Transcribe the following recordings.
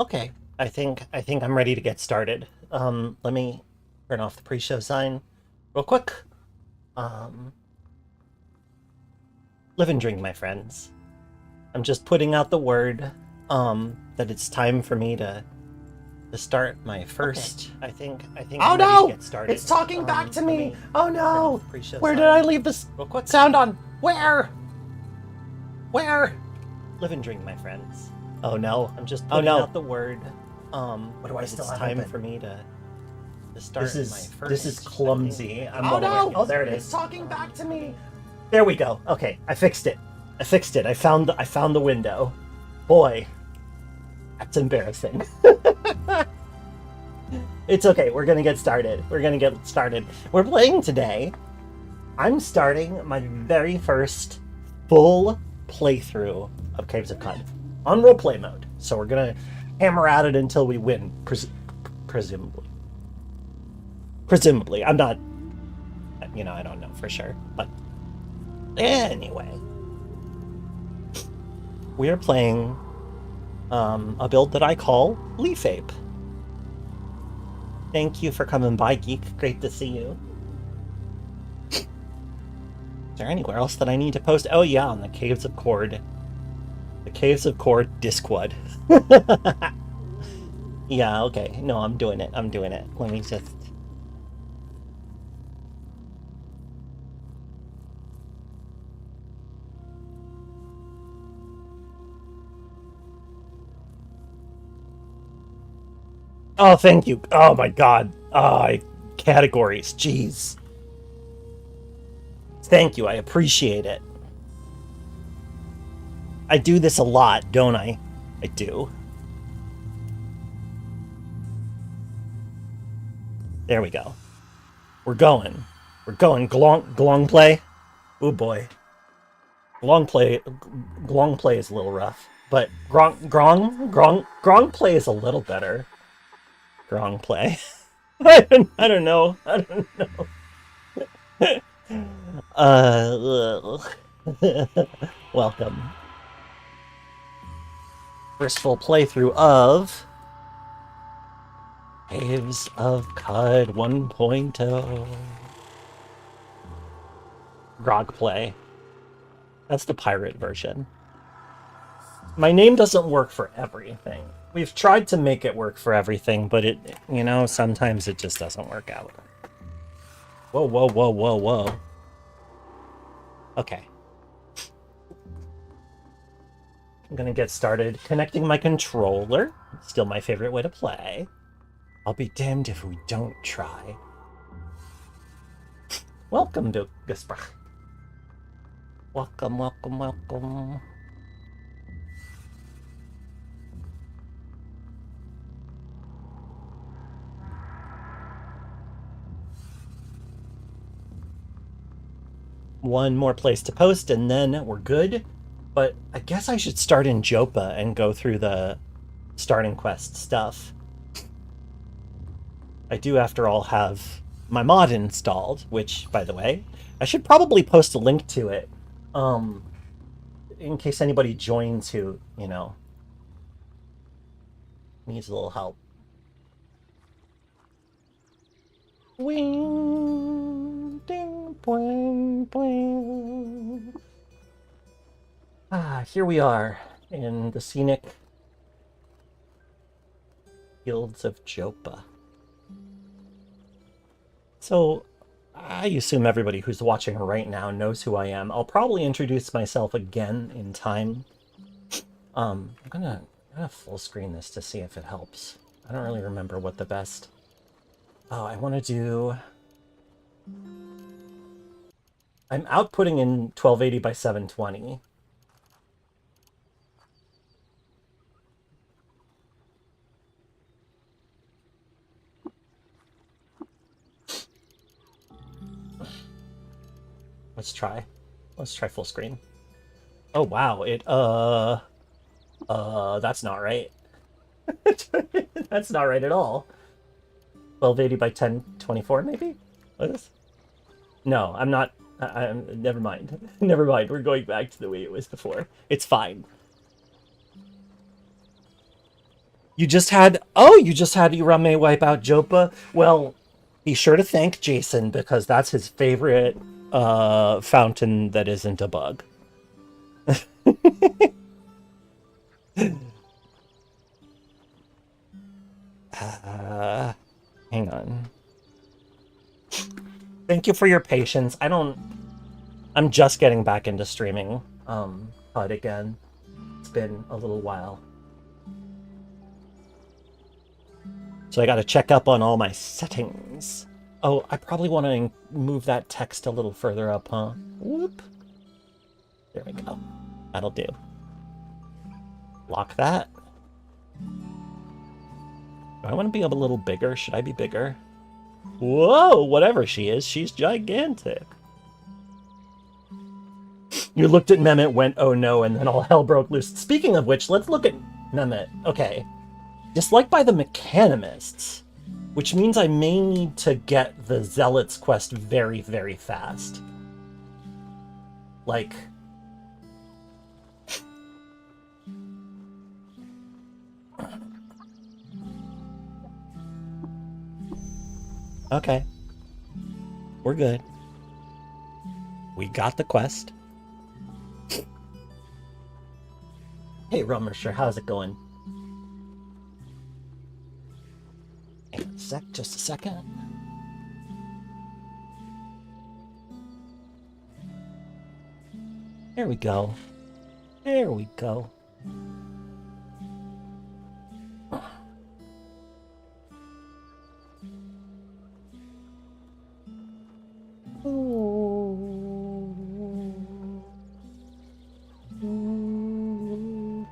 Okay, I think I'm ready to get started. Let me turn off the pre-show sign real quick. Um, Live and drink, my friends. I'm just putting out the word that it's time for me to start my first. I think Oh I'm ready to no! get started. It's talking back to me! Oh turn off no! the pre-show Where did sign I leave this real quick. sound on? Where? Where? Live and drink, my friends. Oh no, I'm just Oh putting no. out the word What do I that still it's have time open? for me to start my first. This is clumsy. I'm Oh well aware. no! Oh, there it It's is. talking back to me. There we go. Okay, I fixed it. I found the window. Boy, that's embarrassing. It's okay. We're gonna get started. We're playing today. I'm starting my very first full playthrough of Caves of Cod on roleplay mode. So we're gonna hammer at it until we win, presumably. Presumably, I'm not. I don't know for sure, but anyway, we are playing a build that I call Leaf Ape. Thank you for coming by, Geek. Great to see you. Is there anywhere else that I need to post? Oh yeah, on the Caves of Cord. The Caves of Cord Discord. Yeah, okay. No, I'm doing it. Let me just... Oh, thank you. Oh my god. Categories. Jeez. Thank you. I appreciate it. I do this a lot, don't I? I do. There we go. We're going. Glong play. Oh boy. Glong play is a little rough, but grong play is a little better. Grong play. I don't know. Welcome. First full playthrough of Caves of Cud 1.0. Grog play. That's the pirate version. My name doesn't work for everything. We've tried to make it work for everything, but sometimes it just doesn't work out. Whoa, whoa, whoa, whoa, whoa. Okay. I'm gonna get started connecting my controller. Still my favorite way to play. I'll be damned if we don't try. Welcome to Gesprach. Welcome, welcome, welcome. One more place to post and then we're good. But I guess I should start in Jopa and go through the starting quest stuff. I do, after all, have my mod installed, which, by the way, I should probably post a link to it, in case anybody joins who, needs a little help. Wing, ding, boing, boing. Here we are in the scenic fields of Jopa. So, I assume everybody who's watching right now knows who I am. I'll probably introduce myself again in time. I'm gonna full screen this to see if it helps. I don't really remember what the best... Oh, I want to do... I'm outputting in 1280 by 720. Let's try full screen. Oh wow, that's not right. That's not right at all. 1280 by 1024 maybe? What is this? No, I'm not. Never mind. Never mind. We're going back to the way it was before. It's fine. You just had Urame wipe out Jopa? Well, be sure to thank Jason because that's his favorite fountain that isn't a bug. Hang on. Thank you for your patience. I'm just getting back into streaming HUD again. It's been a little while. So I gotta check up on all my settings. Oh, I probably want to move that text a little further up, huh? Whoop. There we go. That'll do. Lock that. Do I want to be a little bigger? Should I be bigger? Whoa, whatever she is, she's gigantic. You looked at Mehmet, went, oh no, and then all hell broke loose. Speaking of which, let's look at Mehmet. Okay. Disliked by the Mechanimists, which means I may need to get the Zealots quest very, very fast. Like... Okay. We're good. We got the quest. Hey, Rummersher, how's it going? Hang on a sec, just a second. There we go. There we go.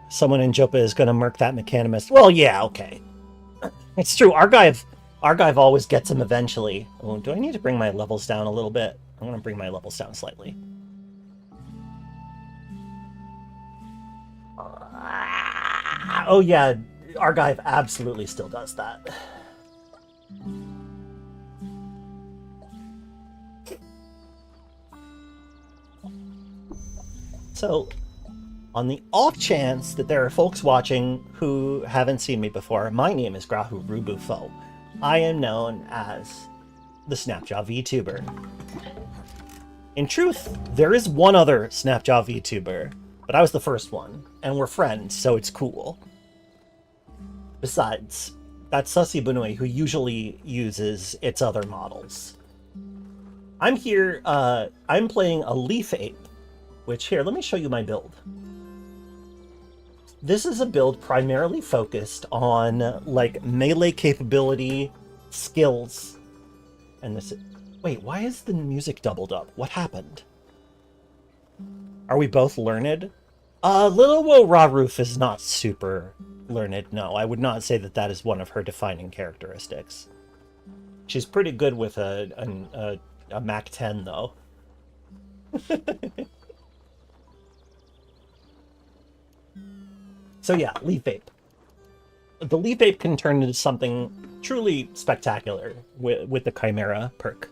Someone in Jopa is going to murk that Mechanimist. Well, yeah, okay. It's true. Argive always gets him eventually. Oh, do I need to bring my levels down a little bit? I'm going to bring my levels down slightly. Oh, yeah. Argive absolutely still does that. So... on the off chance that there are folks watching who haven't seen me before, my name is Grahu-Rubufo. I am known as the Snapjaw VTuber. In truth, there is one other Snapjaw VTuber, but I was the first one, and we're friends, so it's cool. Besides, that's Sussy Bunui, who usually uses its other models. I'm here, I'm playing a Leaf Ape, which here, let me show you my build. This is a build primarily focused on, like, melee capability, skills, and this... Wait, why is the music doubled up? What happened? Are we both learned? Little Wo Raruf is not super learned, no. I would not say that that is one of her defining characteristics. She's pretty good with a Mac 10, though. So yeah, Leaf Ape. The Leaf Ape can turn into something truly spectacular with the Chimera perk.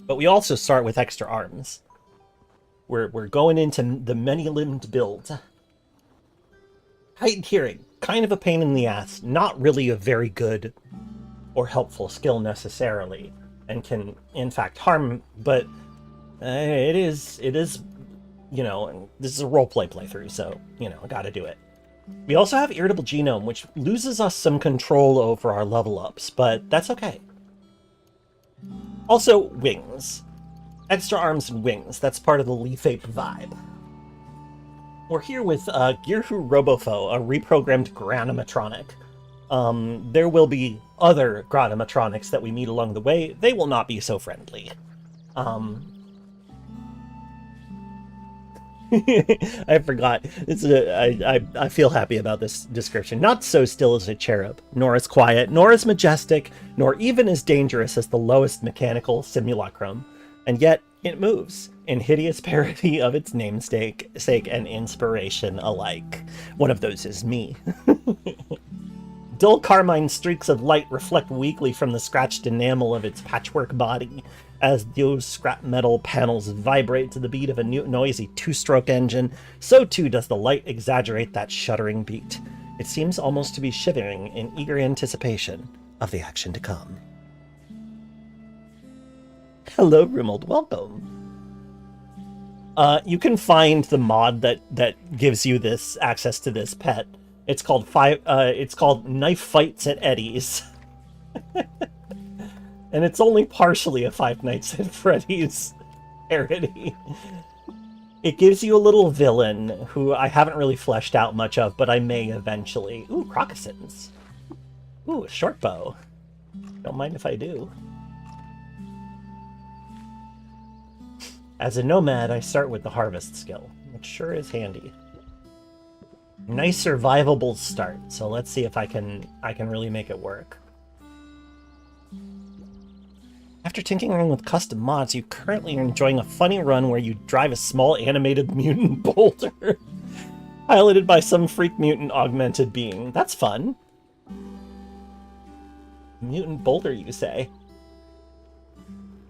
But we also start with extra arms. We're going into the many-limbed build. Heightened hearing, kind of a pain in the ass. Not really a very good or helpful skill necessarily, and can in fact harm. But it is, you know, and this is a roleplay playthrough, so you know, I got to do it. We also have Irritable Genome, which loses us some control over our level ups, but that's okay. Also, wings. Extra arms and wings. That's part of the Leaf Ape vibe. We're here with Grahu-Rubufo, a reprogrammed Granimatronic. There will be other Granimatronics that we meet along the way. They will not be so friendly. I forgot. I feel happy about this description. Not so still as a cherub, nor as quiet, nor as majestic, nor even as dangerous as the lowest mechanical simulacrum. And yet, it moves, in hideous parody of its namesake and inspiration alike. One of those is me. Dull carmine streaks of light reflect weakly from the scratched enamel of its patchwork body, as those scrap metal panels vibrate to the beat of a noisy two-stroke engine. So too does the light exaggerate that shuddering beat. It seems almost to be shivering in eager anticipation of the action to come. Hello, Rimmeld. Welcome. You can find the mod that gives you this access to this pet. It's called Knife Fights at Eddie's. And it's only partially a Five Nights at Freddy's parody. It gives you a little villain who I haven't really fleshed out much of, but I may eventually. Ooh, Crocossins. Ooh, a short bow. Don't mind if I do. As a nomad, I start with the harvest skill, which sure is handy. Nice survivable start, so let's see if I can really make it work. After tinkering with custom mods, you currently are enjoying a funny run where you drive a small animated mutant boulder, piloted by some freak mutant augmented being. That's fun. Mutant boulder, you say?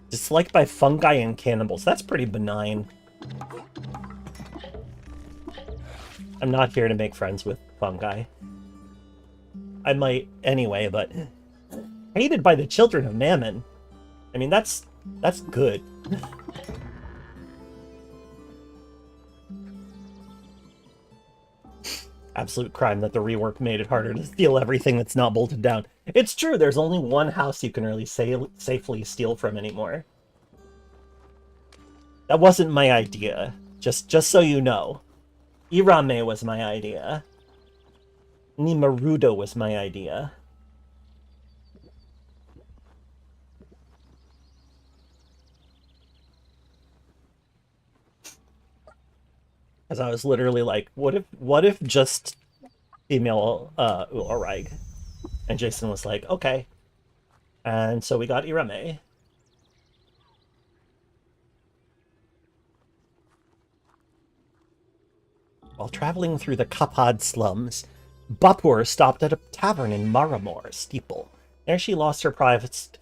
Disliked by fungi and cannibals. That's pretty benign. I'm not here to make friends with fungi. I might anyway, but hated by the children of Mammon. I mean, that's good. Absolute crime that the rework made it harder to steal everything that's not bolted down. It's true, there's only one house you can really safely steal from anymore. That wasn't my idea, just so you know. Irame was my idea. Nimarudo was my idea. Because I was literally like, what if just female Urag? And Jason was like, okay. And so we got Irame. While traveling through the Kapad slums, Bapur stopped at a tavern in Maramor Steeple. There she lost her private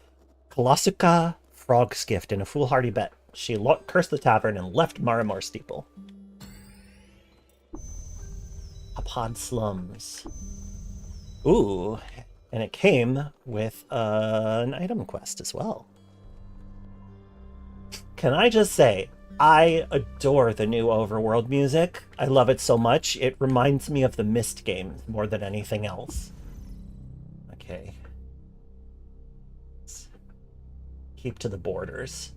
Kolasuka frog's gift in a foolhardy bet. She cursed the tavern and left Maramor Steeple. Kapad slums. Ooh, and it came with an item quest as well. Can I just say, I adore the new overworld music. I love it so much. It reminds me of the Myst games more than anything else. Okay. Let's keep to the borders.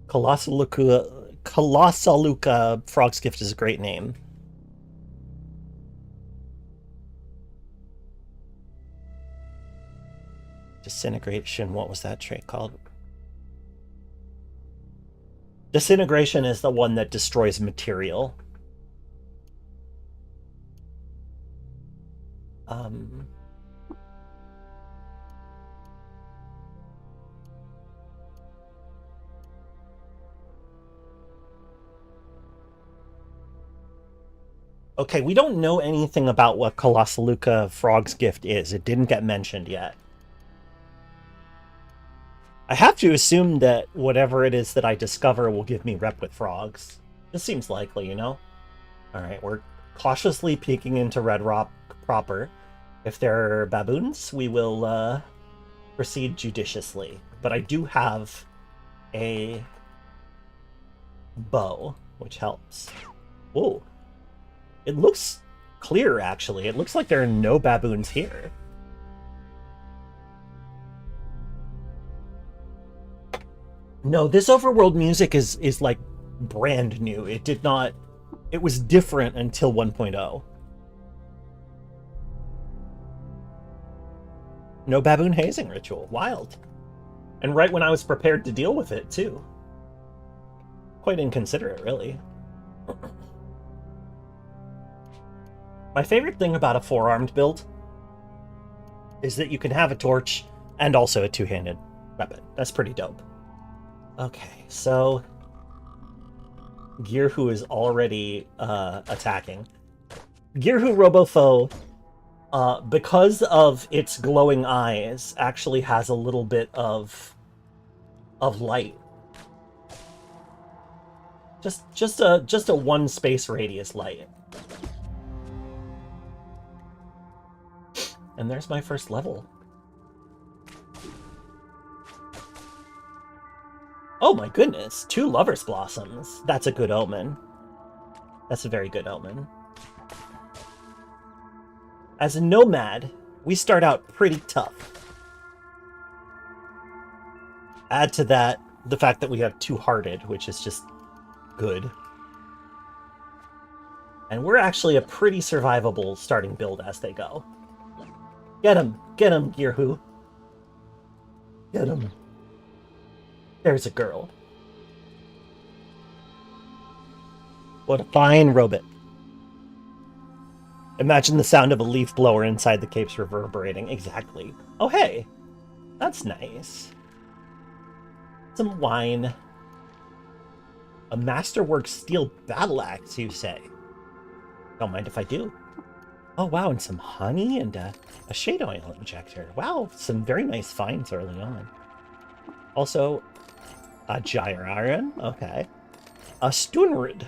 Kolossaluka Frog's Gift is a great name. Disintegration, what was that trait called? Disintegration is the one that destroys material. Okay, we don't know anything about what Kolossaluka Frog's Gift is. It didn't get mentioned yet. I have to assume that whatever it is that I discover will give me rep with frogs. This seems likely, you know? Alright, we're cautiously peeking into Red Rock proper. If there are baboons, we will proceed judiciously. But I do have a bow, which helps. Whoa. It looks clear, actually. It looks like there are no baboons here. No, this overworld music is like brand new. It did not... It was different until 1.0. No baboon hazing ritual. Wild. And right when I was prepared to deal with it, too. Quite inconsiderate, really. My favorite thing about a four-armed build is that you can have a torch and also a two-handed weapon. That's pretty dope. Okay, so Grahu is already attacking. Grahu-Rubufo, because of its glowing eyes, actually has a little bit of light. Just a one space radius light. And there's my first level. Oh my goodness, 2 Lover's Blossoms. That's a good omen. That's a very good omen. As a nomad, we start out pretty tough. Add to that the fact that we have 2 Hearted, which is just good. And we're actually a pretty survivable starting build as they go. Get him, Grahu. Get him. There's a girl. What a fine robot. Imagine the sound of a leaf blower inside the capes reverberating. Exactly. Oh, hey. That's nice. Some wine. A Masterwork steel battle axe, you say? Don't mind if I do. Oh, wow, and some honey and a shade oil injector. Wow, some very nice finds early on. Also, a gyre iron. Okay. A Stunrid.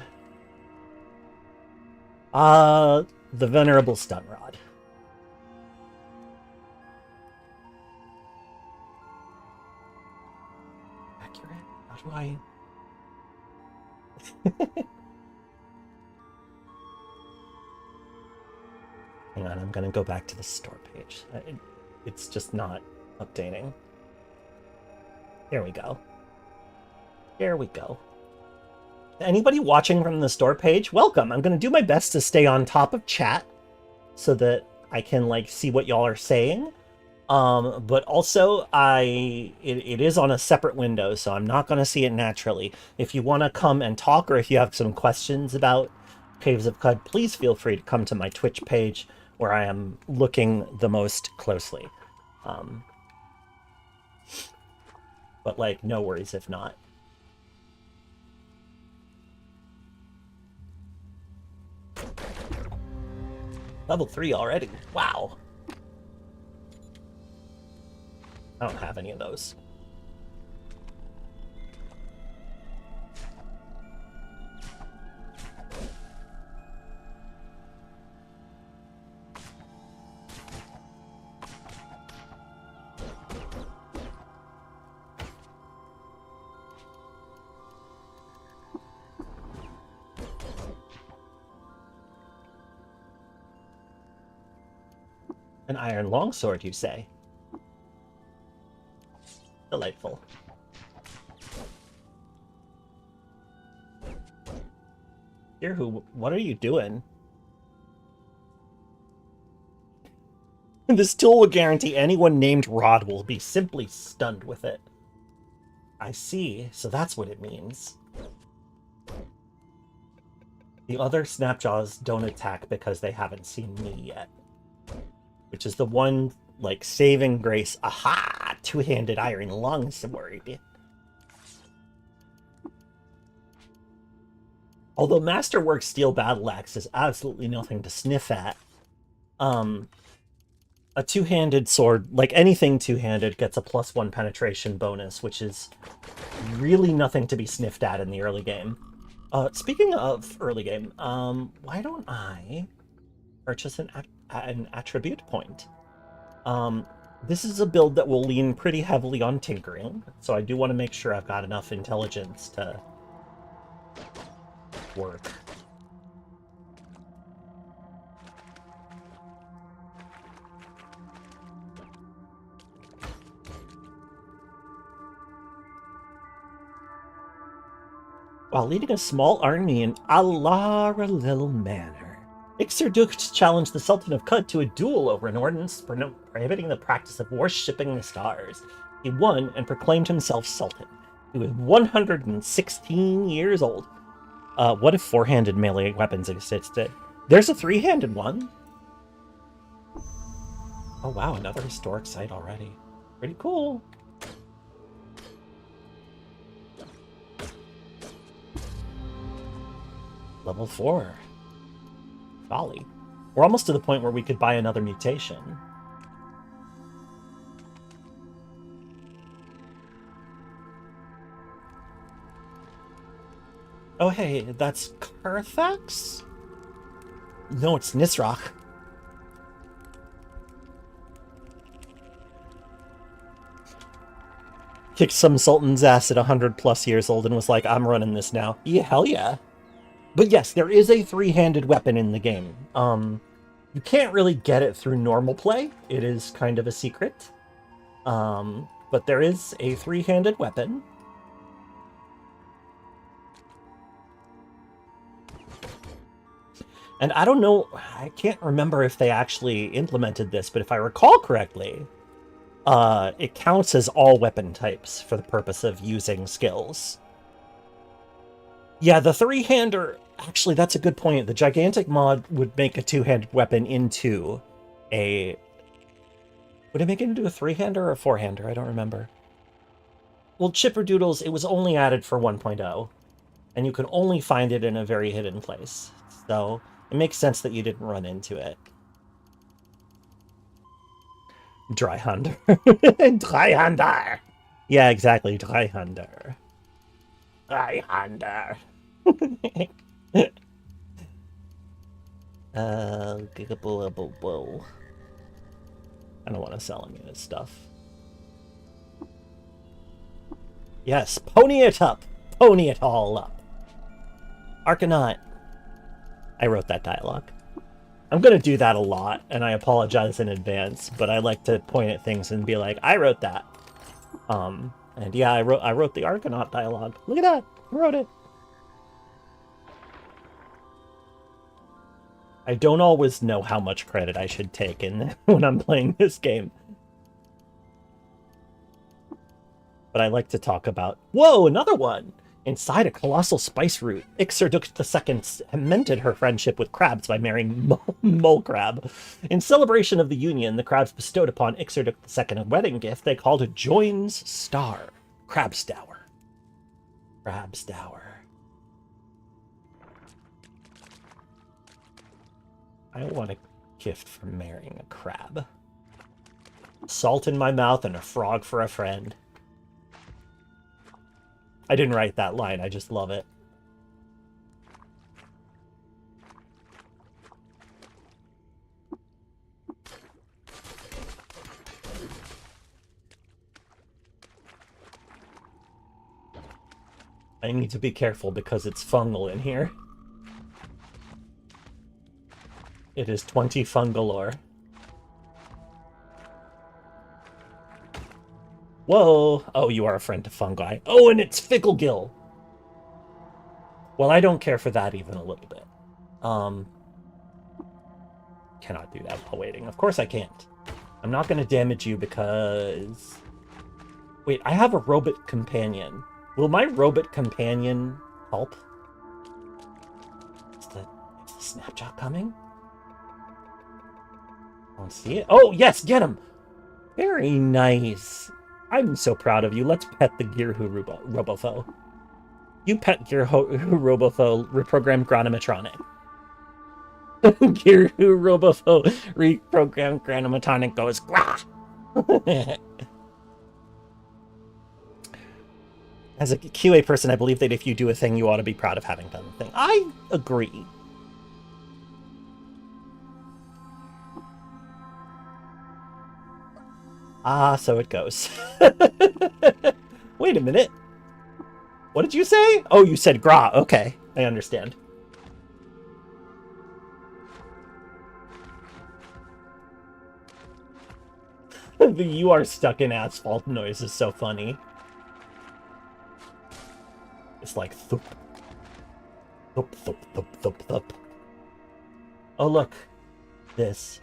The Venerable Stun Rod. Accurate? How do I... Hang on, I'm gonna go back to the store page. It's just not updating. There we go. There we go. Anybody watching from the store page, welcome. I'm gonna do my best to stay on top of chat so that I can like see what y'all are saying. But also it is on a separate window, so I'm not gonna see it naturally. If you want to come and talk, or if you have some questions about Caves of Cud, please feel free to come to my Twitch page where I am looking the most closely. But like, no worries if not. Level 3 already. Wow. I don't have any of those. An iron longsword, you say? Delightful. Grahu, what are you doing? This tool will guarantee anyone named Rod will be simply stunned with it. I see, so that's what it means. The other Snapjaws don't attack because they haven't seen me yet. Which is the one, like, saving grace. Aha! Two-handed iron longsword. Although Masterwork Steel Battle Axe is absolutely nothing to sniff at, a two-handed sword, like anything two-handed, gets a +1 penetration bonus, which is really nothing to be sniffed at in the early game. Speaking of early game, why don't I purchase an attribute point? This is a build that will lean pretty heavily on tinkering, so I do want to make sure I've got enough intelligence to work. While leading a small army in Alaralil Manor, Ixerduk challenged the Sultan of Cud to a duel over an ordinance prohibiting the practice of worshipping the stars. He won and proclaimed himself Sultan. He was 116 years old. What if four-handed melee weapons existed? There's a three-handed one. Oh wow, another historic site already. Pretty cool. Level 4. Golly. We're almost to the point where we could buy another mutation. Oh, hey, that's Carthax? No, it's Nisroch. Kicked some sultan's ass at 100+ years old and was like, I'm running this now. Yeah, hell yeah. But yes, there is a three-handed weapon in the game. You can't really get it through normal play. It is kind of a secret. But there is a three-handed weapon. And I don't know, I can't remember if they actually implemented this, but if I recall correctly, it counts as all weapon types for the purpose of using skills. Yeah, the three-hander, actually, that's a good point. The gigantic mod would make a two-handed weapon into a... Would it make it into a three-hander or a four-hander? I don't remember. Well, Chipperdoodles, it was only added for 1.0, and you can only find it in a very hidden place. So it makes sense that you didn't run into it. Dryhander. Dryhander! Yeah, exactly, Dryhander. Dryhander. I don't want to sell any of this stuff. Yes, pony it up! Pony it all up. Arcanaut. I wrote that dialogue. I'm gonna do that a lot, and I apologize in advance, but I like to point at things and be like, I wrote that. And yeah, I wrote the Arcanaut dialogue. Look at that! I wrote it. I don't always know how much credit I should take in when I'm playing this game. But I like to talk about... Whoa, another one! Inside a colossal spice root, Ixerduk II cemented her friendship with crabs by marrying Mole Crab. In celebration of the union, the crabs bestowed upon Ixerduk II a wedding gift they called Join's Star. Crab's Dower. Crab's Dower. I want a gift for marrying a crab. Salt in my mouth and a frog for a friend. I didn't write that line, I just love it. I need to be careful because it's fungal in here. It is 20 fungalore. Whoa! Oh, you are a friend to fungi. Oh, and it's Ficklegill! Well, I don't care for that even a little bit. Cannot do that while waiting. Of course I can't. I'm not going to damage you because... Wait, I have a robot companion. Will my robot companion help? Is the Snapjaw coming? I don't see it. Oh, yes! Get him! Very nice. I'm so proud of you. Let's pet the Grahu-Rubufo. You pet Grahu-Rubufo, reprogrammed Granimatronic. Grahu-Rubufo, reprogrammed Granimatronic goes, Gwah! As a QA person, I believe that if you do a thing, you ought to be proud of having done the thing. I agree. Ah, so it goes. Wait a minute. What did you say? Oh, you said Gra. Okay, I understand. The "you are stuck in asphalt" noise is so funny. It's like thump. Thump, thump, thump, thump, thump. Oh, look. This.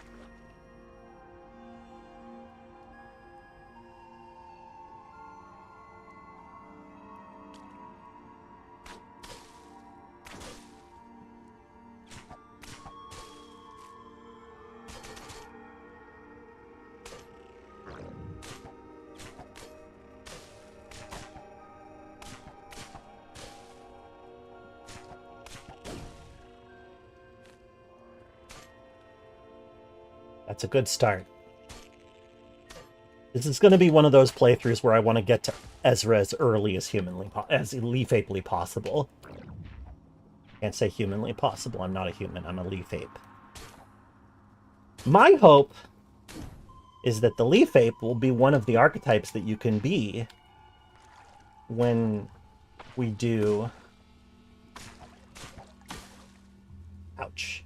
That's a good start. This is going to be one of those playthroughs where I want to get to Ezra as early as humanly as leaf-apely possible. Can't say humanly possible. I'm not a human. I'm a leaf ape. My hope is that the leaf ape will be one of the archetypes that you can be when we do... Ouch.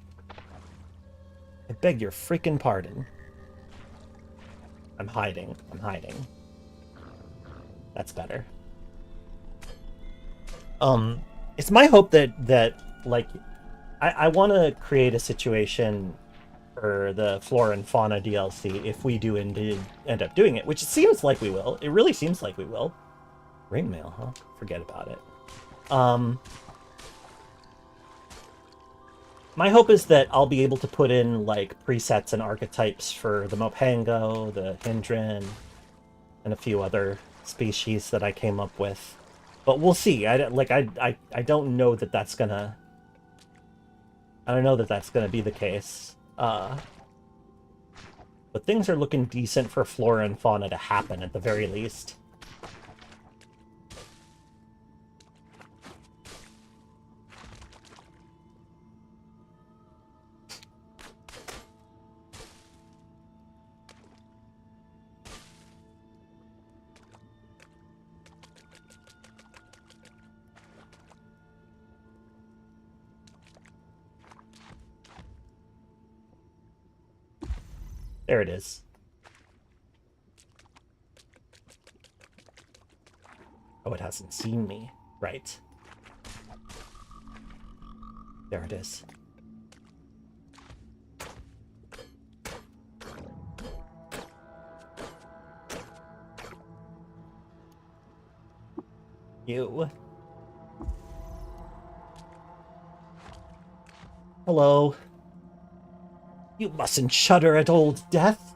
I beg your freaking pardon. I'm hiding. I'm hiding. That's better. It's my hope that like, I want to create a situation for the Flora and Fauna DLC if we do indeed end up doing it, which it seems like we will. It really seems like we will. Ring mail, huh? Forget about it. My hope is that I'll be able to put in, like, presets and archetypes for the Mopango, the Hindran, and a few other species that I came up with. But we'll see. I don't know that that's gonna... I don't know that that's gonna be the case. But things are looking decent for Flora and Fauna to happen, at the very least. There it is. Oh, it hasn't seen me. Right. There it is. You. Hello. You mustn't shudder at old death.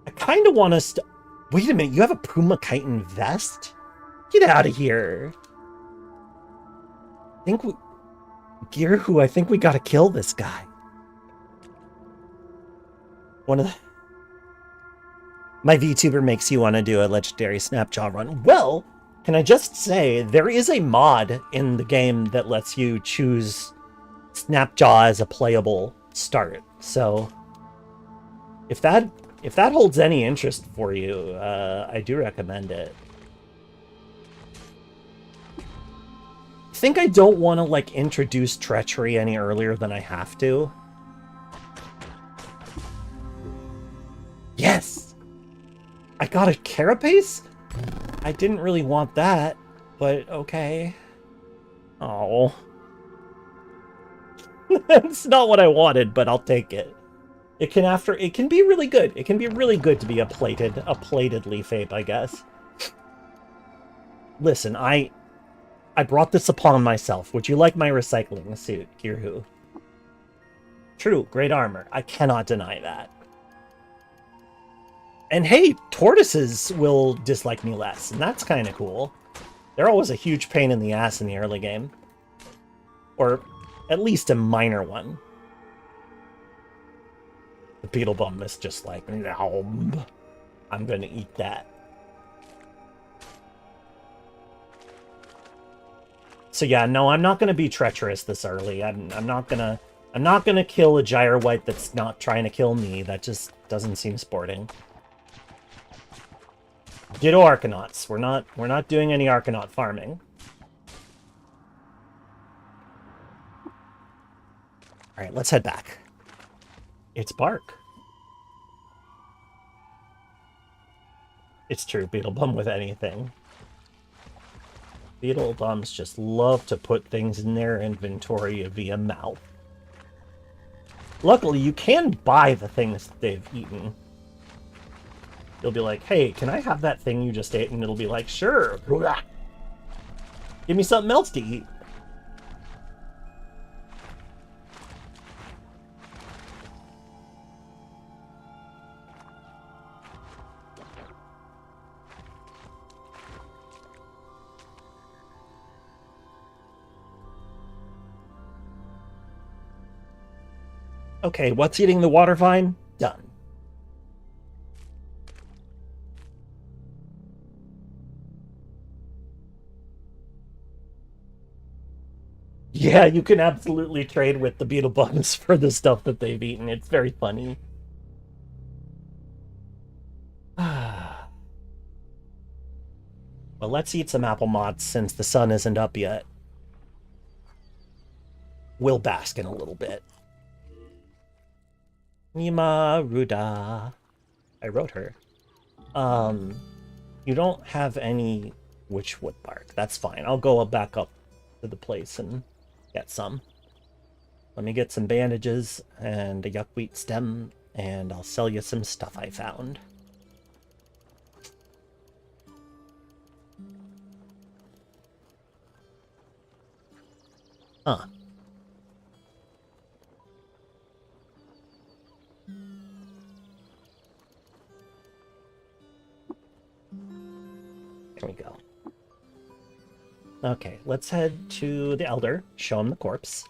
I kind of want us to... Wait a minute, you have a Puma chitin vest? Get out of here. I think we... Grahu, I think we gotta kill this guy. One of the... My VTuber makes you want to do a legendary Snapjaw run. Well, can I just say, there is a mod in the game that lets you choose Snapjaw as a playable start. So, if that holds any interest for you, I do recommend it. I think I don't want to, like, introduce treachery any earlier than I have to. Yes! I got a carapace? I didn't really want that, but okay. Oh. It's not what I wanted, but I'll take it. It can be really good. It can be really good to be a plated leaf ape, I guess. Listen, I brought this upon myself. Would you like my recycling suit, Grahu? True, great armor. I cannot deny that. And hey, tortoises will dislike me less, and that's kind of cool. They're always a huge pain in the ass in the early game. Or at least a minor one. The beetle bum is just like, nom. I'm gonna eat that. So yeah, no, I'm not gonna be treacherous this early. I'm not gonna kill a Gyrowhite that's not trying to kill me. That just doesn't seem sporting. Ditto Arcanauts. We're not doing any Arcanaut farming. Alright, let's head back. It's bark. It's true, Beetlebum with anything. Beetlebums just love to put things in their inventory via mouth. Luckily, you can buy the things that they've eaten. You'll be like, hey, can I have that thing you just ate? And it'll be like, sure. Give me something else to eat. Okay, what's eating the water vine? Done. Yeah, you can absolutely trade with the beetle bugs for the stuff that they've eaten. It's very funny. Well, let's eat some apple mods since the sun isn't up yet. We'll bask in a little bit. Nima Ruda. I wrote her. You don't have any witchwood bark. That's fine. I'll go back up to the place and get some. Let me get some bandages and a yuckweed stem, and I'll sell you some stuff I found. Huh. There we go. Okay, let's head to the Elder, show him the corpse.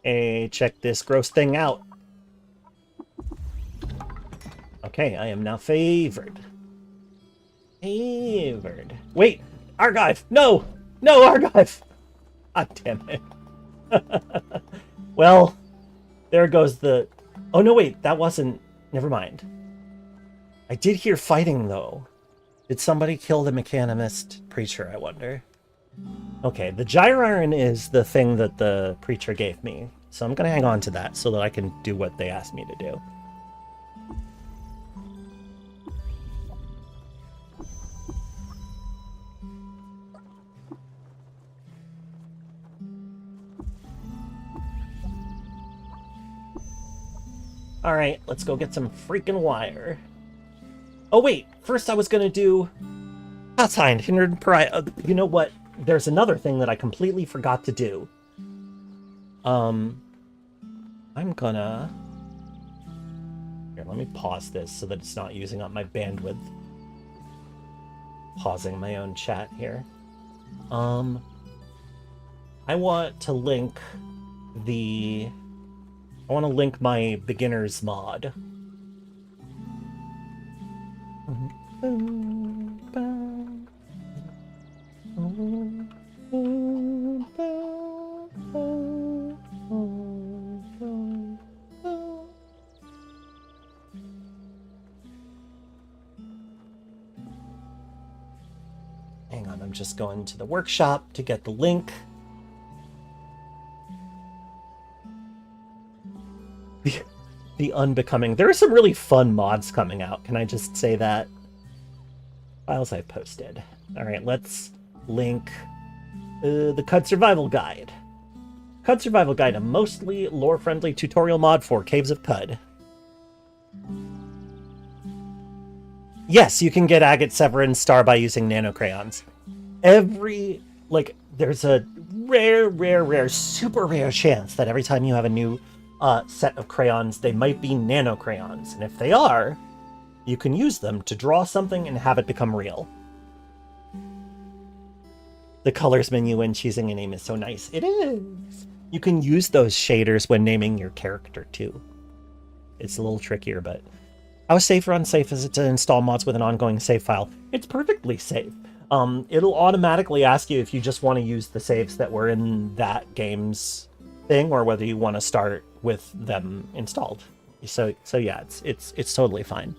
Hey, check this gross thing out. Okay, I am now favored. Favored. Wait, Argive! No! No, Argive! God damn it. Well, there goes the... Oh, no, wait, that wasn't... Never mind. I did hear fighting, though. Did somebody kill the mechanist preacher, I wonder? Okay, the gyron is the thing that the preacher gave me. So I'm going to hang on to that so that I can do what they asked me to do. Alright, let's go get some freaking wire. Oh wait, first I was gonna do... Outside, hindered pariah. You know what? There's another thing that I completely forgot to do. I'm gonna... Here, let me pause this so that it's not using up my bandwidth. Pausing my own chat here. I want to link the... I want to link my beginner's mod. Hang on, I'm just going to the workshop to get the link. The unbecoming. There are some really fun mods coming out. Can I just say that? Files I posted. Alright, let's link the Cud Survival Guide. Cud Survival Guide, a mostly lore-friendly tutorial mod for Caves of Cud. Yes, you can get Agate Severin Star by using nanocrayons. There's a rare, super rare chance that every time you have a new set of crayons, they might be nanocrayons. And if they are, you can use them to draw something and have it become real. The colors menu when choosing a name is so nice. It is! You can use those shaders when naming your character, too. It's a little trickier, but... How safe or unsafe is it to install mods with an ongoing save file? It's perfectly safe. It'll automatically ask you if you just want to use the saves that were in that game's thing, or whether you want to start with them installed. So yeah, it's totally fine.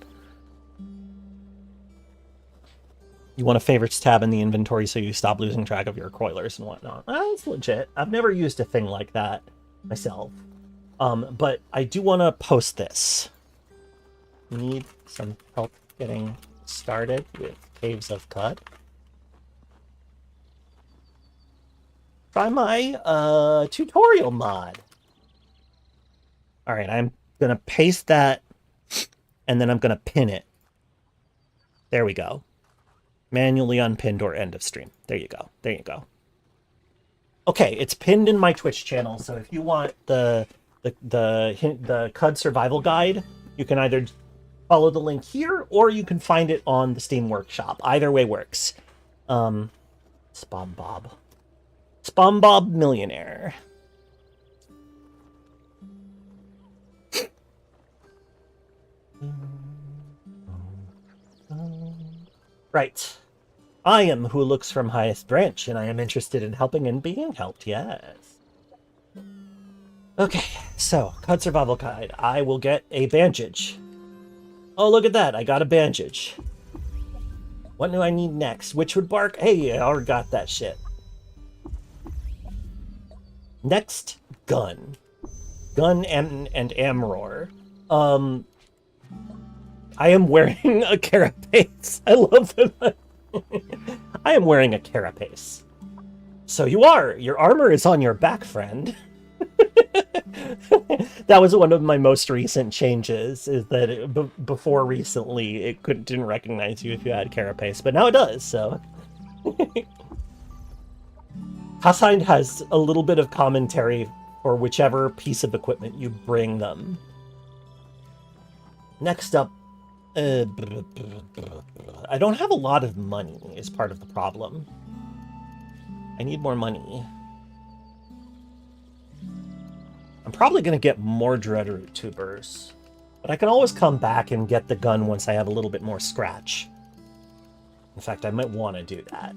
You want a favorites tab in the inventory so you stop losing track of your coilers and whatnot. That's legit. I've never used a thing like that myself. But I do want to post this. Need some help getting started with Caves of Cud. Try my tutorial mod. Alright, I'm going to paste that, and then I'm going to pin it. There we go. Manually unpinned or end of stream. There you go. There you go. Okay, it's pinned in my Twitch channel, so if you want the Cud Survival Guide, you can either follow the link here, or you can find it on the Steam Workshop. Either way works. SpawnBob. SpawnBob Millionaire. Right. I am who looks from highest branch, and I am interested in helping and being helped, yes. Okay, so, CUD Survival Guide. I will get a bandage. Oh, look at that. I got a bandage. What do I need next? Witchwood bark? Hey, I already got that shit. Next, gun. Gun and Amror. I am wearing a carapace. I love that. I am wearing a carapace. So you are. Your armor is on your back, friend. That was one of my most recent changes, is that before recently it didn't recognize you if you had carapace, but now it does, so. Hassind has a little bit of commentary for whichever piece of equipment you bring them. Next up, I don't have a lot of money is part of the problem. I need more money. I'm probably going to get more Dreadroot tubers, but I can always come back and get the gun once I have a little bit more scratch. In fact, I might want to do that.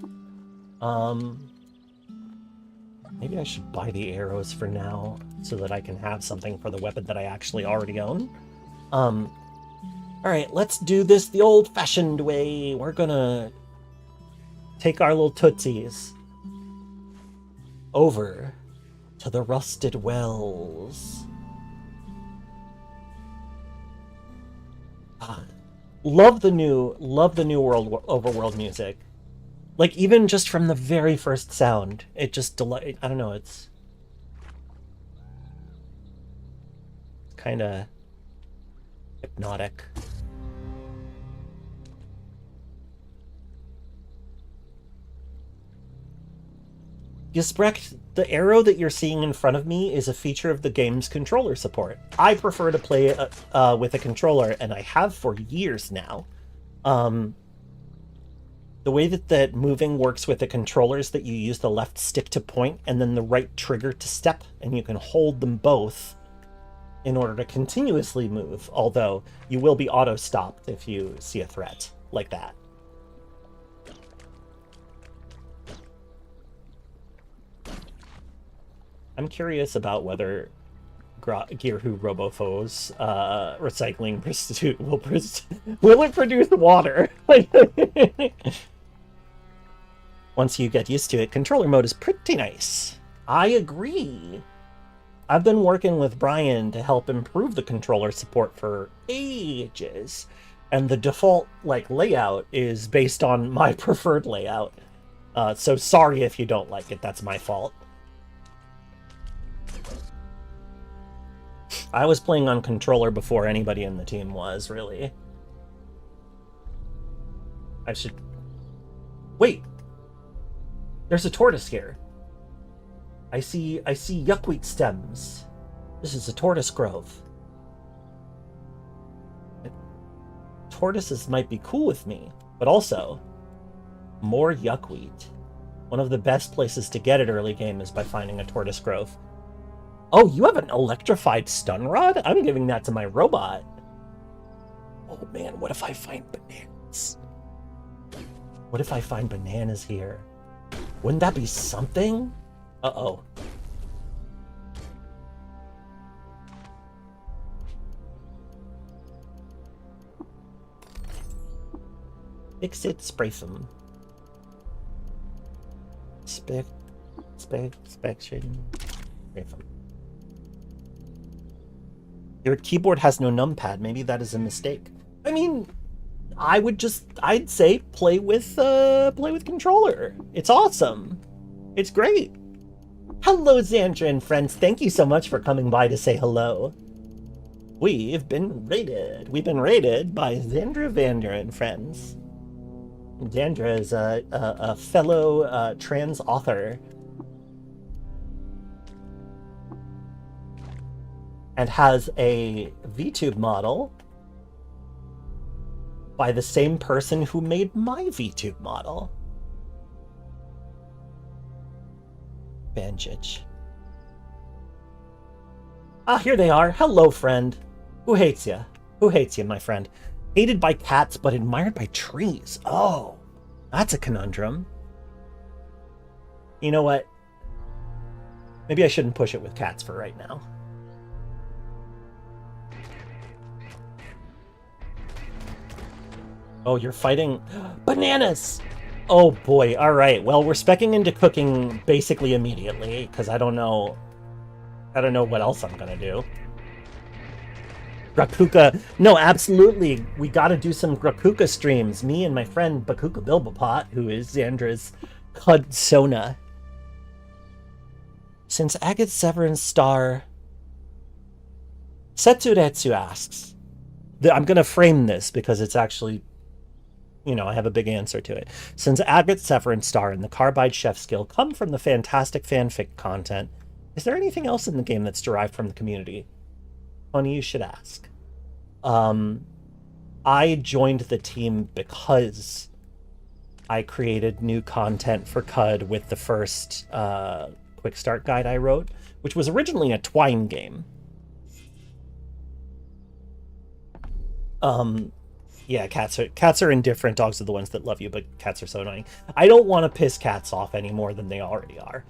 Maybe I should buy the arrows for now so that I can have something for the weapon that I actually already own. Alright, let's do this the old-fashioned way. We're gonna take our little tootsies over to the Rusted Wells. Love the new world overworld music. Like, even just from the very first sound, it just I don't know, it's kind of hypnotic. Gisbrecht, the arrow that you're seeing in front of me is a feature of the game's controller support. I prefer to play with a controller, and I have for years now. The way that moving works with the controller is that you use the left stick to point and then the right trigger to step, and you can hold them both in order to continuously move, although you will be auto-stopped if you see a threat like that. I'm curious about whether Grahu-Rubufo's recycling pursuit will it produce water? Once you get used to it, controller mode is pretty nice. I agree. I've been working with Brian to help improve the controller support for ages, and the default layout is based on my preferred layout. So sorry if you don't like it, that's my fault. I was playing on controller before anybody in the team was, really. I should... Wait! There's a tortoise here. I see yuckweed stems. This is a tortoise grove. Tortoises might be cool with me, but also more yuckweed. One of the best places to get it early game is by finding a tortoise grove. Oh, you have an electrified stun rod? I'm giving that to my robot. Oh man, what if I find bananas? What if I find bananas here? Wouldn't that be something? Uh-oh. Fix it, spray them. Inspection. Spray them. Your keyboard has no numpad. Maybe that is a mistake. I mean, I'd say play with controller. It's awesome. It's great. Hello, Xandra and friends. Thank you so much for coming by to say hello. We've been raided. We've been raided by Xandra Vander and friends. Xandra is a fellow trans author. And has a VTube model by the same person who made my VTube model. Banjich. Ah, here they are. Hello, friend. Who hates you? Who hates you, my friend? Hated by cats, but admired by trees. Oh, that's a conundrum. You know what? Maybe I shouldn't push it with cats for right now. Oh, you're fighting bananas. Oh boy. All right. Well, we're specking into cooking basically immediately because I don't know what else I'm gonna do. Grakuka. No, absolutely. We got to do some Grakuka streams. Me and my friend Bakuka Bilbapot, who is Xandra's Cudsona. Since Agate Severin's star... Setsuretsu asks... I'm going to frame this because it's actually... You know, I have a big answer to it. Since Agate Severin's star and the Carbide Chef skill come from the fantastic fanfic content, is there anything else in the game that's derived from the community? Funny you should ask. I joined the team because I created new content for CUD with the first quick start guide I wrote, which was originally a Twine game. Yeah, cats are indifferent. Dogs are the ones that love you, but cats are so annoying. I don't want to piss cats off any more than they already are.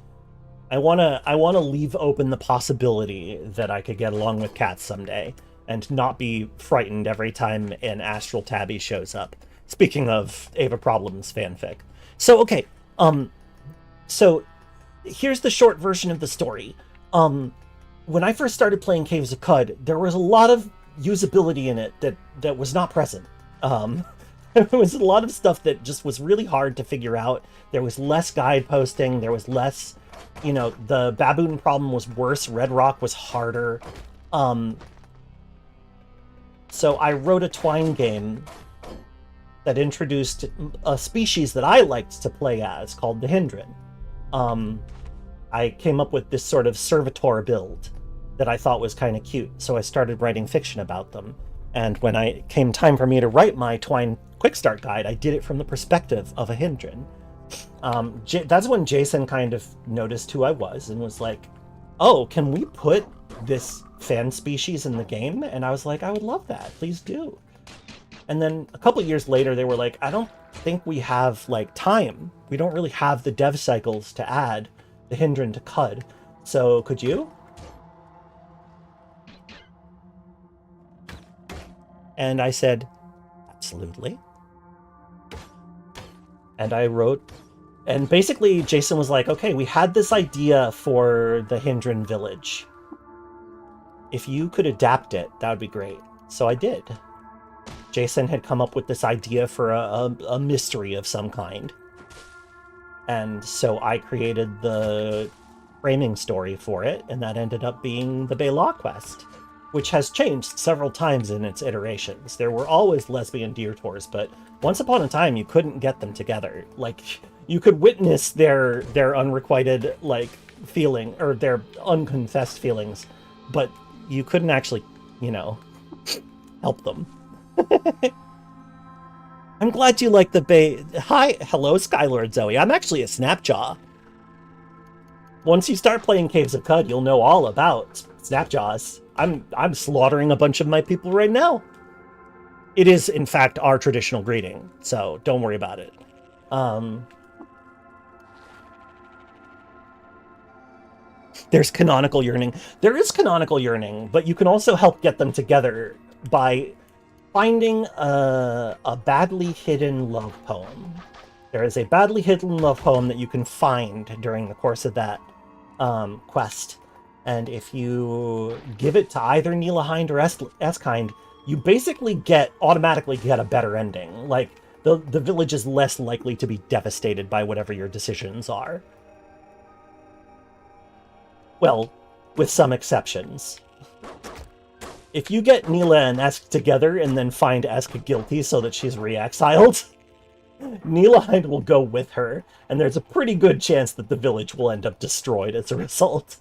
I wanna leave open the possibility that I could get along with cats someday and not be frightened every time an Astral Tabby shows up. Speaking of Ava Problems fanfic. So okay, so here's the short version of the story. When I first started playing Caves of Cud, there was a lot of usability in it that was not present. There was a lot of stuff that just was really hard to figure out. There was less guide posting, there was less, you know, the baboon problem was worse, Red Rock was harder. So I wrote a Twine game that introduced a species that I liked to play as called the Hindran. I came up with this sort of servitor build that I thought was kind of cute, so I started writing fiction about them. And when it came time for me to write my Twine Quick Start Guide, I did it from the perspective of a Hindran. That's when Jason kind of noticed who I was and was like, oh, can we put this fan species in the game? And I was like, I would love that, please do. And then a couple years later, they were like, I don't think we have like time. We don't really have the dev cycles to add the Hindran to CUD. So could you? And I said, absolutely. And I wrote, and basically Jason was like, okay, we had this idea for the Hindran village. If you could adapt it, that would be great. So I did. Jason had come up with this idea for a mystery of some kind. And so I created the framing story for it, and that ended up being the Bela quest, which has changed several times in its iterations. There were always lesbian deer tours, but once upon a time you couldn't get them together. Like, you could witness their unrequited, like, feeling, or their unconfessed feelings, but you couldn't actually, you know, help them. I'm glad you like the hello, Skylord Zoe. I'm actually a Snapjaw. Once you start playing Caves of Cud, you'll know all about Snapjaws. I'm slaughtering a bunch of my people right now. It is, in fact, our traditional greeting, so don't worry about it. There's canonical yearning. There is canonical yearning, but you can also help get them together by finding a badly hidden love poem. There is a badly hidden love poem that you can find during the course of that quest. And if you give it to either Nilahind or Eskind, you basically automatically get a better ending. Like, the village is less likely to be devastated by whatever your decisions are. Well, with some exceptions. If you get Neela and Esk together and then find Esk guilty so that she's re-exiled, Nilahind will go with her, and there's a pretty good chance that the village will end up destroyed as a result.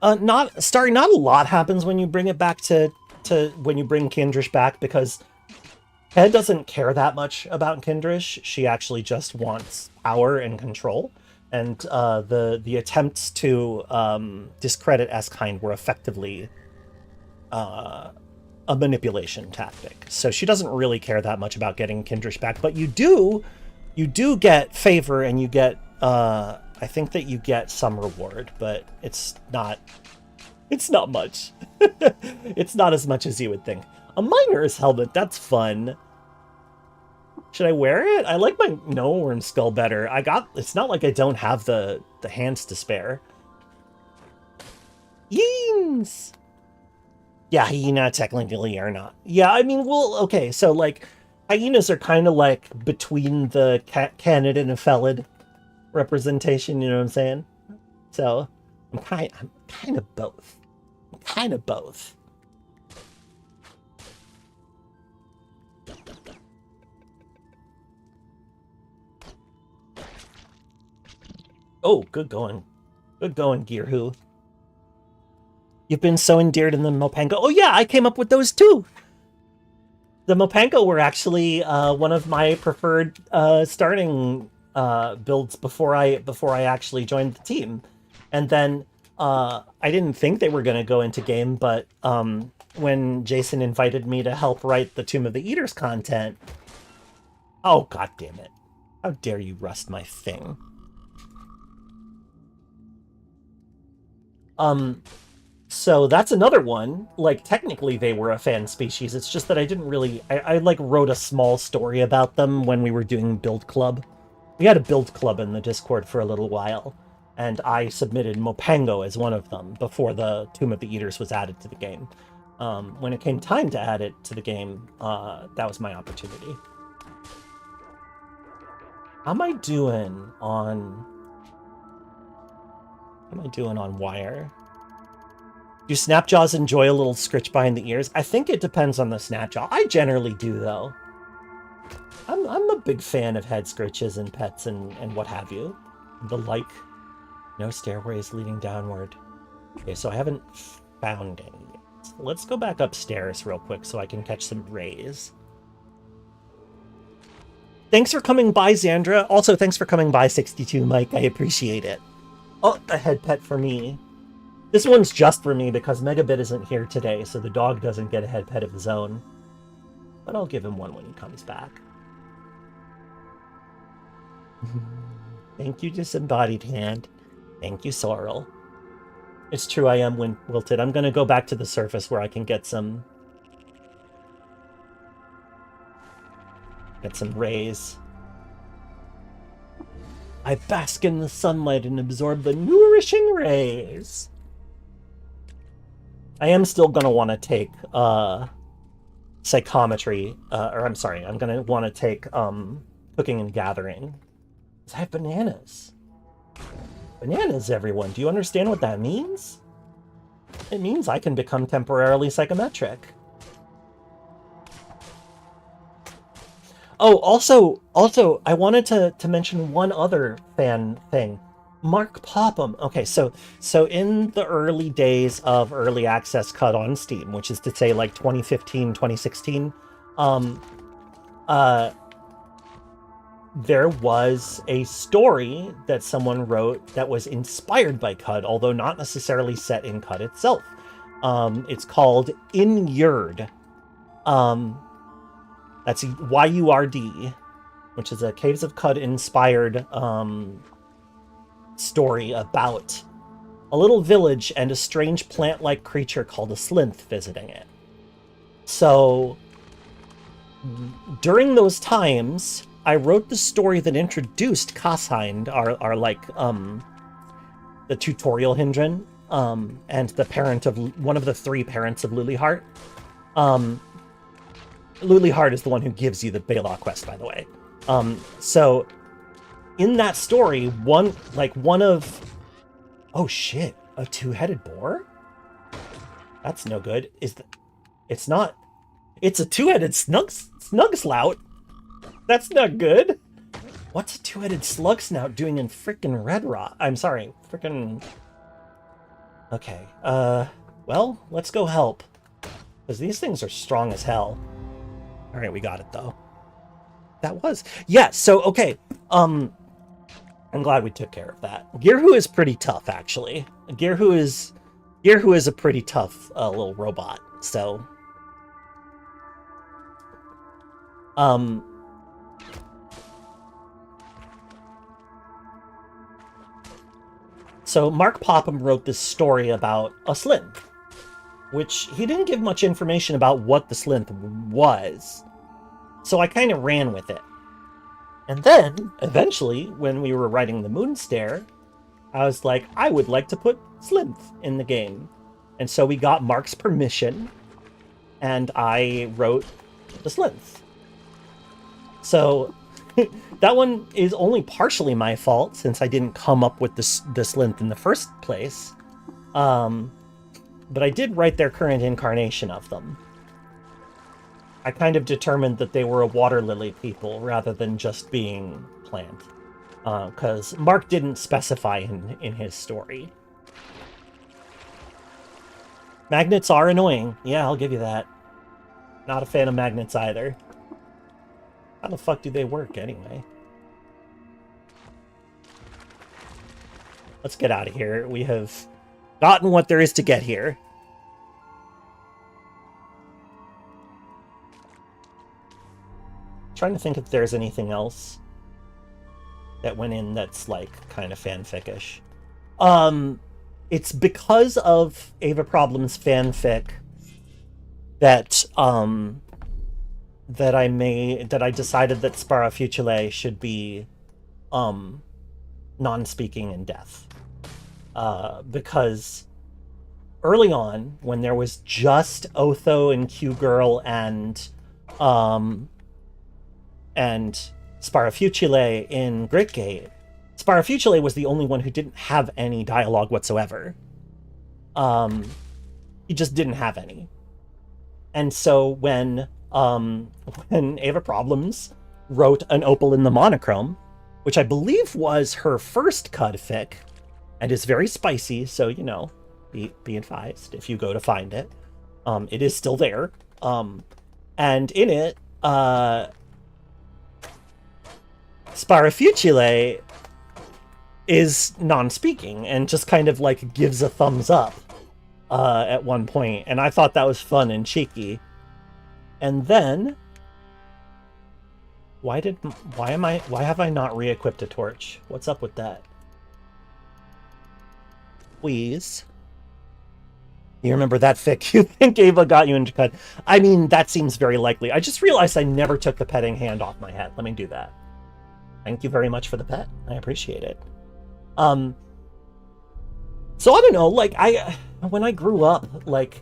Not a lot happens when you bring it back when you bring Kindrish back, because Head doesn't care that much about Kindrish. She actually just wants power and control. And the attempts to discredit Eskind were effectively a manipulation tactic. So she doesn't really care that much about getting Kindrish back. But you do get favor, and you get I think that you get some reward, but it's not It's not much. It's not as much as you would think. A miner's helmet, that's fun. Should I wear it? I like my no-worm skull better. It's not like I don't have the hands to spare. Yeens! Yeah, hyena technically are not. Yeah, I mean, well, okay, so like, hyenas are kind of like between the canid and phelid representation, you know what I'm saying? So, I'm kind of both. I'm kind of both. Oh, good going. Good going, Grahu. You've been so endeared in the Mopango. Oh yeah, I came up with those too! The Mopango were actually one of my preferred starting builds before I actually joined the team. And then I didn't think they were going to go into game, but when Jason invited me to help write the Tomb of the Eaters content... Oh, god damn it. How dare you rust my thing. So that's another one. Like, technically they were a fan species. It's just that I didn't really... I like, wrote a small story about them when we were doing Build Club. We had a Build Club in the Discord for a little while, and I submitted Mopango as one of them before the Tomb of the Eaters was added to the game. When it came time to add it to the game, that was my opportunity. How am I doing on wire? Do Snapjaws enjoy a little scritch behind the ears? I think it depends on the Snapjaw. I generally do, though. I'm a big fan of head scritches and pets and what have you. The like. No stairways leading downward. Okay, so I haven't found any yet. Let's go back upstairs real quick so I can catch some rays. Thanks for coming by, Xandra. Also, thanks for coming by, 62 Mike. I appreciate it. Oh, a head pet for me. This one's just for me because Megabit isn't here today, so the dog doesn't get a head pet of his own. But I'll give him one when he comes back. Thank you, Disembodied Hand. Thank you, Sorrel. It's true, I am wilted. I'm going to go back to the surface where I can get some rays. I bask in the sunlight and absorb the nourishing rays. I am still going to want to take psychometry, or I'm sorry, I'm going to want to take cooking and gathering. I have bananas. Bananas, everyone. Do you understand what that means? It means I can become temporarily psychometric. Oh, also, I wanted to mention one other fan thing. Mark Popham. Okay, so in the early days of early access CUD on Steam, which is to say like 2015, 2016, there was a story that someone wrote that was inspired by CUD, although not necessarily set in CUD itself. It's called Inyurd. That's Y-U-R-D, which is a Caves of CUD inspired story about a little village and a strange plant-like creature called a Slinth visiting it. So, during those times, I wrote the story that introduced Kassind, our like, the tutorial Hindran, and the parent of, one of the three parents of Luliheart. Luliheart is the one who gives you the Bela quest, by the way. So, in that story, one of... Oh shit, a two-headed boar? That's no good. It's not... It's a two-headed snugslout. That's not good. What's a two-headed slug snout doing in frickin' Red Rock? I'm sorry, frickin'... Okay, well, let's go help. Because these things are strong as hell. Alright, we got it, though. That was... Yeah, so, okay, I'm glad we took care of that. Grahu is pretty tough, actually. Grahu is a pretty tough little robot, so... So Mark Popham wrote this story about a Slinth, which he didn't give much information about what the Slinth was. So I kind of ran with it. And then, eventually, when we were writing the Moonstare, I was like, I would like to put Slinth in the game. And so we got Mark's permission, and I wrote the Slinth. So that one is only partially my fault, since I didn't come up with the Slinth in the first place. But I did write their current incarnation of them. I kind of determined that they were a water lily people rather than just being plant. Because Mark didn't specify in his story. Magnets are annoying. Yeah, I'll give you that. Not a fan of magnets either. How the fuck do they work anyway? Let's get out of here. We have gotten what there is to get here. Trying to think if there's anything else that went in that's like kind of fanfic-ish. It's because of Ava Problem's fanfic that that I decided that Spara Futile should be non-speaking and deaf. Because early on, when there was just Otho and Q-Girl and Spara Futile in Gritgate, Spara Futile was the only one who didn't have any dialogue whatsoever. He just didn't have any. And so when Ava Problems wrote An Opal in the Monochrome, which I believe was her first cud fic, and is very spicy, so, you know, be advised if you go to find it. It is still there. And in it, Spara Futile is non-speaking and just kind of like gives a thumbs up at one point, and I thought that was fun and cheeky. And then why have I not re-equipped a torch? What's up with that? Please. You remember that fic? You think Ava got you into cut? I mean, that seems very likely. I just realized I never took the petting hand off my head. Let me do that. Thank you very much for the pet. I appreciate it. So I don't know, like, when I grew up, like,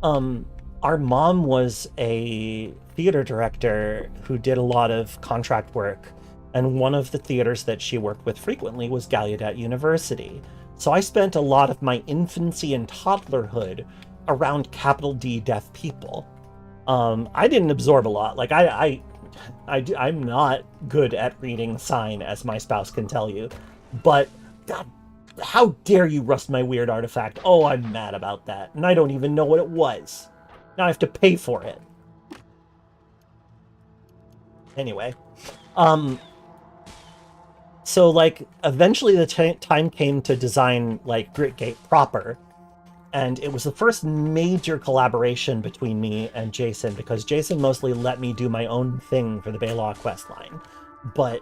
our mom was a theater director who did a lot of contract work, and one of the theaters that she worked with frequently was Gallaudet University. So I spent a lot of my infancy and toddlerhood around capital D deaf people. I didn't absorb a lot. Like, I'm not good at reading sign, as my spouse can tell you. But, God, how dare you rust my weird artifact? Oh, I'm mad about that. And I don't even know what it was. Now I have to pay for it. Anyway. So, like, eventually the time came to design, like, Gritgate proper. And it was the first major collaboration between me and Jason, because Jason mostly let me do my own thing for the Baylaw questline. But,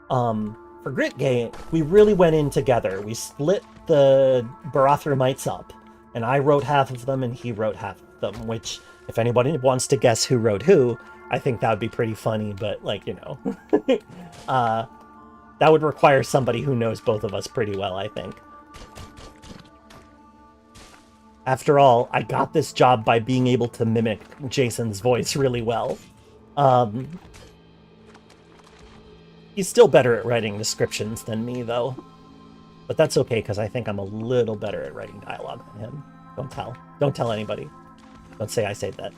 for Gritgate, we really went in together. We split the Barathrumites up, and I wrote half of them and he wrote half of them, which, if anybody wants to guess who wrote who, I think that would be pretty funny, but, like, you know. That would require somebody who knows both of us pretty well, I think. After all, I got this job by being able to mimic Jason's voice really well. He's still better at writing descriptions than me, though. But that's okay, because I think I'm a little better at writing dialogue than him. Don't tell. Don't tell anybody. Don't say I said that.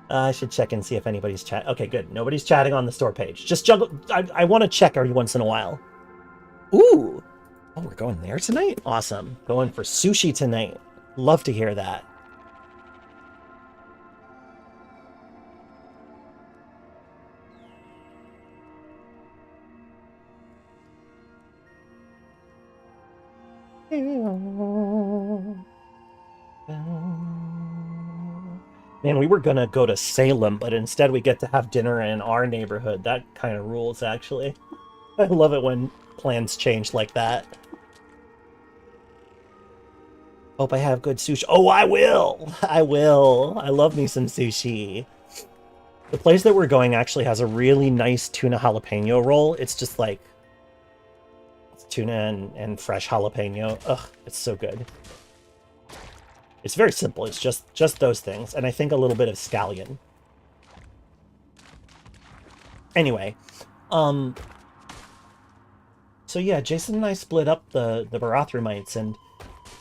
I should check and see if anybody's chat. Okay, good. Nobody's chatting on the store page. Just juggle. I want to check every once in a while. Ooh. Oh, we're going there tonight? Awesome. Going for sushi tonight. Love to hear that. Man, we were gonna go to Salem, but instead we get to have dinner in our neighborhood. That kind of rules, actually. I love it when plans change like that. Hope I have good sushi. Oh, I will! I will! I love me some sushi. The place that we're going actually has a really nice tuna jalapeno roll. It's just like it's tuna and fresh jalapeno. Ugh, it's so good. It's very simple. It's just those things, and I think a little bit of scallion. Anyway, so yeah, Jason and I split up the Barathrumites, and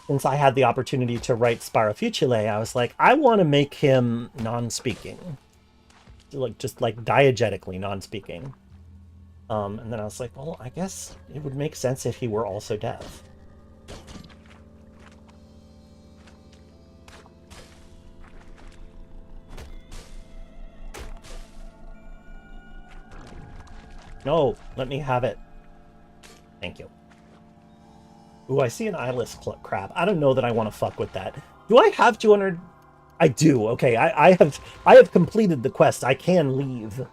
since I had the opportunity to write Sparafutile, I was like, I want to make him non-speaking. Like, just like diegetically non-speaking. And then I was like, well, I guess it would make sense if he were also deaf. No, let me have it. Thank you. Ooh, I see an eyeless crab. I don't know that I want to fuck with that. Do I have 200? I do. Okay, I have completed the quest. I can leave.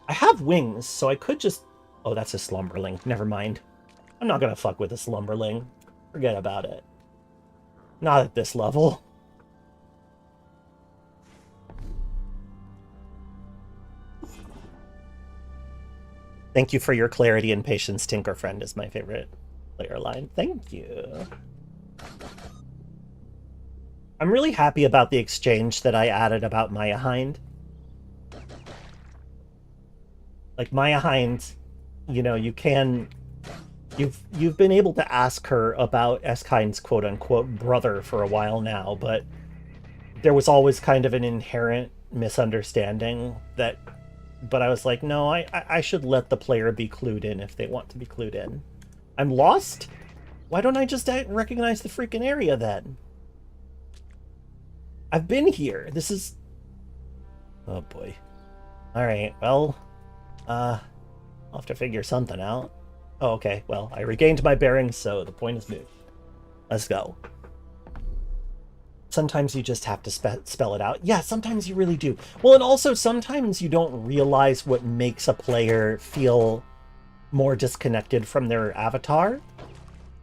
I have wings, so I could just... Oh, that's a slumberling. Never mind. I'm not gonna fuck with a slumberling. Forget about it. Not at this level. Thank you for your clarity and patience, Tinker Friend is my favorite player line. Thank you. I'm really happy about the exchange that I added about Maya Hind. Like, Maya Hind, you know, you can... You've been able to ask her about Eskind's quote-unquote brother for a while now, but there was always kind of an inherent misunderstanding that... But I was like, no, I should let the player be clued in if they want to be clued in. I'm lost? Why don't I just recognize the freaking area then? I've been here. This is... Oh boy. Alright, well... I'll have to figure something out. Oh, okay, well, I regained my bearings, so the point is moot. Let's go. Sometimes you just have to spell it out. Yeah, sometimes you really do. Well, and also sometimes you don't realize what makes a player feel more disconnected from their avatar.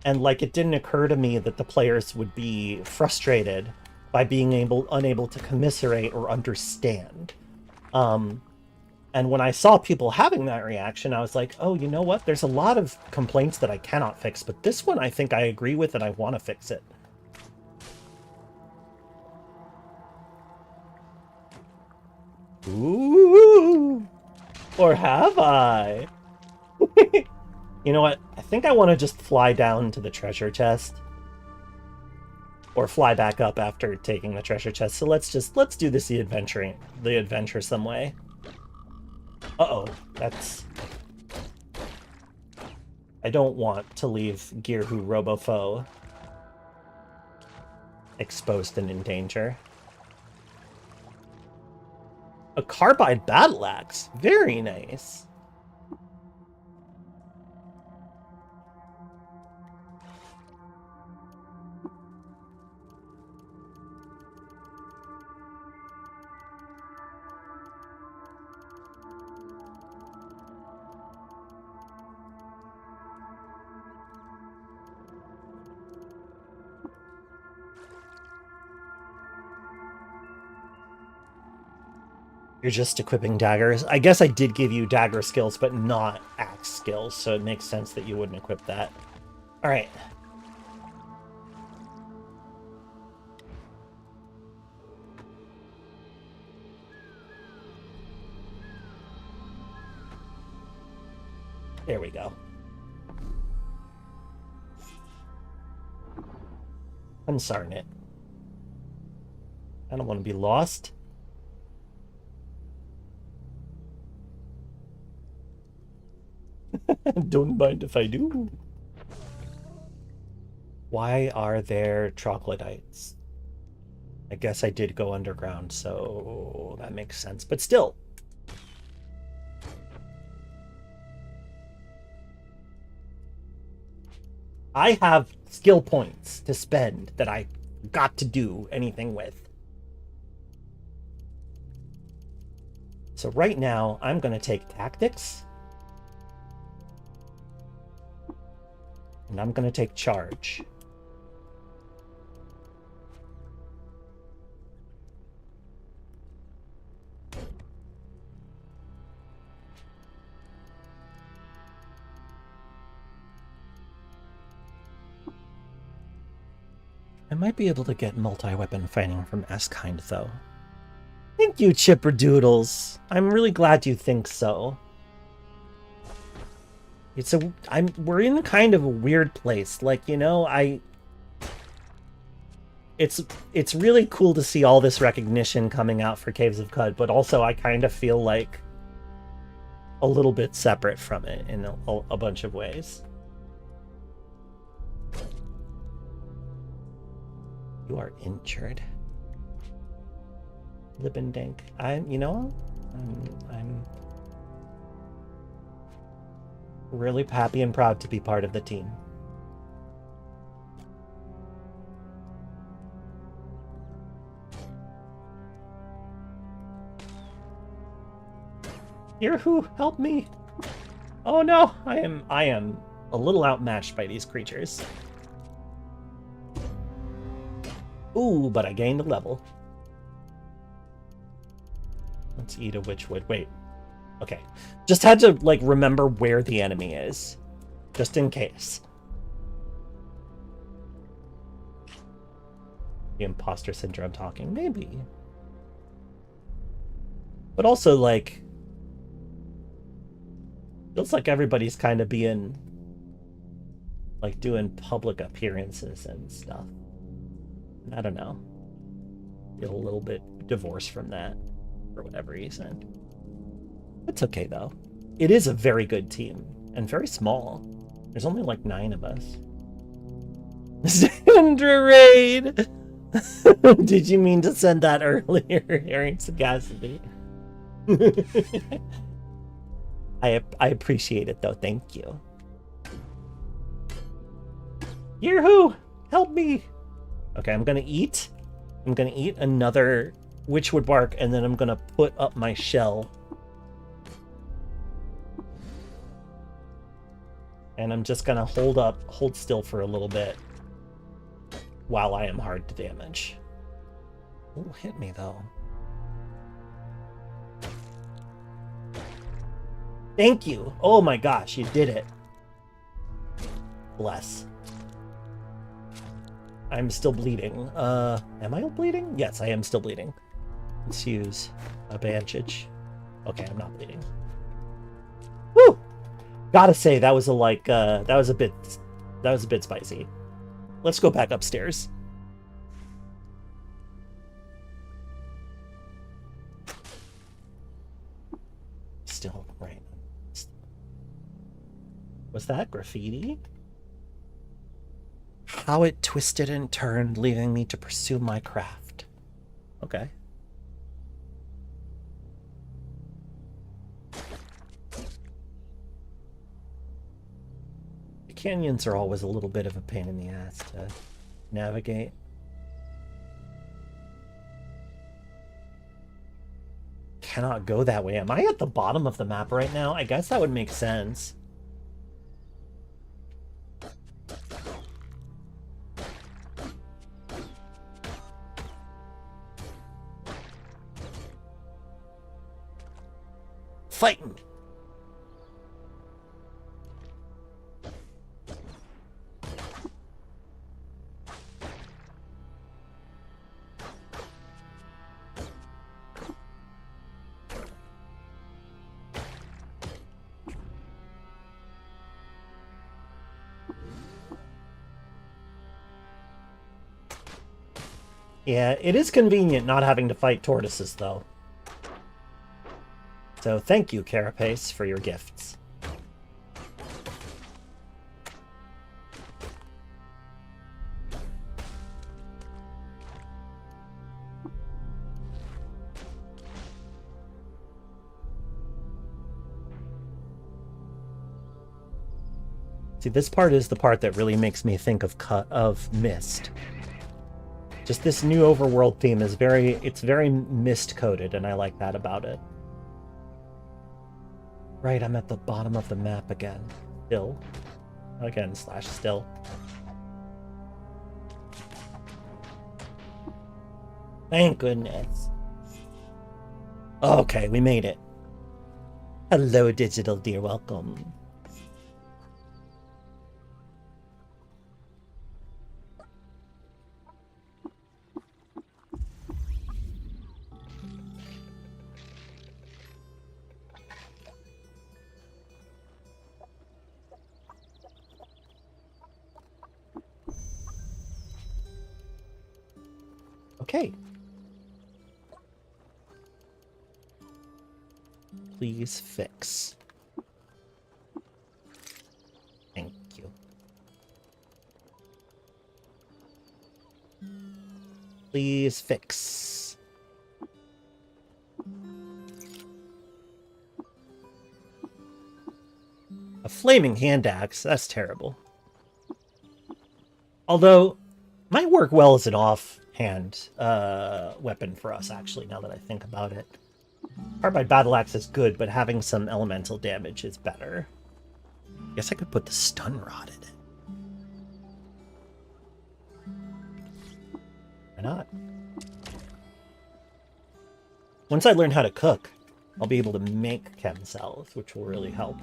And, like, it didn't occur to me that the players would be frustrated by being unable to commiserate or understand. And when I saw people having that reaction, I was like, oh, you know what? There's a lot of complaints that I cannot fix, but this one I think I agree with and I want to fix it. Ooh! Or have I? You know what? I think I want to just fly down to the treasure chest. Or fly back up after taking the treasure chest. So let's do this the adventuresome way. Uh-oh, that's... I don't want to leave Grahu-Rubufo exposed and in danger. A carbide battle axe. Very nice. You're just equipping daggers. I guess I did give you dagger skills, but not axe skills, so it makes sense that you wouldn't equip that. Alright. There we go. Unsarn it. I don't want to be lost. Don't mind if I do. Why are there troglodytes? I guess I did go underground, so that makes sense. But still. I have skill points to spend that I got to do anything with. So right now, I'm going to take tactics. And I'm gonna take charge. I might be able to get multi-weapon fighting from S-Kind, though. Thank you, Chipperdoodles. I'm really glad you think so. We're in kind of a weird place. Like, you know, it's really cool to see all this recognition coming out for Caves of Cud, but also I kind of feel like a little bit separate from it in a bunch of ways. You are injured. Lippendink. You know, I'm really happy and proud to be part of the team. Grahu, help me! Oh no, I am a little outmatched by these creatures. Ooh, but I gained a level. Let's eat a witchwood. Wait. Okay. Just had to, like, remember where the enemy is. Just in case. The imposter syndrome talking. Maybe. But also, like... feels like everybody's kind of being... like, doing public appearances and stuff. I don't know. Feel a little bit divorced from that for whatever reason. It's okay though. It is a very good team and very small. There's only like 9 of us. Sandra Raid! Did you mean to send that earlier? Hearing sagacity. I appreciate it though. Thank you. Yahoo! Help me! Okay, I'm gonna eat another witchwood bark, and then I'm gonna put up my shell. And I'm just gonna hold still for a little bit while I am hard to damage. Oh, hit me though. Thank you. Oh my gosh, you did it. Bless. I'm still bleeding. Am I bleeding? Yes, I am still bleeding. Let's use a bandage. Okay, I'm not bleeding. Woo! Gotta say, that was a bit spicy. Let's go back upstairs. Still, right. Was that graffiti? How it twisted and turned, leaving me to pursue my craft. Okay. The canyons are always a little bit of a pain in the ass to navigate. Cannot go that way. Am I at the bottom of the map right now? I guess that would make sense. Fighting. Yeah, it is convenient not having to fight tortoises, though. So thank you, Carapace, for your gifts. See, this part is the part that really makes me think of Mist. Just this new overworld theme is very mist-coded, and I like that about it. Right, I'm at the bottom of the map again. Still. Again, slash still. Thank goodness. Okay, we made it. Hello, digital dear, welcome. Okay. Please fix. Thank you. Please fix. A flaming hand axe? That's terrible. Although, might work well as an offhand weapon for us, actually, now that I think about it. Carbide battle axe is good, but having some elemental damage is better. Guess I could put the stun rod in it. Why not? Once I learn how to cook, I'll be able to make chem cells, which will really help.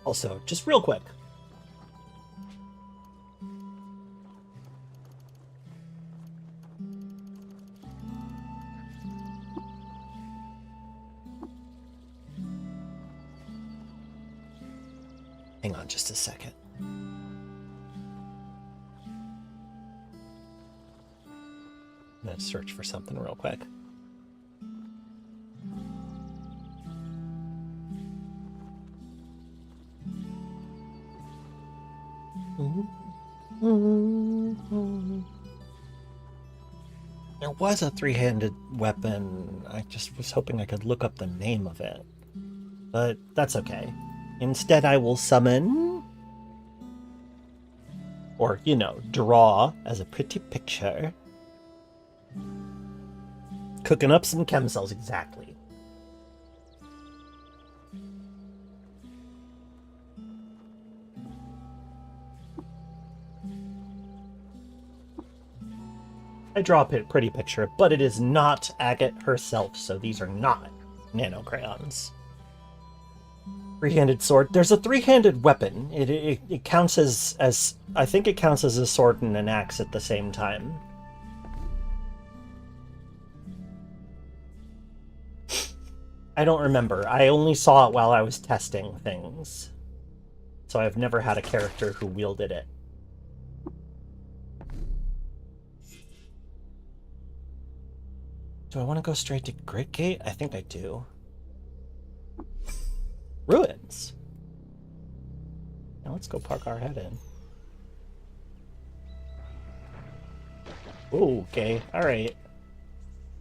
Also, just real quick. Hang on just a second. I'm gonna search for something real quick. There was a three-handed weapon. I just was hoping I could look up the name of it. But that's okay. Instead, I will summon... Or, you know, draw as a pretty picture. Cooking up some chem cells, exactly. I draw a pretty picture, but it is not Agate herself, so these are not nano crayons. Three-handed sword. There's a three-handed weapon. It counts as I think it counts as a sword and an axe at the same time. I don't remember. I only saw it while I was testing things. So I've never had a character who wielded it. Do I want to go straight to Great Gate? I think I do. Ruins. Now let's go park our head in. Ooh, okay. Alright.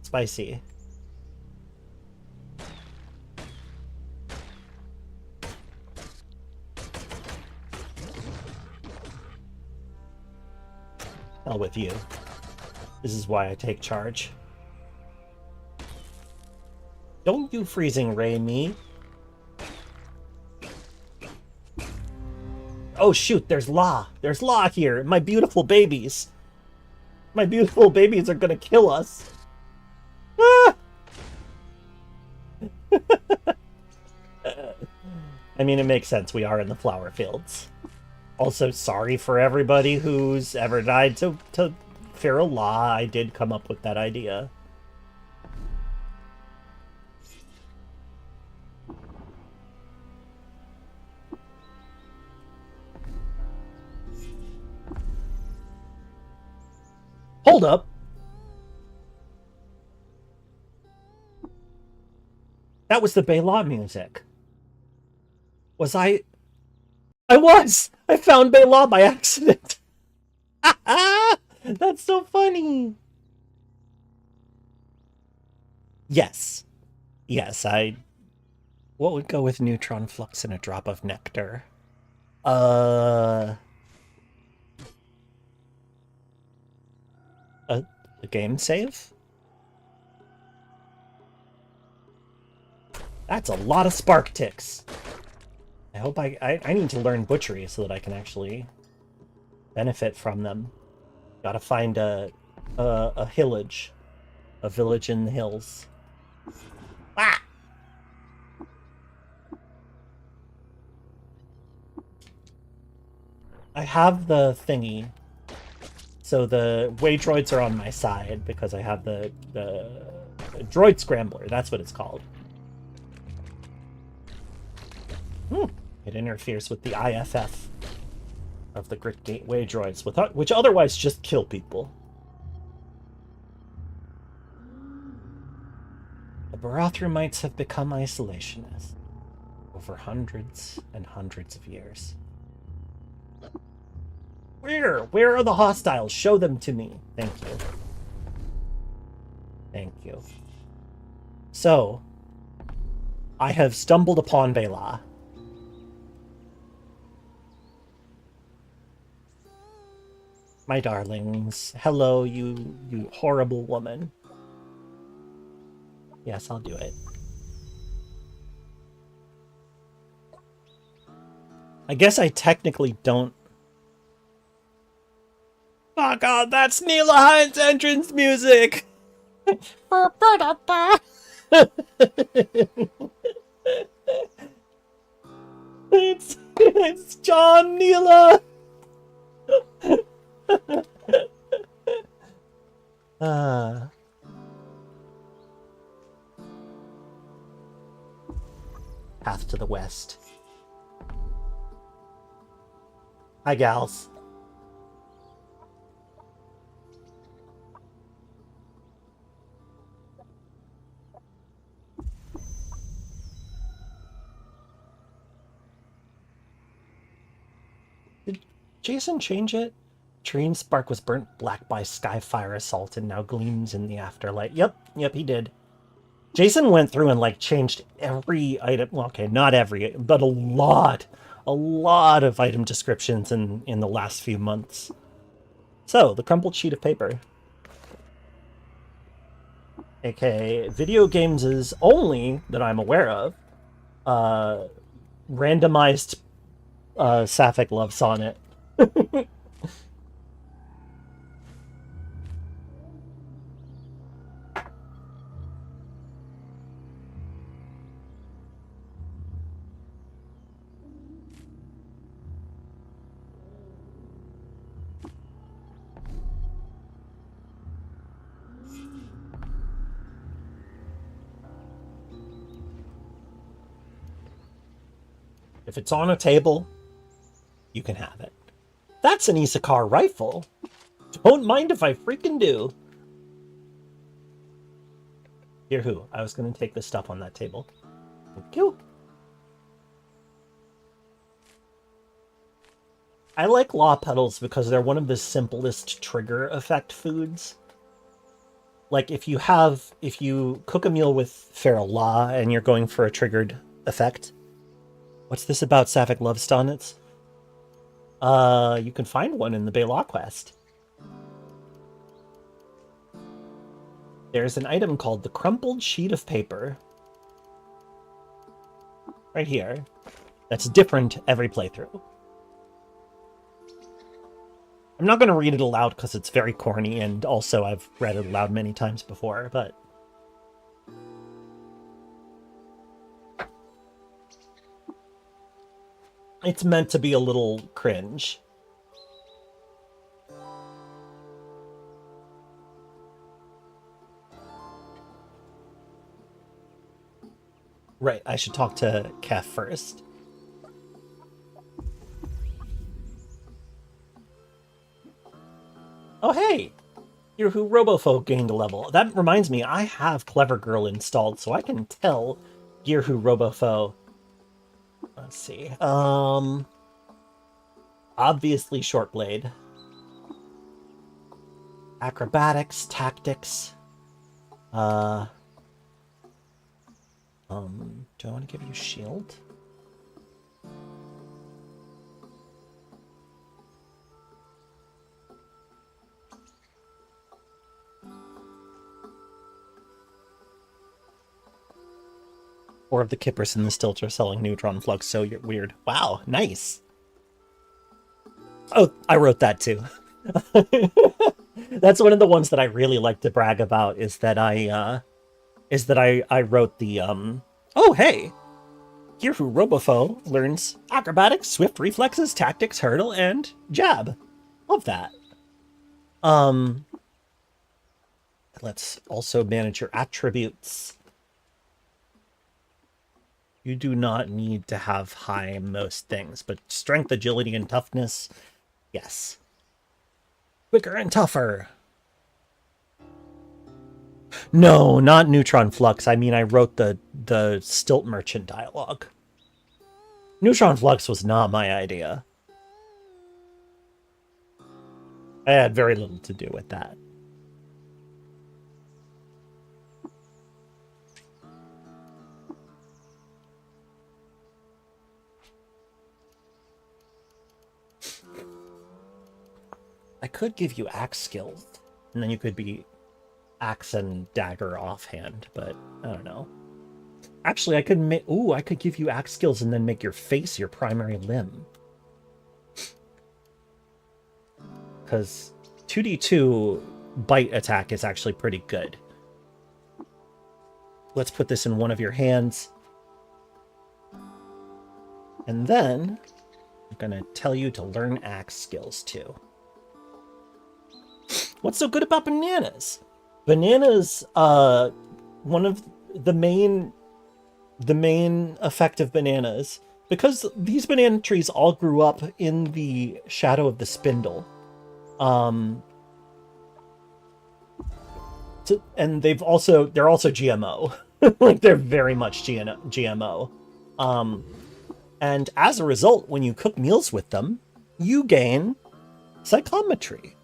Spicy. Hell with you. This is why I take charge. Don't you freezing ray me. Oh shoot, there's Law. There's Law here. My beautiful babies. My beautiful babies are gonna kill us. Ah! I mean, it makes sense. We are in the flower fields. Also, sorry for everybody who's ever died to Feral Law. I did come up with that idea. Hold up. That was the Bela music. Was I was! I found Bela by accident. That's so funny. Yes. Yes, what would go with neutron flux and a drop of nectar? A game save? That's a lot of spark ticks. I hope I need to learn butchery so that I can actually benefit from them. Gotta find a hillage. A village in the hills. Ah! I have the thingy. So the way droids are on my side because I have the droid scrambler. That's what it's called. It interferes with the IFF of the Grit Gateway droids, which otherwise just kill people. The Barathrumites have become isolationists over hundreds and hundreds of years. Where are the hostiles? Show them to me. Thank you. Thank you. So, I have stumbled upon Bela. My darlings. Hello, you horrible woman. Yes, I'll do it. I guess I technically don't. Oh god, that's Neela Hines' entrance music! it's John Neela! Path to the west. Hi, gals. Did Jason change it? Trine Spark was burnt black by Skyfire Assault and now gleams in the afterlight. Yep, he did. Jason went through and, like, changed every item. Well, okay, not every, but a lot of item descriptions in the last few months. So, the crumpled sheet of paper. AKA video games is only, that I'm aware of, randomized sapphic love sonnet. If it's on a table, you can have it. That's an Issacar rifle. Don't mind if I freaking do. Here, who? I was going to take the stuff on that table. Thank you. I like law petals because they're one of the simplest trigger effect foods. Like, if you cook a meal with feral law and you're going for a triggered effect. What's this about sapphic love sonnets? You can find one in the Bela quest. There's an item called the crumpled sheet of paper. Right here. That's different every playthrough. I'm not going to read it aloud because it's very corny, and also I've read it aloud many times before, but... it's meant to be a little cringe. Right, I should talk to Kef first. Oh, hey! Grahu-Rubufo gained a level. That reminds me, I have Clever Girl installed, so I can tell Grahu-Rubufo. Let's see. Obviously Shortblade. Acrobatics, tactics. Do I want to give you shield? 4 of the kippers in the stilts are selling neutron flux, so you're weird. Wow, nice. Oh, I wrote that too. That's one of the ones that I really like to brag about, is that I wrote the oh hey, Grahu-Rubufo learns acrobatics, swift reflexes, tactics, hurdle, and jab. Love that. Let's also manage your attributes. You do not need to have high most things, but strength, agility, and toughness, yes. Quicker and tougher. No, not neutron flux. I mean, I wrote the stilt merchant dialogue. Neutron flux was not my idea. I had very little to do with that. I could give you axe skills, and then you could be axe and dagger offhand, but I don't know. Actually, I could make... Ooh, I could give you axe skills and then make your face your primary limb. Because 2d2 bite attack is actually pretty good. Let's put this in one of your hands. And then I'm going to tell you to learn axe skills too. What's so good about bananas? Bananas, one of the main effect of bananas, because these banana trees all grew up in the shadow of the spindle. And they're also GMO. Like, they're very much GMO. And as a result, when you cook meals with them, you gain psychometry,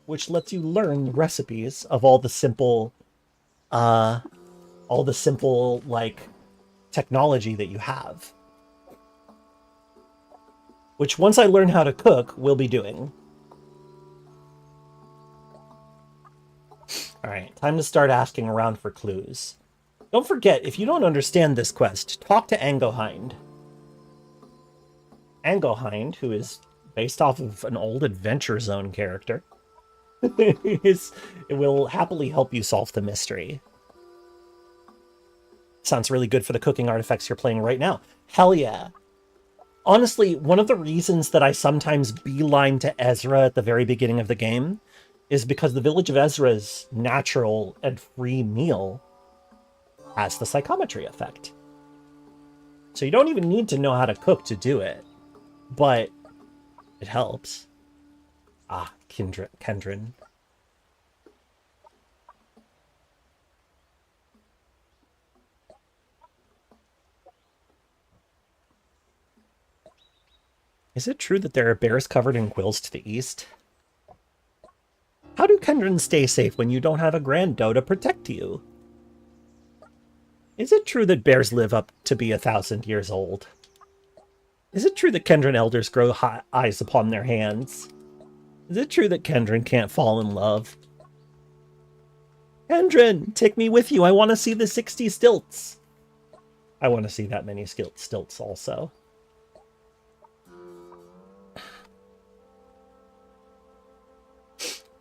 which lets you learn the recipes of all the simple, like, technology that you have. Which, once I learn how to cook, we'll be doing. Alright, time to start asking around for clues. Don't forget, if you don't understand this quest, talk to Angohind. Angohind, who is based off of an old Adventure Zone character, it will happily help you solve the mystery. Sounds really good for the cooking artifacts you're playing right now. Hell yeah. Honestly, one of the reasons that I sometimes beeline to Ezra at the very beginning of the game is because the Village of Ezra's natural and free meal has the psychometry effect. So you don't even need to know how to cook to do it, but it helps. Ah, Kendrin. Is it true that there are bears covered in quills to the east? How do Kendrins stay safe when you don't have a Grand Doe to protect you? Is it true that bears live up to be 1,000 years old? Is it true that Kendrin elders grow eyes upon their hands? Is it true that Kendrin can't fall in love? Kendrin, take me with you. I want to see the 60 stilts. I want to see that many stilts also.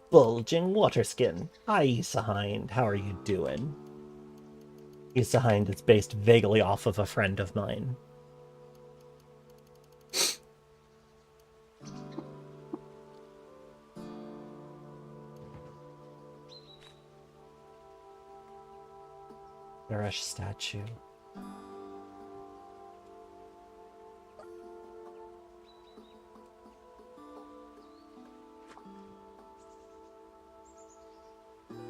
Bulging Waterskin. Hi, Isahind. How are you doing? Isahind is based vaguely off of a friend of mine. Bearish statue.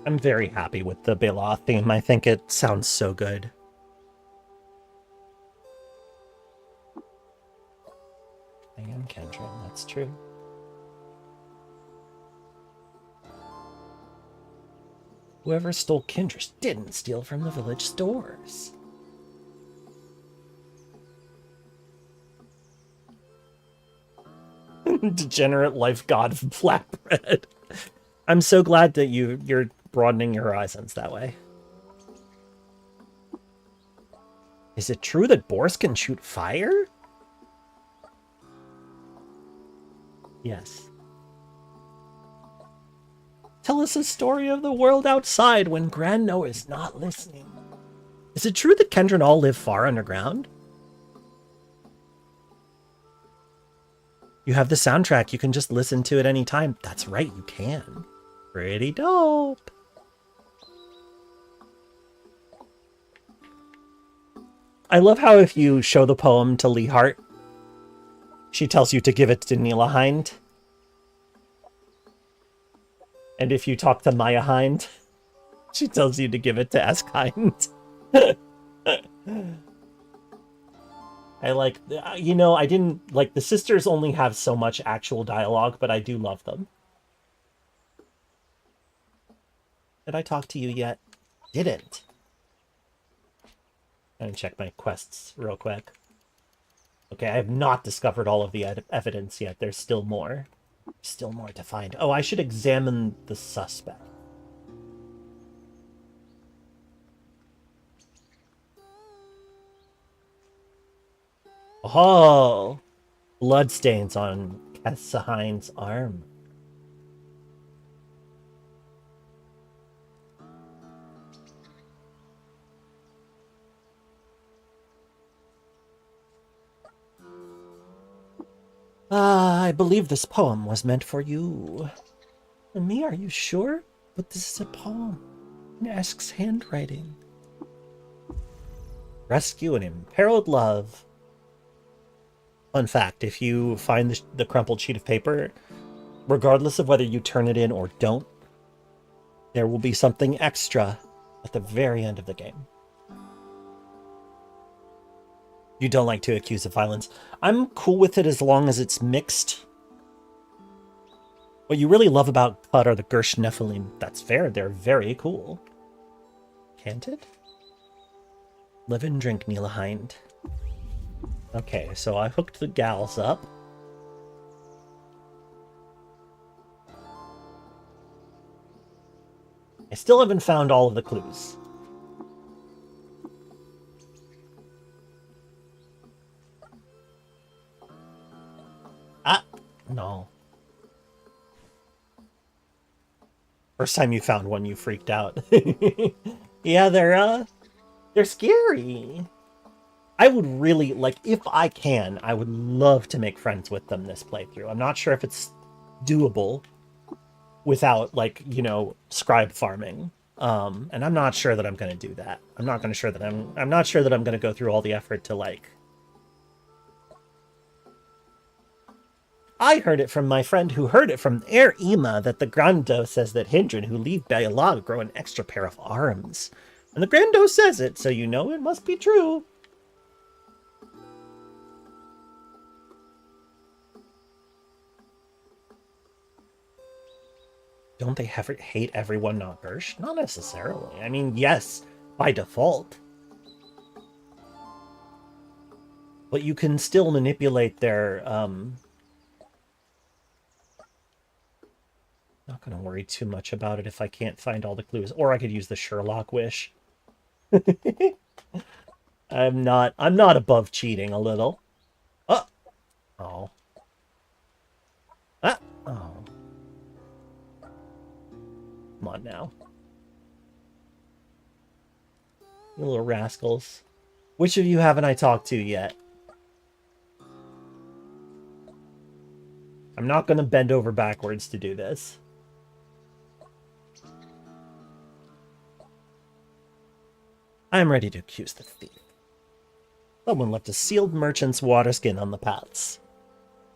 I'm very happy with the Bela theme. I think it sounds so good. I am Kendrin, that's true. Whoever stole Kindred didn't steal from the village stores. Degenerate life god flatbread. I'm so glad that you're broadening your horizons that way. Is it true that boars can shoot fire? Yes. Tell us a story of the world outside when Grandno is not listening. Is it true that Kendron all live far underground? You have the soundtrack. You can just listen to it anytime. That's right, you can. Pretty dope. I love how if you show the poem to Lee Hart, she tells you to give it to Neela Hind. And if you talk to Maya Hind, she tells you to give it to Esk Hind. I like, you know, I didn't, like, the sisters only have so much actual dialogue, but I do love them. Did I talk to you yet? Didn't. I'm gonna check my quests real quick. Okay, I have not discovered all of the evidence yet. There's still more. Still more to find. Oh, I should examine the suspect. Oh! Bloodstains on Kessa Hind's arm. I believe this poem was meant for you. And me, are you sure? But this is a poem in Esk's handwriting. Rescue an imperiled love. Fun fact, if you find the crumpled sheet of paper, regardless of whether you turn it in or don't, there will be something extra at the very end of the game. You don't like to accuse of violence. I'm cool with it as long as it's mixed. What you really love about Cut are the Gersh Nephilim. That's fair, they're very cool. Can't it? Live and drink, Neela Hind. Okay, so I hooked the gals up. I still haven't found all of the clues. Ah, no. First time you found one, you freaked out. Yeah, they're scary. I would really, like, if I can, I would love to make friends with them this playthrough. I'm not sure if it's doable without, like, you know, scribe farming. And I'm not sure that I'm going to do that. I'm not sure that I'm going to go through all the effort to, like... I heard it from my friend who heard it from Air Ima that the Grando says that Hindran who leave Bayalog grow an extra pair of arms. And the Grando says it, so you know it must be true. Don't they hate everyone not Gersh? Not necessarily. I mean, yes, by default. But you can still manipulate their, Not going to worry too much about it if I can't find all the clues. Or I could use the Sherlock wish. I'm not above cheating a little. Oh. Oh. Ah. Oh. Come on now. You little rascals. Which of you haven't I talked to yet? I'm not going to bend over backwards to do this. I am ready to accuse the thief. Someone left a sealed merchant's water skin on the paths.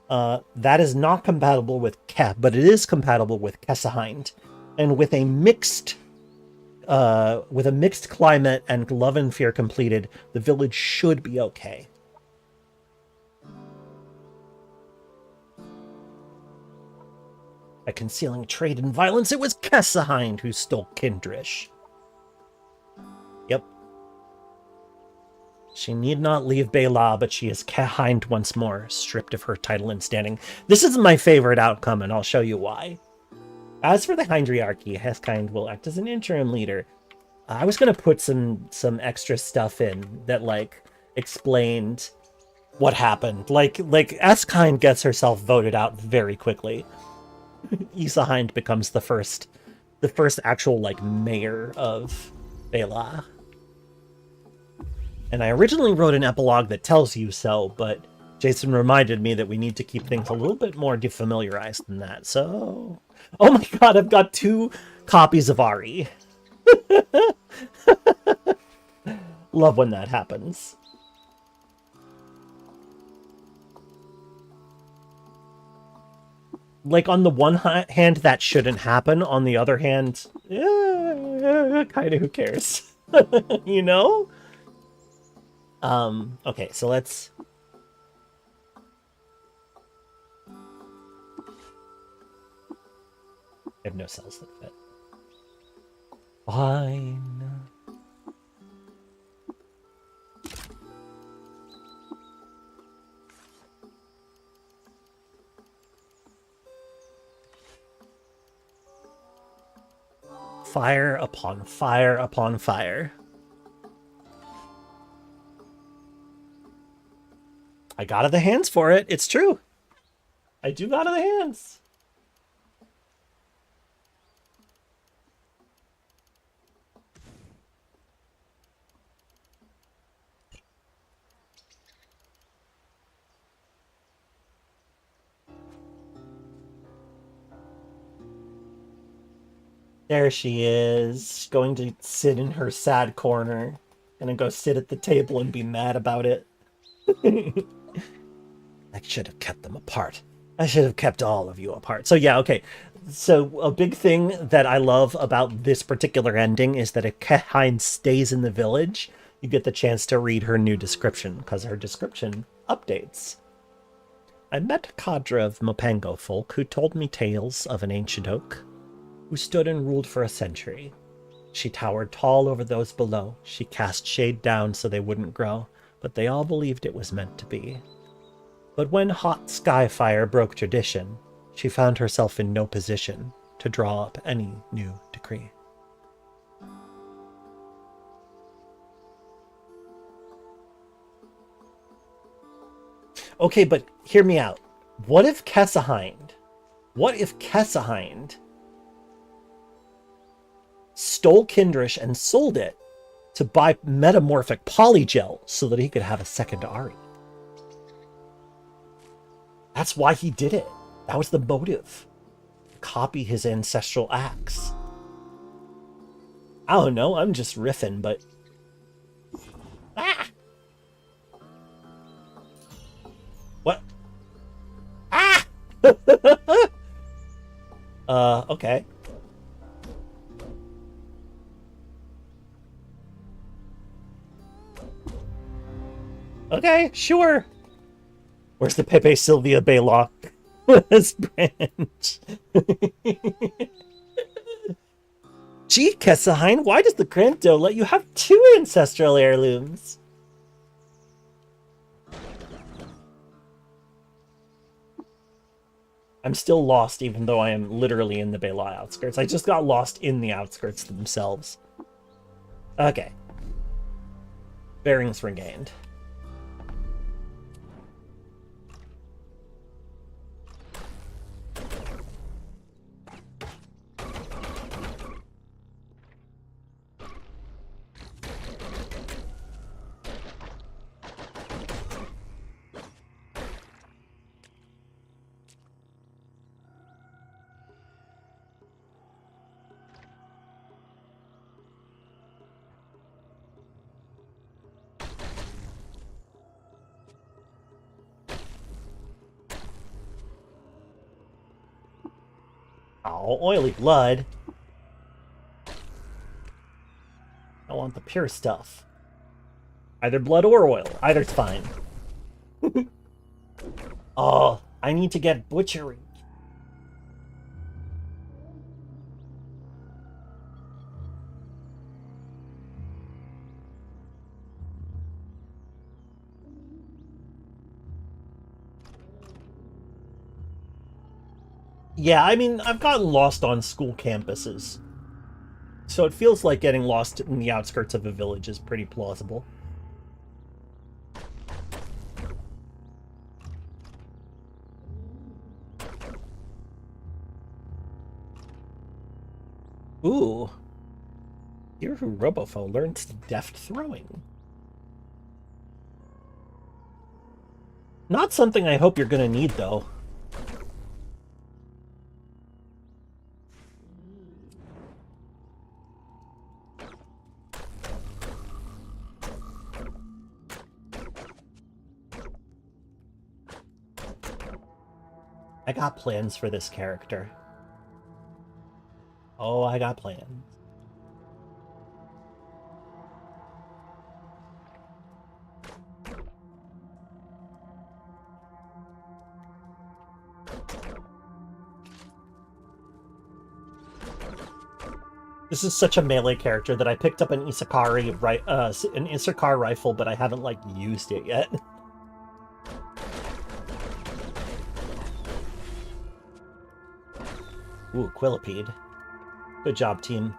That is not compatible with Kep, but it is compatible with Kessahind. And with a mixed climate and love and fear completed, the village should be okay. By concealing trade and violence, it was Kessahind who stole Kindrish. Yep. She need not leave Bela, but she is Kehind once more, stripped of her title and standing. This is my favorite outcome, and I'll show you why. As for the Hindriarchy, Heskind will act as an interim leader. I was going to put some extra stuff in that, like, explained what happened. Like Eskind gets herself voted out very quickly. Isahind becomes the first actual like mayor of Bela. And I originally wrote an epilogue that tells you so, but Jason reminded me that we need to keep things a little bit more defamiliarized than that. So, oh my god, I've got 2 copies of Ari. Love when that happens. Like, on the one hand, that shouldn't happen. On the other hand, kind of who cares? You know? Okay, so let's... I have no cells that fit. Fine. Fire upon fire upon fire. I got the hands for it. It's true. I do got the hands. There she is, going to sit in her sad corner. Gonna go sit at the table and be mad about it. I should have kept them apart. I should have kept all of you apart. So yeah, okay. So a big thing that I love about this particular ending is that if Kehain stays in the village, you get the chance to read her new description, because her description updates. I met a cadre of Mopango folk who told me tales of an ancient oak who stood and ruled for a century. She towered tall over those below. She cast shade down so they wouldn't grow, but they all believed it was meant to be. But when hot sky fire broke tradition, she found herself in no position to draw up any new decree. Okay, but hear me out. What if Kesahind stole Kindrish and sold it to buy metamorphic polygel so that he could have a second Ari? That's why he did it. That was the motive. Copy his ancestral acts. I don't know, I'm just riffing, but... Ah! What? Ah! Okay. Okay, sure. Where's the Pepe Sylvia Baylock branch? Gee, Kesahind, why does the Granto let you have 2 ancestral heirlooms? I'm still lost, even though I am literally in the Bela outskirts. I just got lost in the outskirts themselves. Okay. Bearings regained. Oh, oily blood. I want the pure stuff. Either blood or oil. Either's fine. Oh, I need to get butchery. Yeah, I mean, I've gotten lost on school campuses. So it feels like getting lost in the outskirts of a village is pretty plausible. Ooh. Grahu-Rubufo learns deft throwing. Not something I hope you're gonna need, though. I got plans for this character. Oh, I got plans. This is such a melee character that I picked up an Isakar rifle, but I haven't, like, used it yet. Ooh, Quillipede. Good job, team.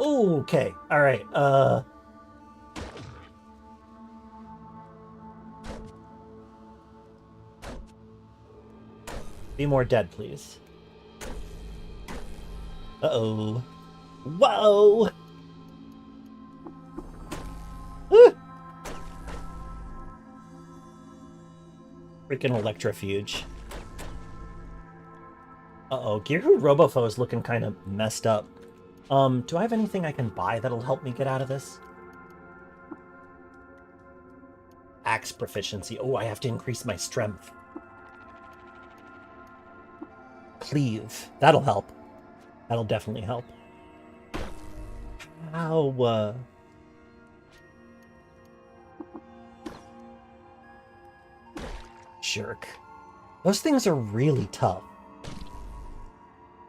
Ooh, okay, alright, be more dead, please. Uh-oh. Whoa! Ah! Freaking electrofuge. Uh-oh, Grahu-Rubufo is looking kind of messed up. Do I have anything I can buy that'll help me get out of this? Axe proficiency. Oh, I have to increase my strength. Cleave. That'll help. That'll definitely help. Ow. Jerk. Those things are really tough.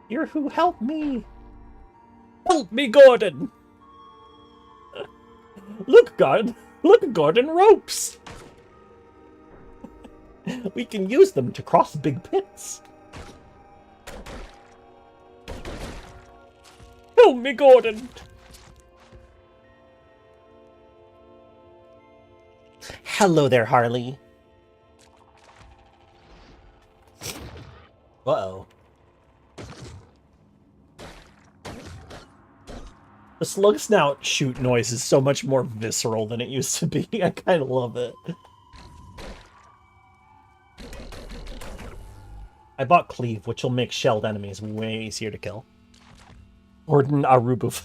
Grahu, help me! Help me, Gordon! Look, Gordon, ropes! We can use them to cross big pits. Help me, Gordon! Hello there, Harley. Uh-oh. The slug snout shoot noise is so much more visceral than it used to be. I kind of love it. I bought Cleave, which will make shelled enemies way easier to kill. Gordon Arubuf.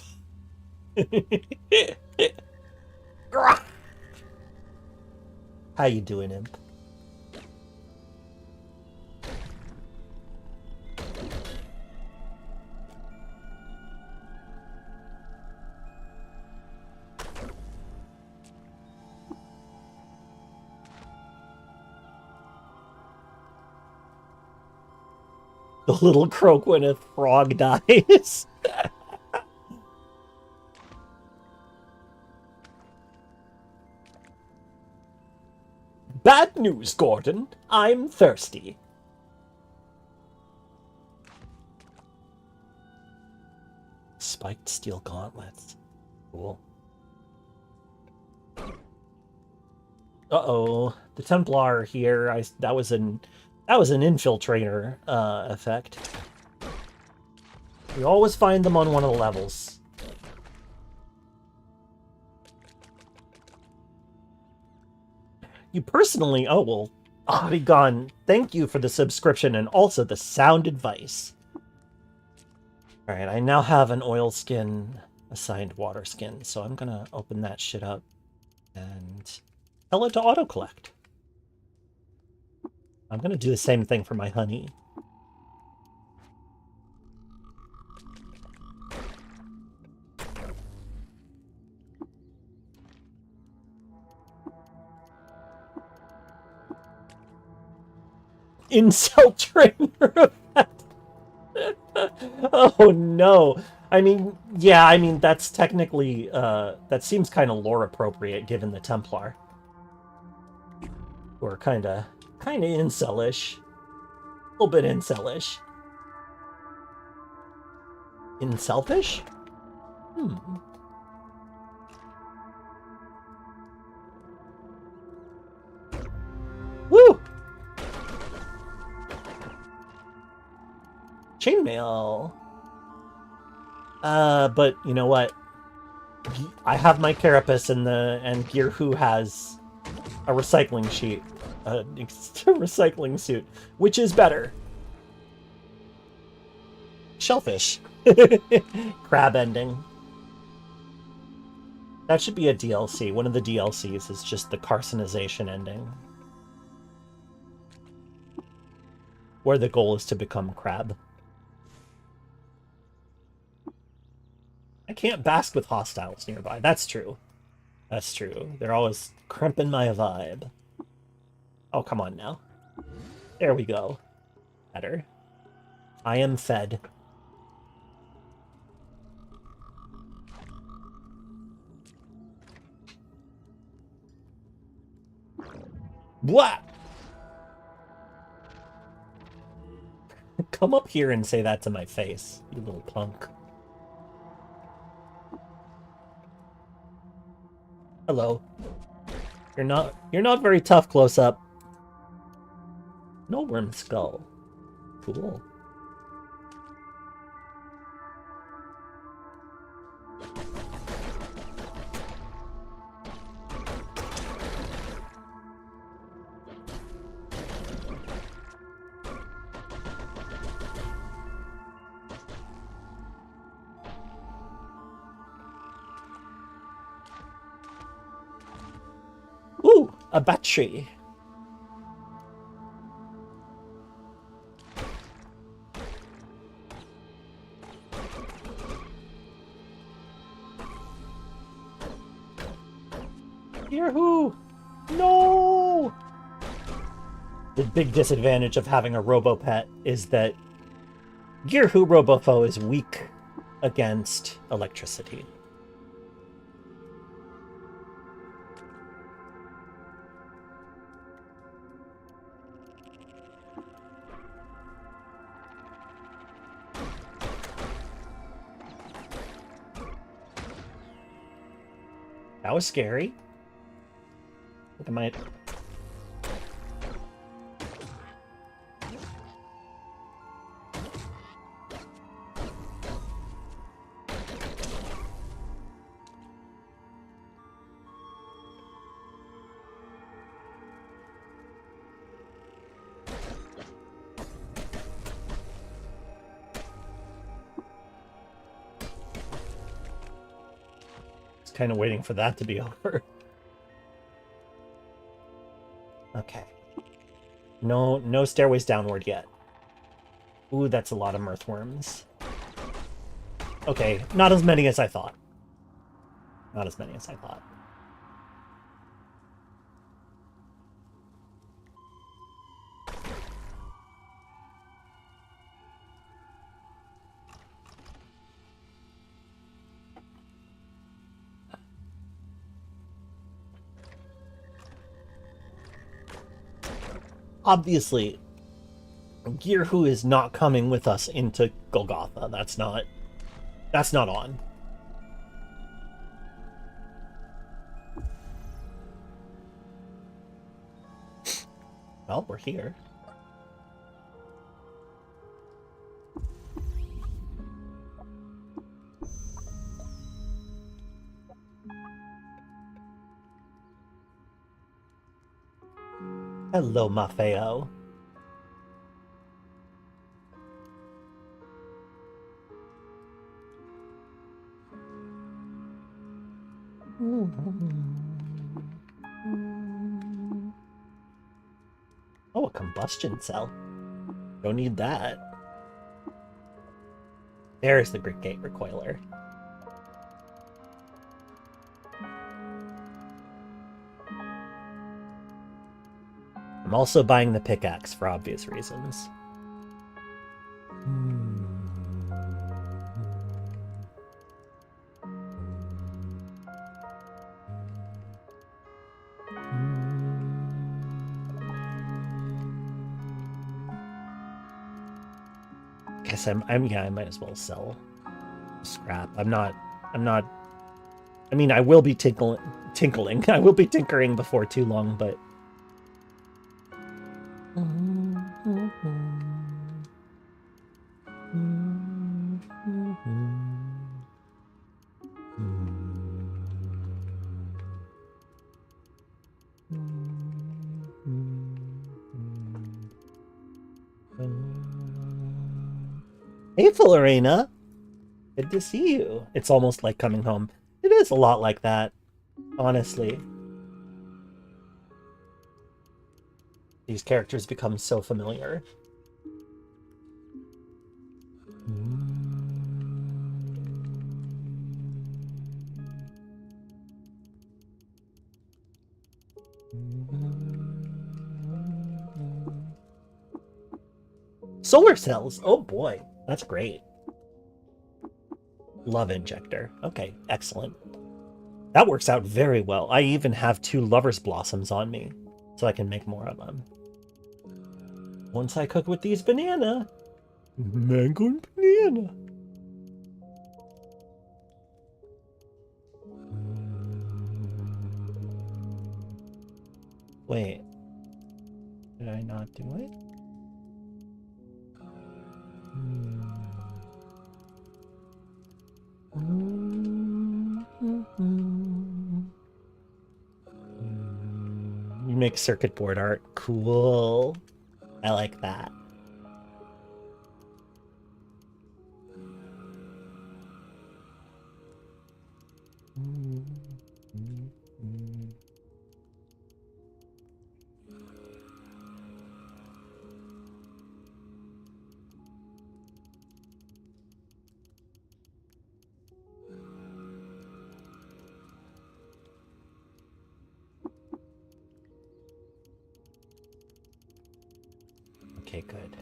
How you doing, imp? The little Croquineth frog dies. Bad news, Gordon. I'm thirsty. Spiked steel gauntlets. Cool. Uh-oh. The Templar here, that was an infiltrator effect. We always find them on one of the levels. You personally... Oh, well, Arigon, thank you for the subscription and also the sound advice. Alright, I now have an oil skin assigned water skin, so I'm gonna open that shit up and tell it to auto-collect. I'm gonna do the same thing for my honey. Incel trainer effect. Oh no. I mean, yeah, I mean, that's technically, that seems kind of lore appropriate given the Templar. We're kind of incelish. A little bit incelish. Inselfish? Hmm. Woo! Chainmail. But you know what? I have my carapace and Grahu has a recycling sheet. A recycling suit. Which is better? Shellfish. Crab ending. That should be a DLC. One of the DLCs is just the carcinization ending. Where the goal is to become crab. I can't bask with hostiles nearby. That's true. That's true. They're always crimping my vibe. Oh, come on now. There we go. Better. I am fed. What? Come up here and say that to my face, you little punk. Hello. You're not very tough close up. No worm skull. Cool. Ooh, a battery. Yahoo! No! The big disadvantage of having a robo-pet is that Grahu-Rubufo is weak against electricity. That was scary. I think I might... kind of waiting for that to be over. Okay. No stairways downward yet. Ooh, that's a lot of mirthworms. Okay, not as many as I thought. Not as many as I thought. Obviously, Grahu is not coming with us into Golgotha. That's not on. Well, we're here. Hello, Maffeo. Oh, a combustion cell. Don't need that. There's the Brick Gate Recoiler. I'm also buying the pickaxe for obvious reasons. Guess I might as well sell scrap. I mean, I will be tinkling. I will be tinkering before too long, but Hey, Florina. Good to see you. It's almost like coming home. It is a lot like that, honestly. These characters become so familiar. Solar cells! Oh boy, that's great. Love injector. Okay, excellent. That works out very well. I even have 2 lover's blossoms on me, so I can make more of them. Once I cook with these banana. Mango and banana. Wait. Did I not do it? You make circuit board art. Cool. I like that. Okay, good.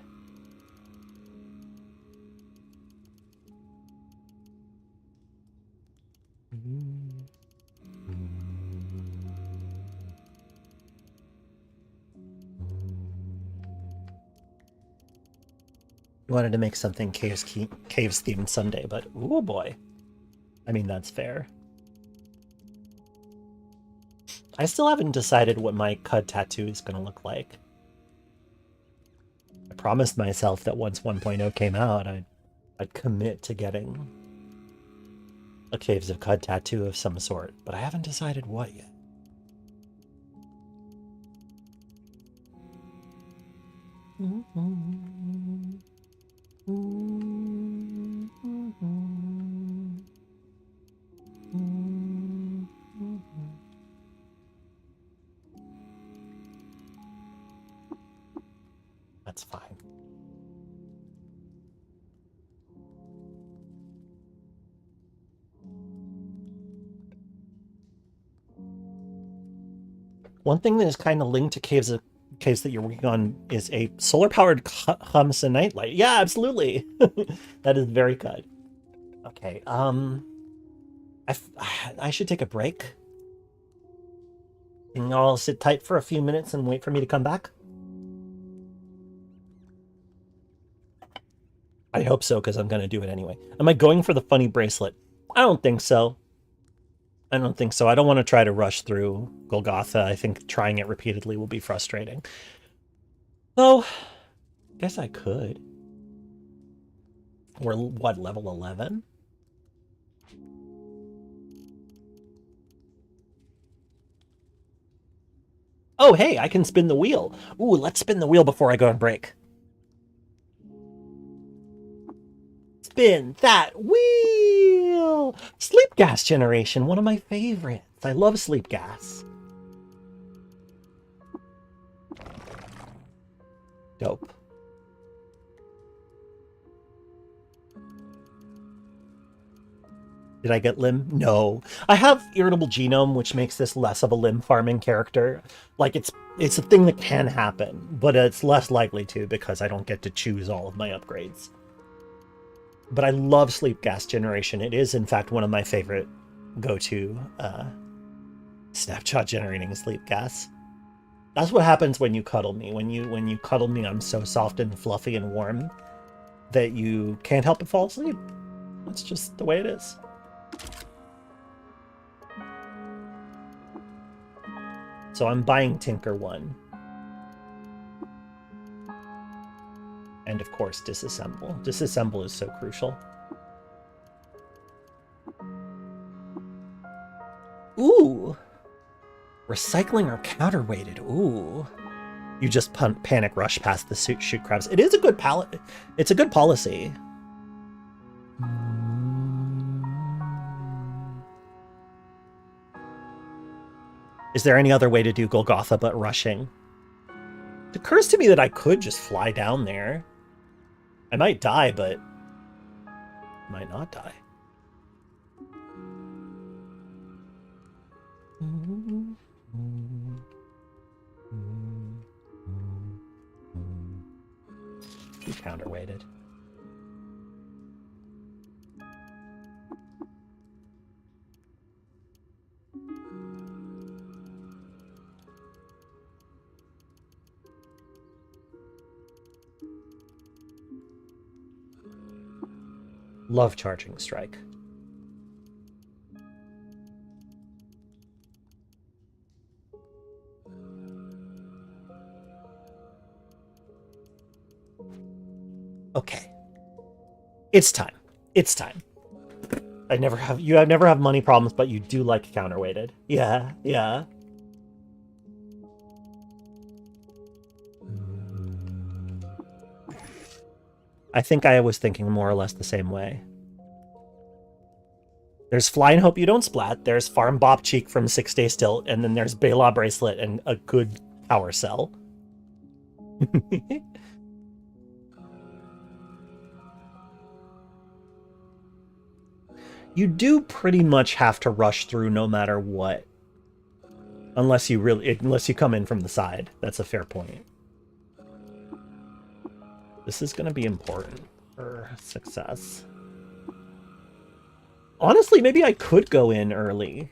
You wanted to make something caves themed someday, but oh boy. I mean, that's fair. I still haven't decided what my Cud tattoo is going to look like. I promised myself that once 1.0 came out, I'd commit to getting a Caves of Cud tattoo of some sort, but I haven't decided what yet. That's fine. One thing that is kind of linked to caves that you're working on is a solar-powered hummus and nightlight. Yeah, absolutely. That is very good. Okay, I should take a break. And y'all sit tight for a few minutes and wait for me to come back? I hope so, because I'm going to do it anyway. Am I going for the funny bracelet? I don't think so. I don't think so. I don't want to try to rush through Golgotha. I think trying it repeatedly will be frustrating. Oh, guess I could. We're, what, level 11? Oh, hey, I can spin the wheel. Ooh, let's spin the wheel before I go on break. Spin that wheel! Sleep gas generation, one of my favorites. I love sleep gas. Dope. Did I get limb? No. I have irritable genome, which makes this less of a limb farming character. Like, it's a thing that can happen, but it's less likely to because I don't get to choose all of my upgrades. But I love sleep gas generation. It is, in fact, one of my favorite go-to Snapjaw generating sleep gas. That's what happens when you cuddle me. When you cuddle me, I'm so soft and fluffy and warm that you can't help but fall asleep. That's just the way it is. So I'm buying Tinker 1. And of course, disassemble. Disassemble is so crucial. Ooh! Recycling or counterweighted. Ooh. You just panic rush past the shoot crabs. It is a good palette. It's a good policy. Is there any other way to do Golgotha but rushing? It occurs to me that I could just fly down there. I might die, but I might not die. Too counterweighted. Love charging strike. Okay. It's time. It's time. You never have money problems, but you do like counterweighted. Yeah, yeah. I think I was thinking more or less the same way. There's Fly and Hope You Don't Splat, there's Farm Bop Cheek from 6 Day Stilt, and then there's Bela Bracelet and a good power cell. You do pretty much have to rush through no matter what. Unless you come in from the side. That's a fair point. This is going to be important for success. Honestly, maybe I could go in early.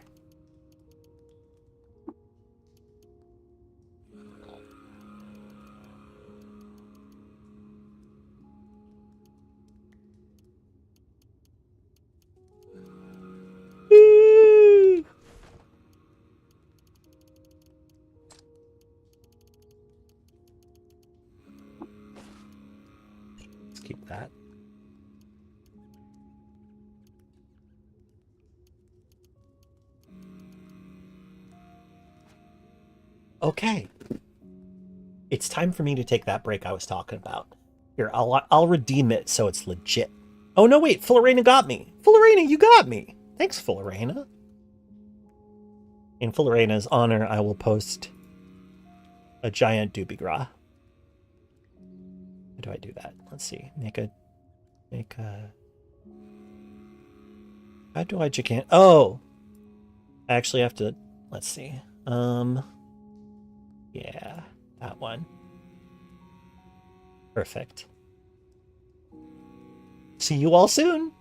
Let's keep that. Okay. It's time for me to take that break I was talking about. Here, I'll redeem it so it's legit. Oh no, wait, Fullerena got me. Fullerena, you got me. Thanks, Fullerena. In Fullerena's honor, I will post a giant Doobigra. How do I do that? Let's see. Make a. How do I gigant? Oh, I actually have to. Let's see. Yeah, that one. Perfect. See you all soon.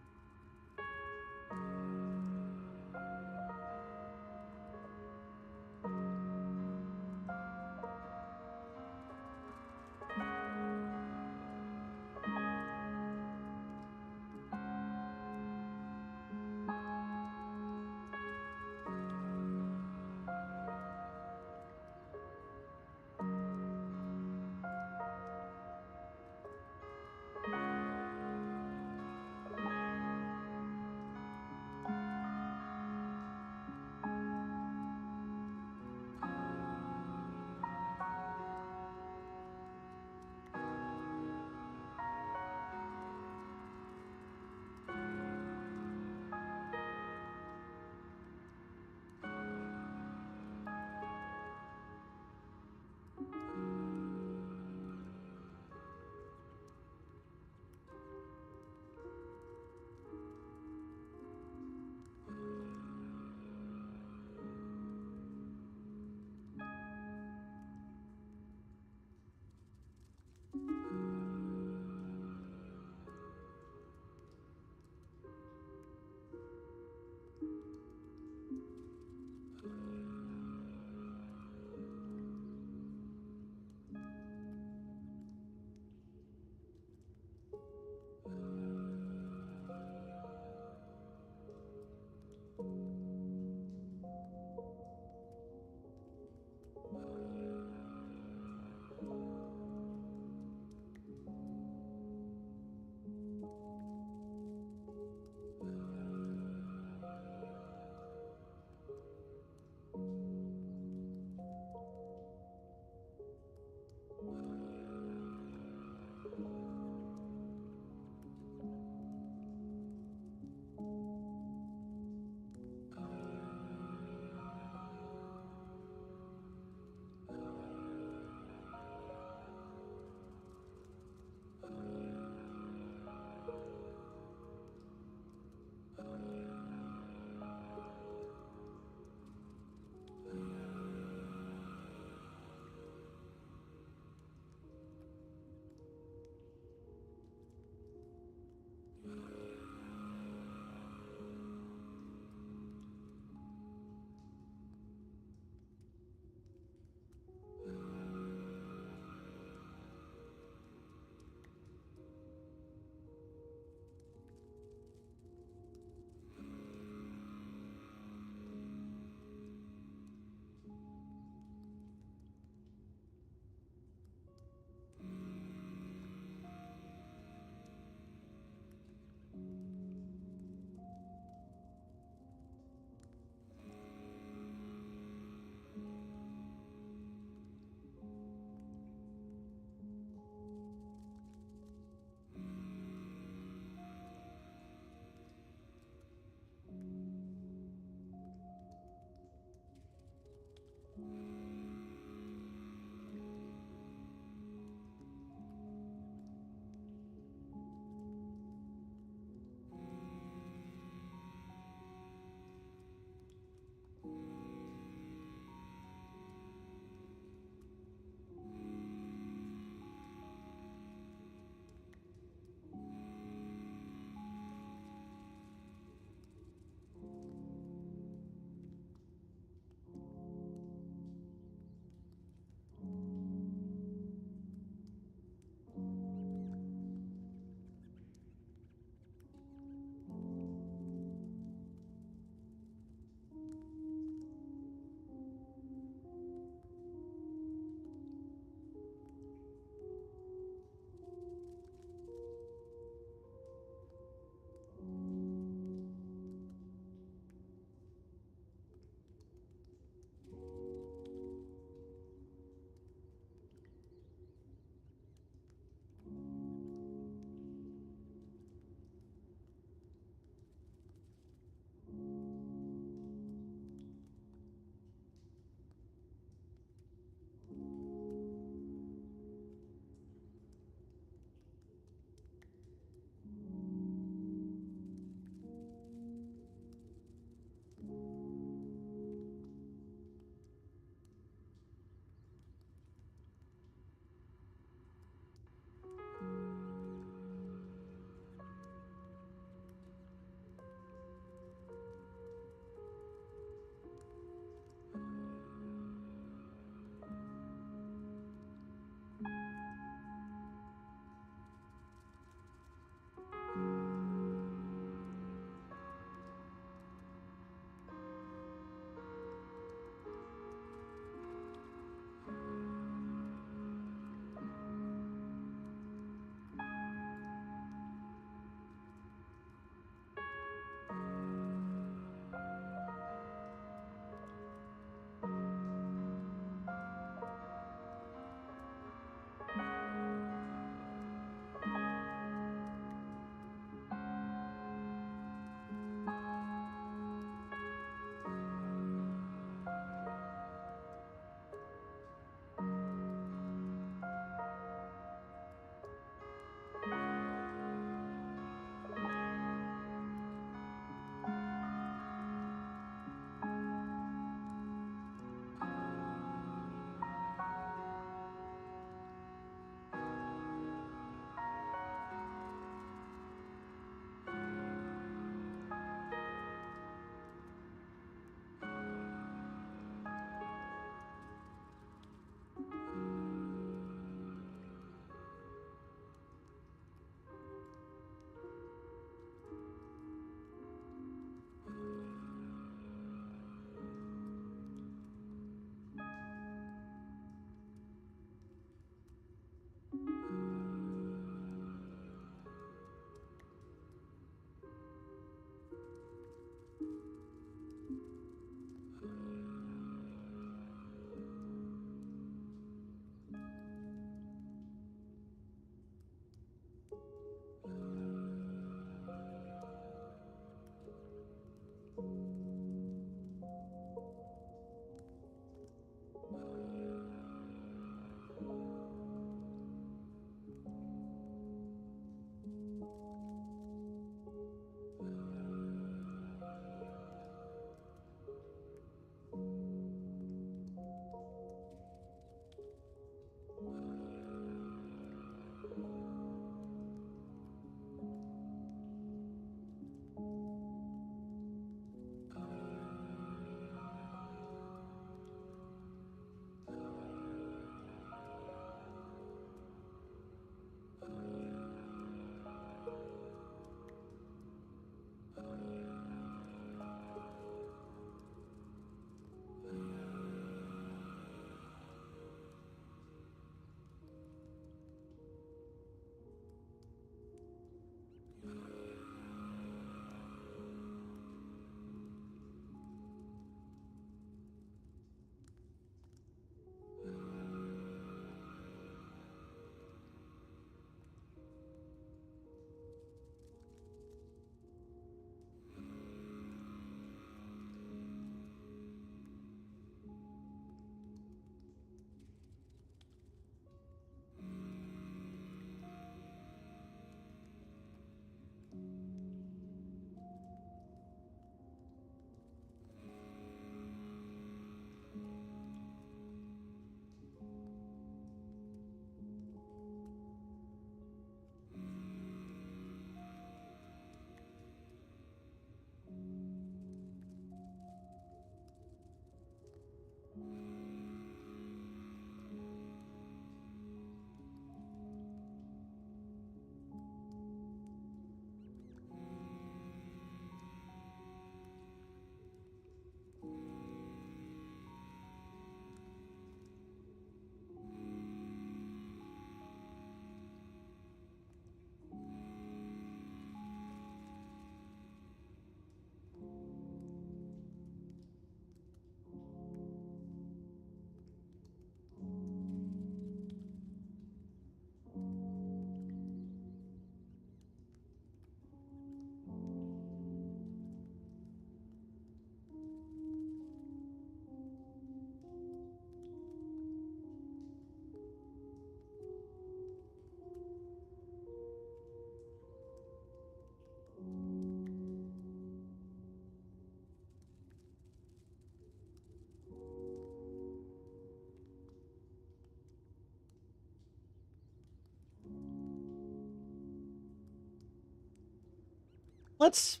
let's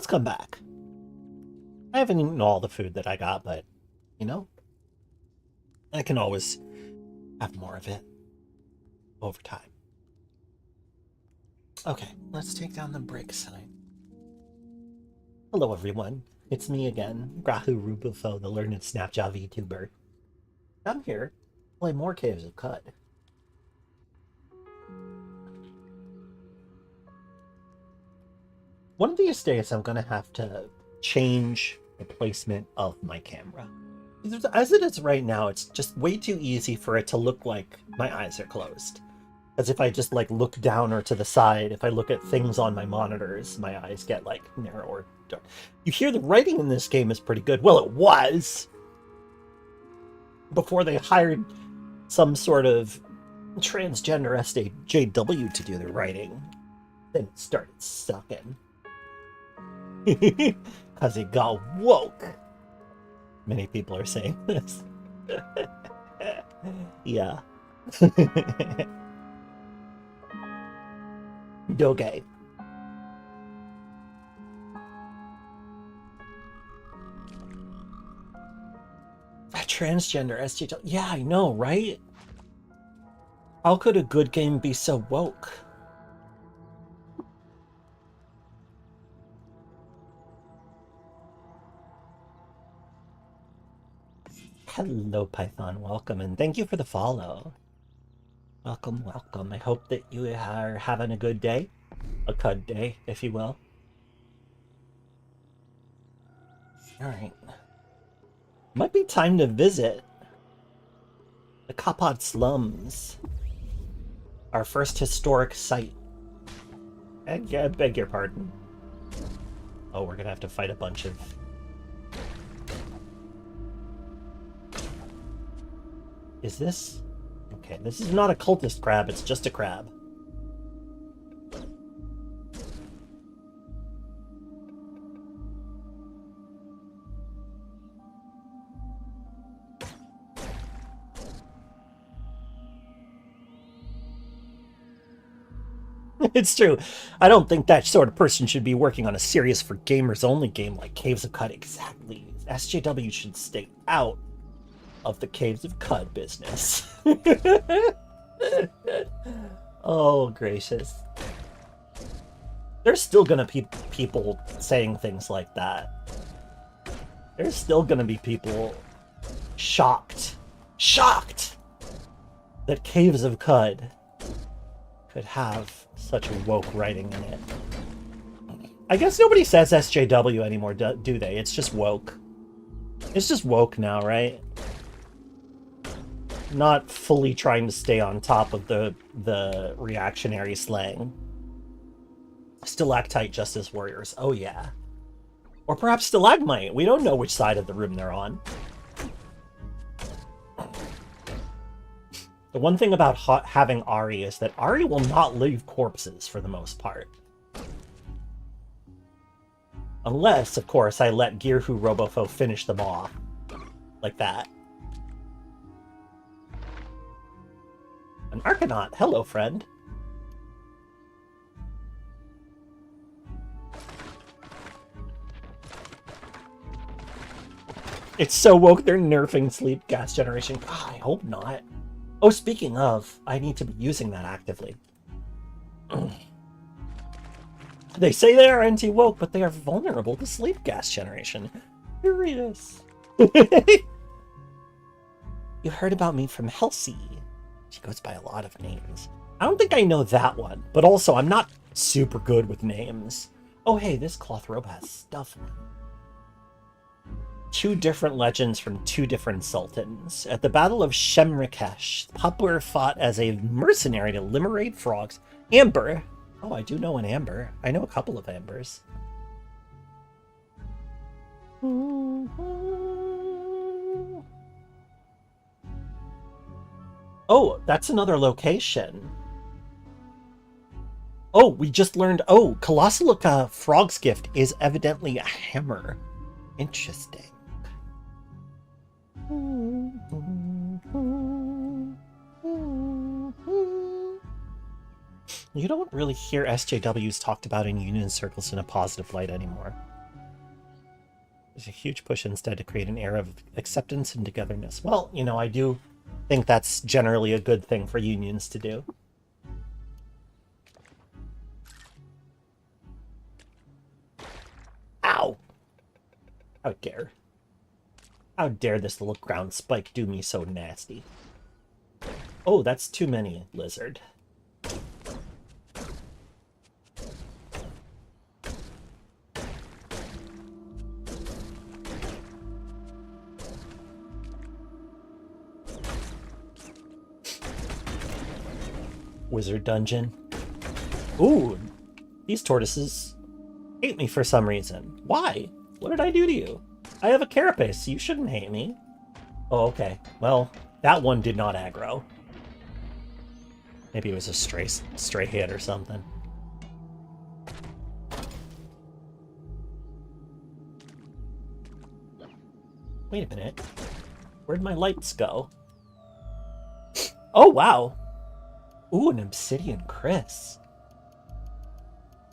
come back. I haven't eaten all the food that I got, but you know, I can always have more of it over time. Okay, let's take down the break sign. Hello everyone, it's me again, Grahu-Rubufo, the learned Snapjaw VTuber. I'm here to play more Caves of Cud. One of these days I'm gonna have to change the placement of my camera. As it is right now, it's just way too easy for it to look like my eyes are closed. As if I just like look down or to the side, if I look at things on my monitors, my eyes get like narrow or dark. You hear the writing in this game is pretty good. Well, it was! Before they hired some sort of transgender SJW to do the writing. Then it started sucking. Because it got woke. Many people are saying this. Yeah. Doge. That transgender SJW. Yeah, I know, right? How could a good game be so woke? Hello, Python. Welcome, and thank you for the follow. Welcome, welcome. I hope that you are having a good day. A cud day, if you will. Alright. Might be time to visit the Kapod slums. Our first historic site. I beg your pardon. Oh, we're gonna have to fight a bunch of... Is this... Okay, this is not a cultist crab, it's just a crab. It's true. I don't think that sort of person should be working on a serious for gamers only game like Caves of Cud. Exactly. SJW should stay out of the Caves of Cud business. Oh, gracious. There's still gonna be people saying things like that. There's still gonna be people shocked that Caves of Cud could have such woke writing in it. I guess nobody says SJW anymore, do they? It's just woke. It's just woke now, right? Not fully trying to stay on top of the reactionary slang. Stalactite Justice Warriors. Oh, yeah. Or perhaps Stalagmite. We don't know which side of the room they're on. The one thing about having Ari is that Ari will not leave corpses for the most part. Unless, of course, I let Grahu-Rubufo finish them off. Like that. An Arcanaut. Hello, friend. It's so woke they're nerfing sleep gas generation. God, I hope not. Oh, speaking of, I need to be using that actively. They say they are anti-woke, but they are vulnerable to sleep gas generation. Curious. You heard about me from Helsi. She goes by a lot of names. I don't think I know that one, but also I'm not super good with names. Oh, hey, this cloth robe has stuff. Two different legends from two different sultans. At the Battle of Shemrikesh, Poplar fought as a mercenary to liberate frogs. Amber. Oh, I do know an Amber. I know a couple of Ambers. Oh, that's another location. Oh, we just learned... Oh, Colossalica Frog's Gift is evidently a hammer. Interesting. You don't really hear SJWs talked about in union circles in a positive light anymore. There's a huge push instead to create an era of acceptance and togetherness. Well, you know, I do think that's generally a good thing for unions to do. Ow! How dare. How dare this little ground spike do me so nasty. Oh, that's too many, lizard. Wizard dungeon. Ooh, these tortoises hate me for some reason. Why? What did I do to you? I have a carapace, so you shouldn't hate me. Oh, okay. Well, that one did not aggro. Maybe it was a stray hit or something. Wait a minute. Where'd my lights go? Oh, wow. Ooh, an Obsidian Chris.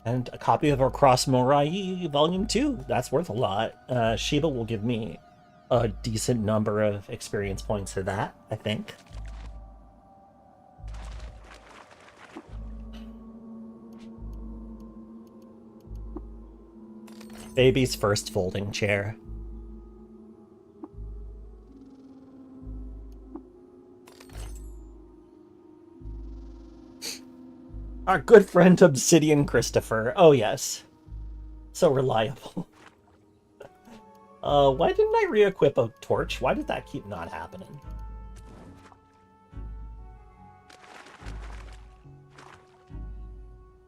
And a copy of our Cross Morai Volume 2. That's worth a lot. Shiba will give me a decent number of experience points for that, I think. Baby's first folding chair. Our good friend Obsidian Christopher. Oh, yes. So reliable. Why didn't I re-equip a torch? Why did that keep not happening?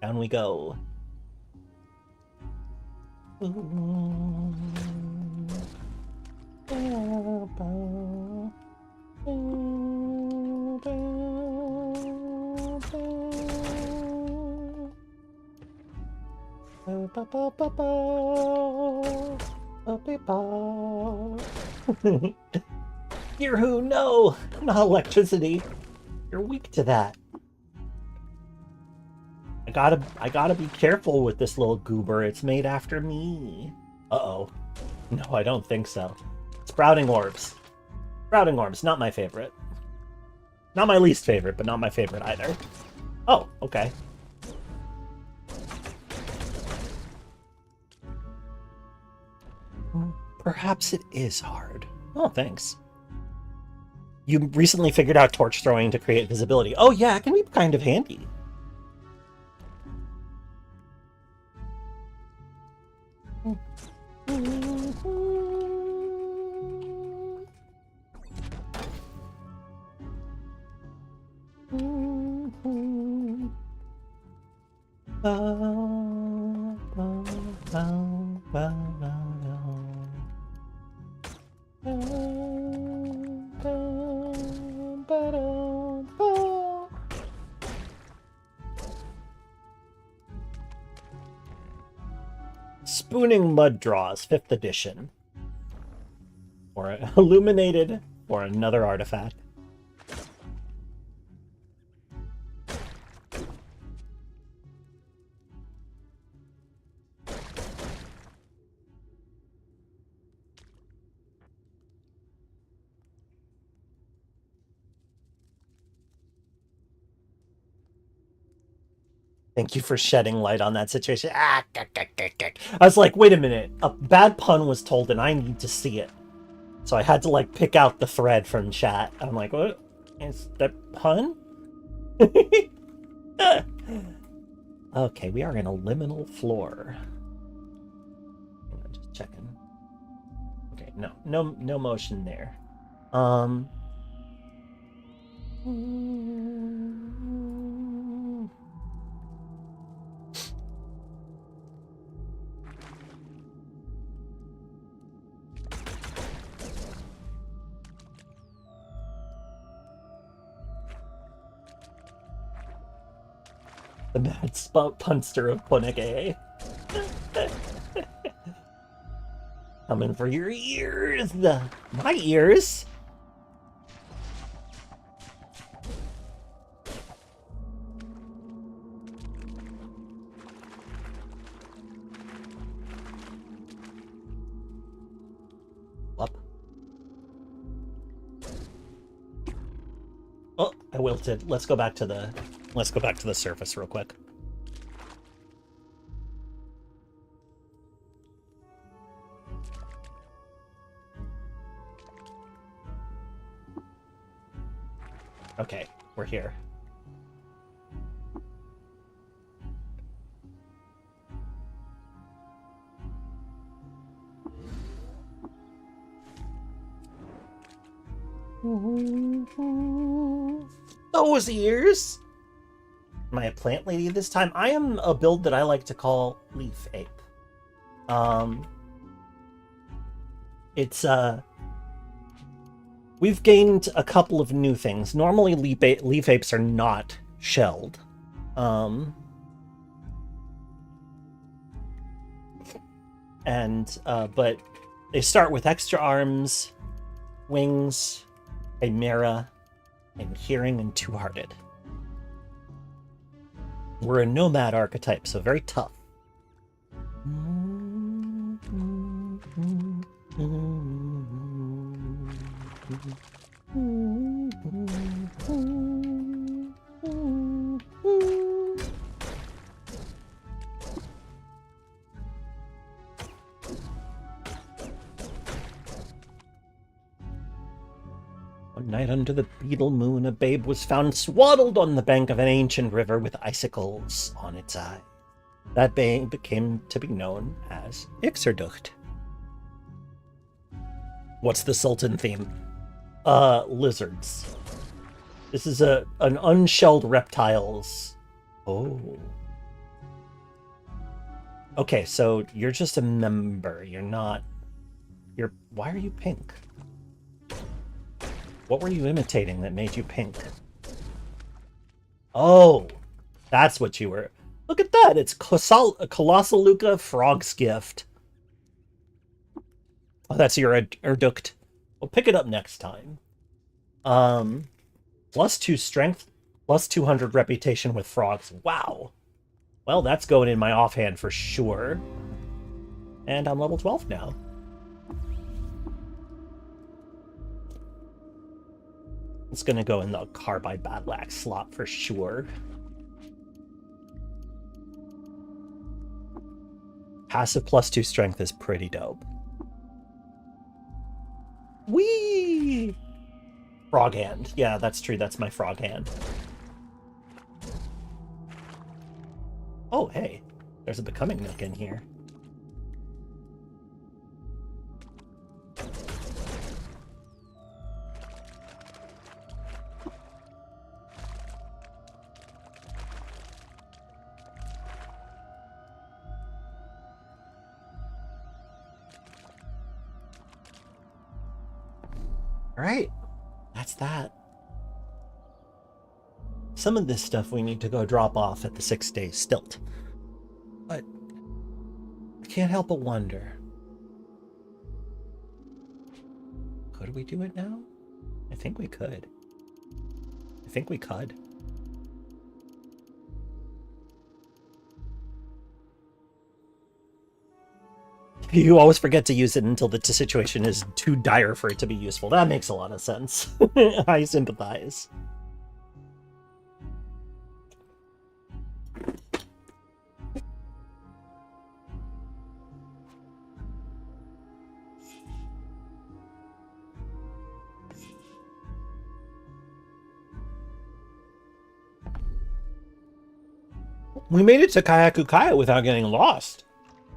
Down we go. You're who? No, not electricity. You're weak to that. I gotta be careful with this little goober. It's made after me. Uh-oh. No, I don't think so. Sprouting orbs. Sprouting orbs, not my favorite. Not my least favorite, but not my favorite either. Oh, okay. Perhaps it is hard. Oh, thanks. You recently figured out torch throwing to create visibility. Oh yeah, it can be kind of handy. Spooning Mud Draws, 5th edition. Or illuminated, or another artifact. Thank you for shedding light on that situation. I was like, wait a minute. A bad pun was told and I need to see it. So I had to like pick out the thread from chat. I'm like, what? Is that pun? Okay, we are in a liminal floor. Just checking. Okay, no motion there. The mad punster of Ponege. Coming for your ears. My ears? wilted. Let's go back to the surface real quick. Okay, we're here. Those ears! Am I a plant lady this time? I am a build that I like to call Leaf Ape. It's we've gained a couple of new things. Normally leaf apes are not shelled. But they start with extra arms, wings, chimera, and hearing and two-hearted. We're a nomad archetype, so very tough. One night under the beetle moon, a babe was found swaddled on the bank of an ancient river with icicles on its eye. That babe came to be known as Ixerducht. What's the Sultan theme? Lizards. This is an unshelled reptiles. Oh. Okay, so you're just a member. You're not... Why are you pink? What were you imitating that made you pink? Oh, that's what you were. Look at that. It's Colossal Luca Frog's Gift. Oh, that's your Erduct. We'll pick it up next time. +2 strength, +200 reputation with frogs. Wow. Well, that's going in my offhand for sure. And I'm level 12 now. It's gonna go in the Carbide Battle Axe slot for sure. Passive +2 strength is pretty dope. Whee! Frog hand. Yeah, that's true. That's my frog hand. Oh, hey. There's a Becoming Nook in here. Alright, that's that. Some of this stuff we need to go drop off at the 6-day stilt. But I can't help but wonder. Could we do it now? I think we could. I think we could. You always forget to use it until the situation is too dire for it to be useful. That makes a lot of sense. I sympathize. We made it to Kayakukaya without getting lost.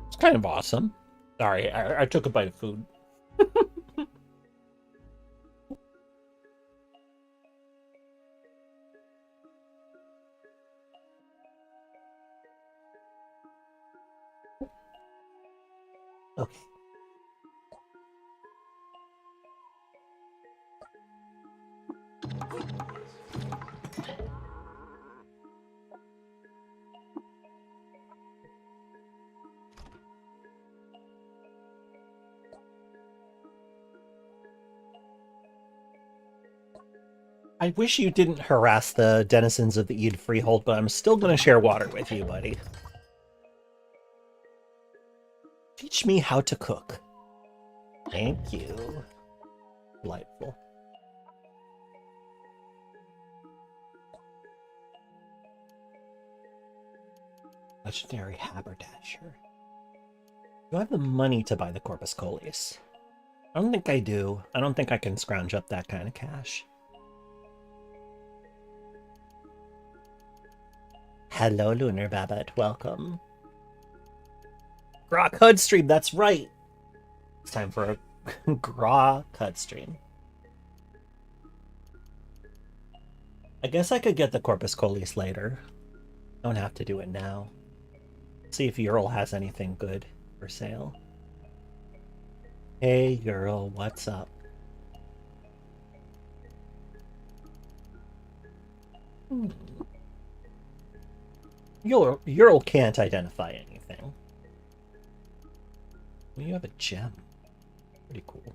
It's kind of awesome. Sorry, I took a bite of food. Okay. I wish you didn't harass the denizens of the Ede Freehold, but I'm still going to share water with you, buddy. Teach me how to cook. Thank you. Delightful. Legendary haberdasher. Do I have the money to buy the Corpus Colis? I don't think I do. I don't think I can scrounge up that kind of cash. Hello, Lunar Babbitt. Welcome. Grok HUD stream, that's right. It's time for a Grok HUD stream. I guess I could get the Corpus Colis later. Don't have to do it now. See if Ural has anything good for sale. Hey, Ural, what's up? Ural can't identify anything. Well, you have a gem. Pretty cool.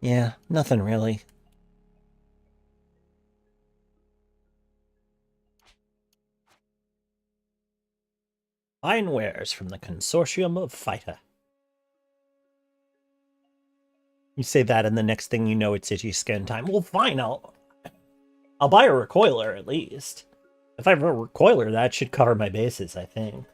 Yeah, nothing really. Fine wares from the Consortium of Fighter. You say that and the next thing you know it's itchy skin time. Well, fine, I'll buy a recoiler at least. If I have a recoiler, that should cover my bases, I think.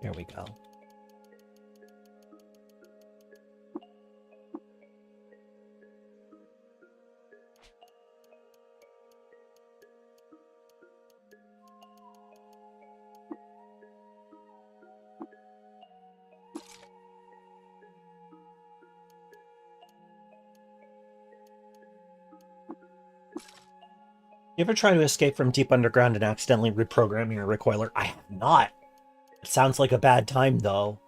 Here we go. You ever try to escape from deep underground and accidentally reprogram your recoiler? I have not. It sounds like a bad time, though.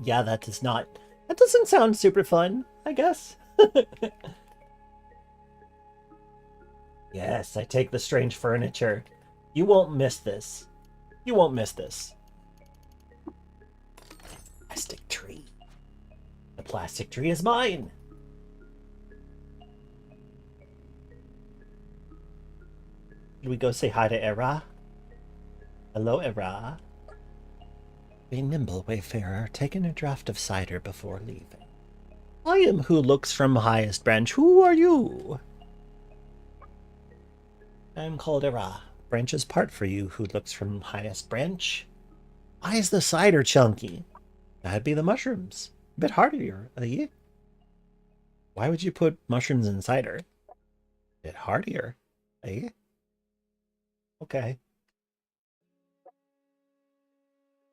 Yeah, that doesn't sound super fun, I guess. Yes, I take the strange furniture. You won't miss this. You won't miss this. Plastic tree. The plastic tree is mine. Should we go say hi to Era? Hello, Era. Be nimble, wayfarer, taking a draught of cider before leaving. I am who looks from highest branch. Who are you? I am called Era. Branches part for you who looks from highest branch. Why is the cider chunky? That'd be the mushrooms. A bit hardier, eh? Why would you put mushrooms in cider? A bit hardier, eh? Okay.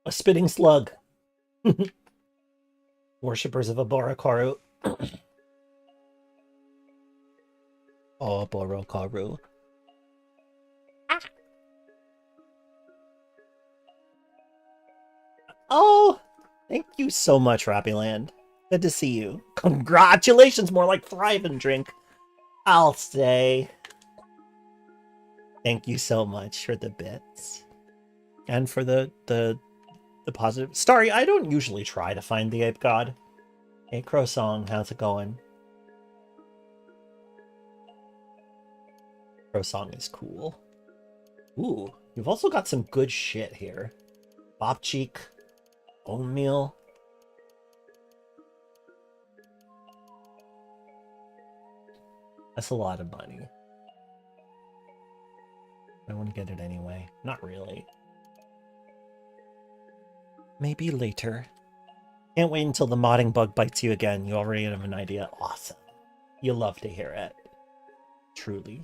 A spitting slug. Worshippers of Aborokaru. Oh, Aborokaru. Ah. Oh, thank you so much, Robbieland. Good to see you. Congratulations, more like thrive and drink. I'll say. Thank you so much for the bits. And for the positive. Starry, I don't usually try to find the ape god. Hey, Crow Song, how's it going? Crow Song is cool. Ooh, you've also got some good shit here. Bob Cheek, bone meal. That's a lot of money. I want to get it anyway. Not really. Maybe later. Can't wait until the modding bug bites you again. You already have an idea. Awesome. You'll love to hear it. Truly.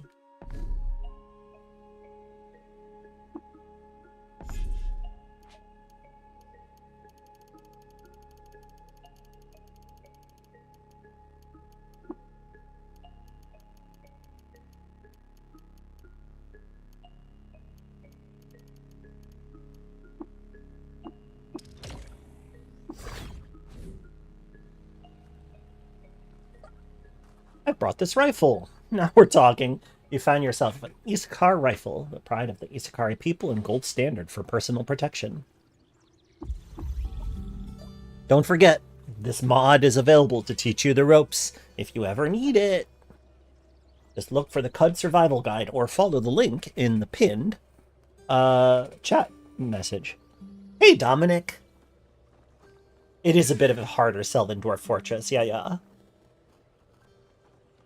I brought this rifle. Now we're talking. You found yourself an Isakar rifle, the pride of the Isakari people and gold standard for personal protection. Don't forget, this mod is available to teach you the ropes if you ever need it. Just look for the CUD survival guide or follow the link in the pinned chat message. Hey, Dominic. It is a bit of a harder sell than Dwarf Fortress, yeah.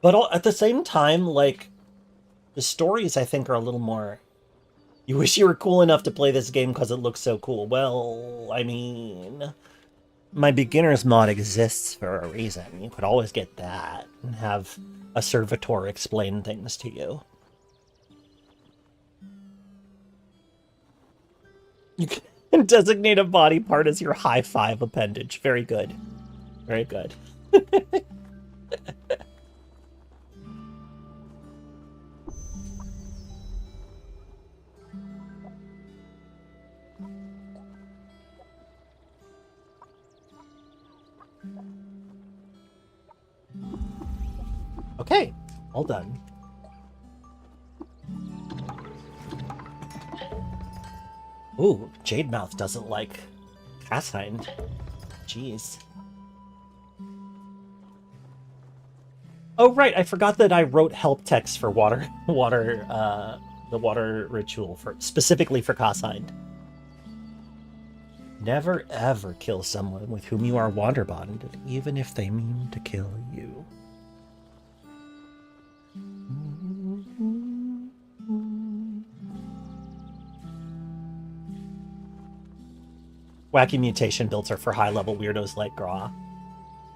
But at the same time, like, the stories, I think, are a little more... You wish you were cool enough to play this game because it looks so cool. Well, I mean... My beginner's mod exists for a reason. You could always get that and have a servitor explain things to you. You can designate a body part as your high five appendage. Very good. Very good. Okay, all done. Ooh, Jademouth doesn't like Cassine. Jeez. Oh, right, I forgot that I wrote help text for the water ritual specifically for Cassine. Never ever kill someone with whom you are water bonded, even if they mean to kill you. Wacky mutation builds are for high-level weirdos like Graw.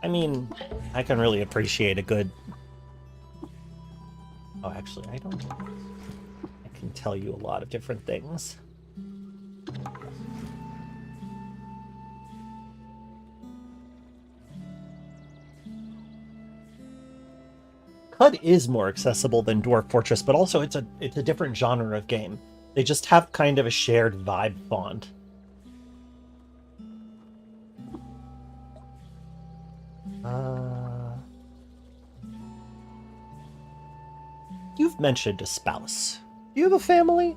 I mean, I can really appreciate a good... Oh, actually, I don't... I can tell you a lot of different things. CUD is more accessible than Dwarf Fortress, but also it's a different genre of game. They just have kind of a shared vibe bond. You've mentioned a spouse. Do you have a family?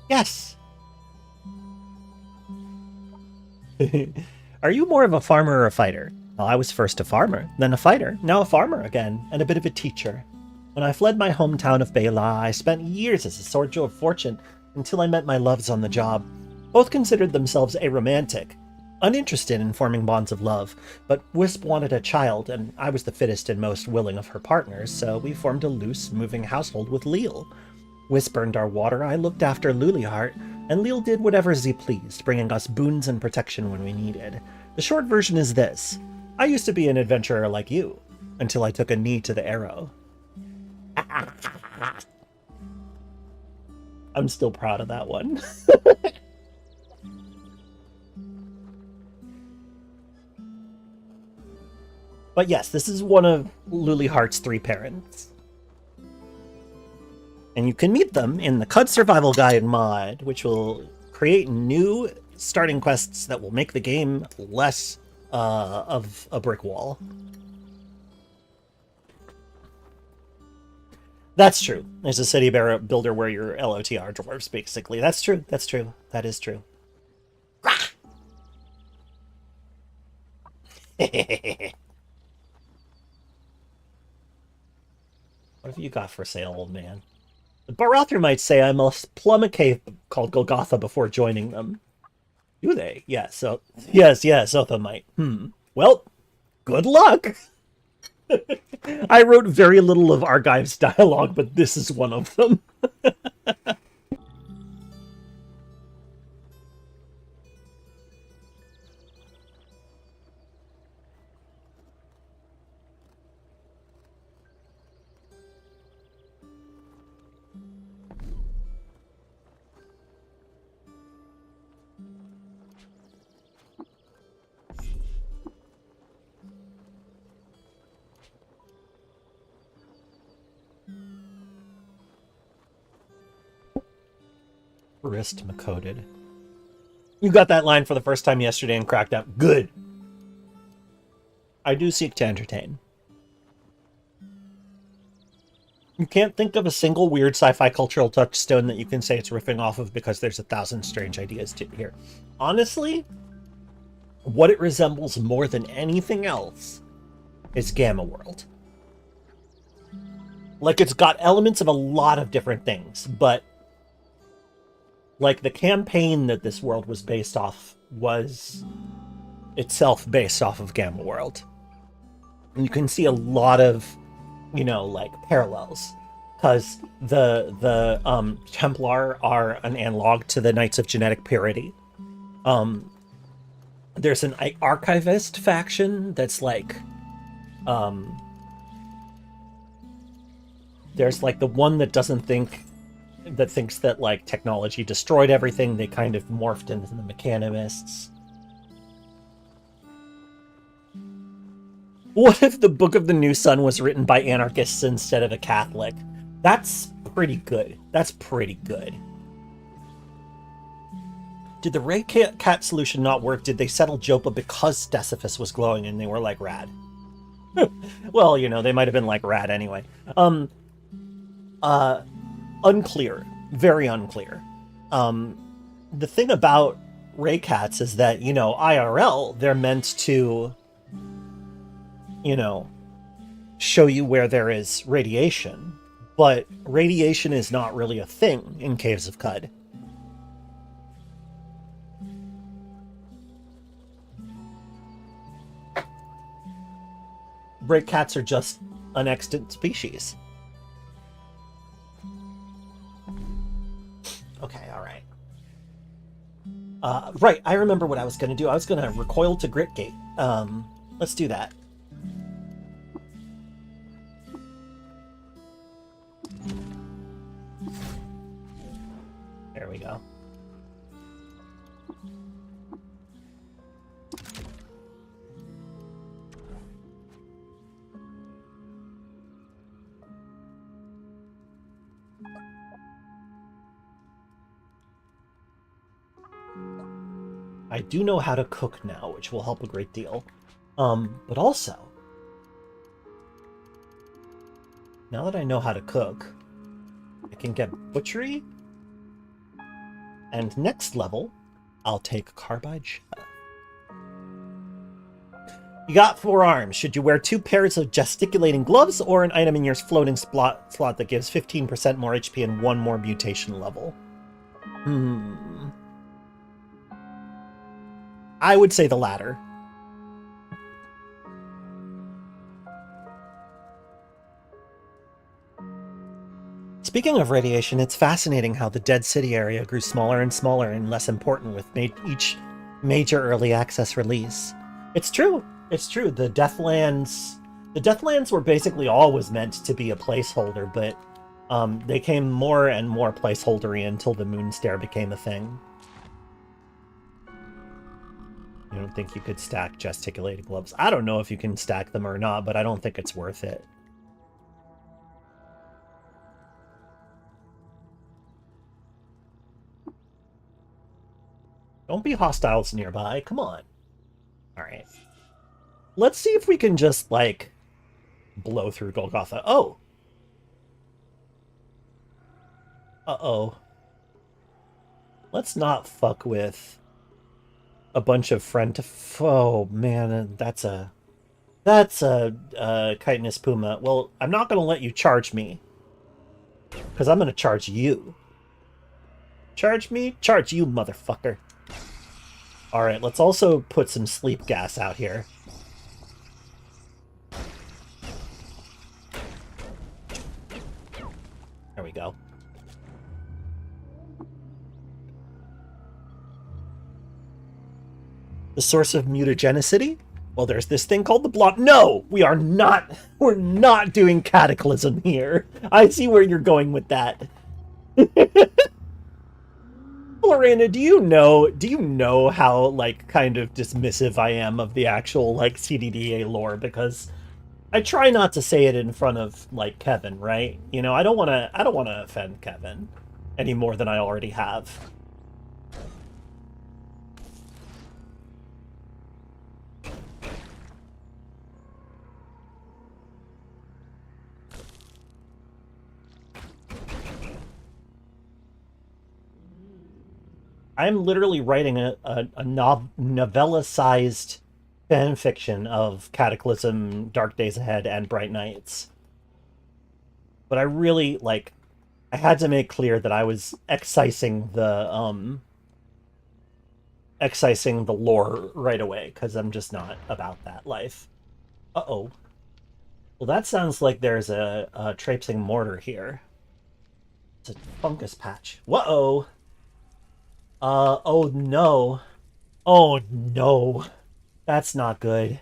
Yes. Are you more of a farmer or a fighter? Well, I was first a farmer, then a fighter, now a farmer again, and a bit of a teacher. When I fled my hometown of Bela, I spent years as a soldier of fortune until I met my loves on the job. Both considered themselves aromantic, uninterested in forming bonds of love, but Wisp wanted a child, and I was the fittest and most willing of her partners, so we formed a loose, moving household with Leal. Wisp earned our water, I looked after Luliheart, and Leal did whatever he pleased, bringing us boons and protection when we needed. The short version is this. I used to be an adventurer like you, until I took a knee to the arrow. I'm still proud of that one. But yes, this is one of Luliheart's 3 parents. And you can meet them in the CUD Survival Guide mod, which will create new starting quests that will make the game less of a brick wall. That's true. There's a city builder where your LOTR dwarves, basically. That's true. That's true. That is true. What have you got for sale, old man? The Barathr might say I must plumb a cave called Golgotha before joining them. Do they? Yeah, so... Yes, Otha might. Well, good luck! I wrote very little of Argive's dialogue, but this is one of them. Wrist Makoded. You got that line for the first time yesterday and cracked up. Good. I do seek to entertain. You can't think of a single weird sci-fi cultural touchstone that you can say it's riffing off of because there's 1,000 strange ideas here. Honestly, what it resembles more than anything else is Gamma World. Like, it's got elements of a lot of different things, but like the campaign that this world was based off was itself based off of Gamma World. And you can see a lot of, you know, like parallels, because the Templar are an analog to the Knights of Genetic Purity. There's an archivist faction that's like, there's like the one that thinks that like technology destroyed everything. They kind of morphed into the mechanimists. What if the Book of the New Sun was written by anarchists instead of a Catholic? That's pretty good. That's pretty good. Did the Ray Cat solution not work? Did they settle Jopa because Sisyphus was glowing and they were like rad? Well, you know, they might have been like rad anyway. Unclear. Very unclear. The thing about Ray Cats is that, you know, IRL, they're meant to, you know, show you where there is radiation, but radiation is not really a thing in Caves of Cud. Ray Cats are just an extant species. Okay, alright. Right, I remember what I was going to do. I was going to recoil to Gritgate. Let's do that. There we go. I do know how to cook now, which will help a great deal. But also, now that I know how to cook, I can get butchery, and next level, I'll take carbide chef. You got 4 arms. Should you wear 2 pairs of gesticulating gloves or an item in your floating slot that gives 15% more HP and 1 more mutation level? I would say the latter. Speaking of radiation, it's fascinating how the Dead City area grew smaller and smaller and less important with each major early access release. It's true. It's true. The Deathlands were basically always meant to be a placeholder, but they came more and more placeholdery until the Moonstare became a thing. I don't think you could stack gesticulating gloves. I don't know if you can stack them or not, but I don't think it's worth it. Don't be hostiles nearby. Come on. Alright. Let's see if we can just, like, blow through Golgotha. Oh! Uh-oh. Let's not fuck with a bunch of oh man, that's a chitinous puma. Well, I'm not gonna let you charge me, because I'm gonna charge you. Charge me? Charge you, motherfucker. Alright, let's also put some sleep gas out here. There we go. The source of mutagenicity? Well, there's this thing called the blot. No! We're not doing Cataclysm here. I see where you're going with that. Lorena, do you know how, like, kind of dismissive I am of the actual, like, CDDA lore? Because I try not to say it in front of, like, Kevin, right? You know, I don't want to offend Kevin any more than I already have. I'm literally writing a novella-sized fan fiction of Cataclysm, Dark Days Ahead, and Bright Nights. But I really, like, I had to make clear that I was excising the lore right away, because I'm just not about that life. Uh-oh. Well, that sounds like there's a traipsing mortar here. It's a fungus patch. Whoa! Oh no. Oh no. That's not good.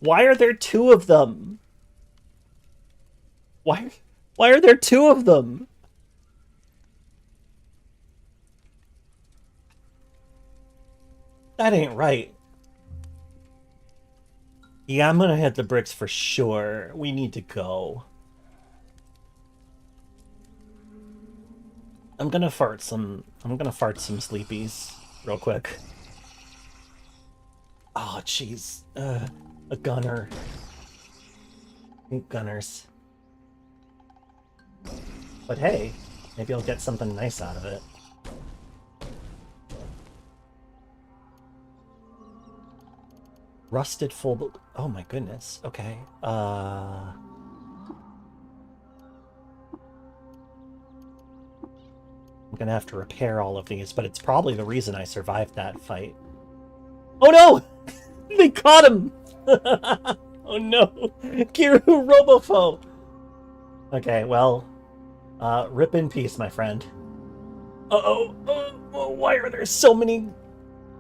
Why are there two of them? Why are there two of them? That ain't right. Yeah, I'm gonna hit the bricks for sure. We need to go. I'm gonna fart some sleepies real quick. Oh jeez. A gunner. Gunners. But hey, maybe I'll get something nice out of it. Rusted full... Oh my goodness. Okay. I'm gonna have to repair all of these, but it's probably the reason I survived that fight. Oh no! They caught him! Oh no! Grahu-Rubufo! Okay, well... rip in peace, my friend. Uh-oh! Why are there so many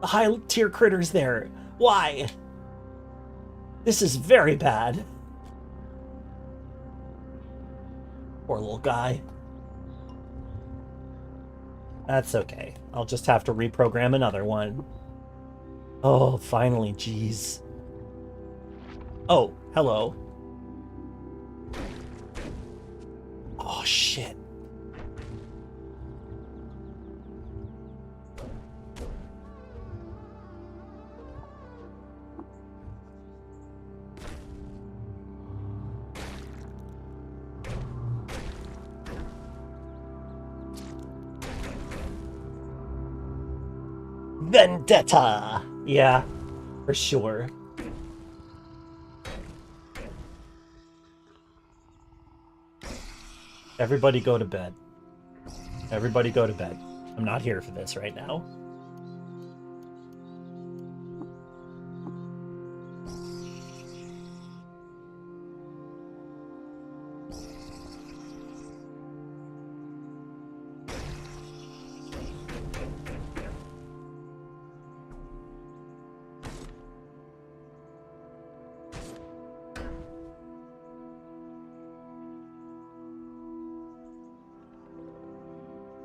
high-tier critters there? Why? This is very bad. Poor little guy. That's okay. I'll just have to reprogram another one. Oh, finally, jeez. Oh, hello. Oh, shit. Vendetta! Yeah, for sure. Everybody go to bed. Everybody go to bed. I'm not here for this right now.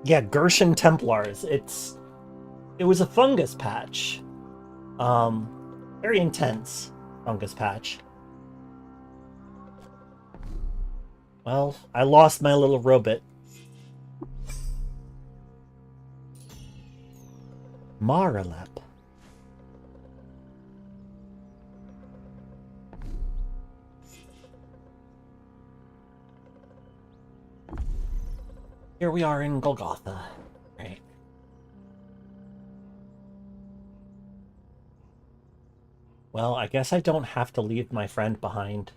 Yeah, Gershon Templars. It was a fungus patch. Very intense fungus patch. Well, I lost my little robot. Maralep. Here we are in Golgotha. Right. Well, I guess I don't have to leave my friend behind,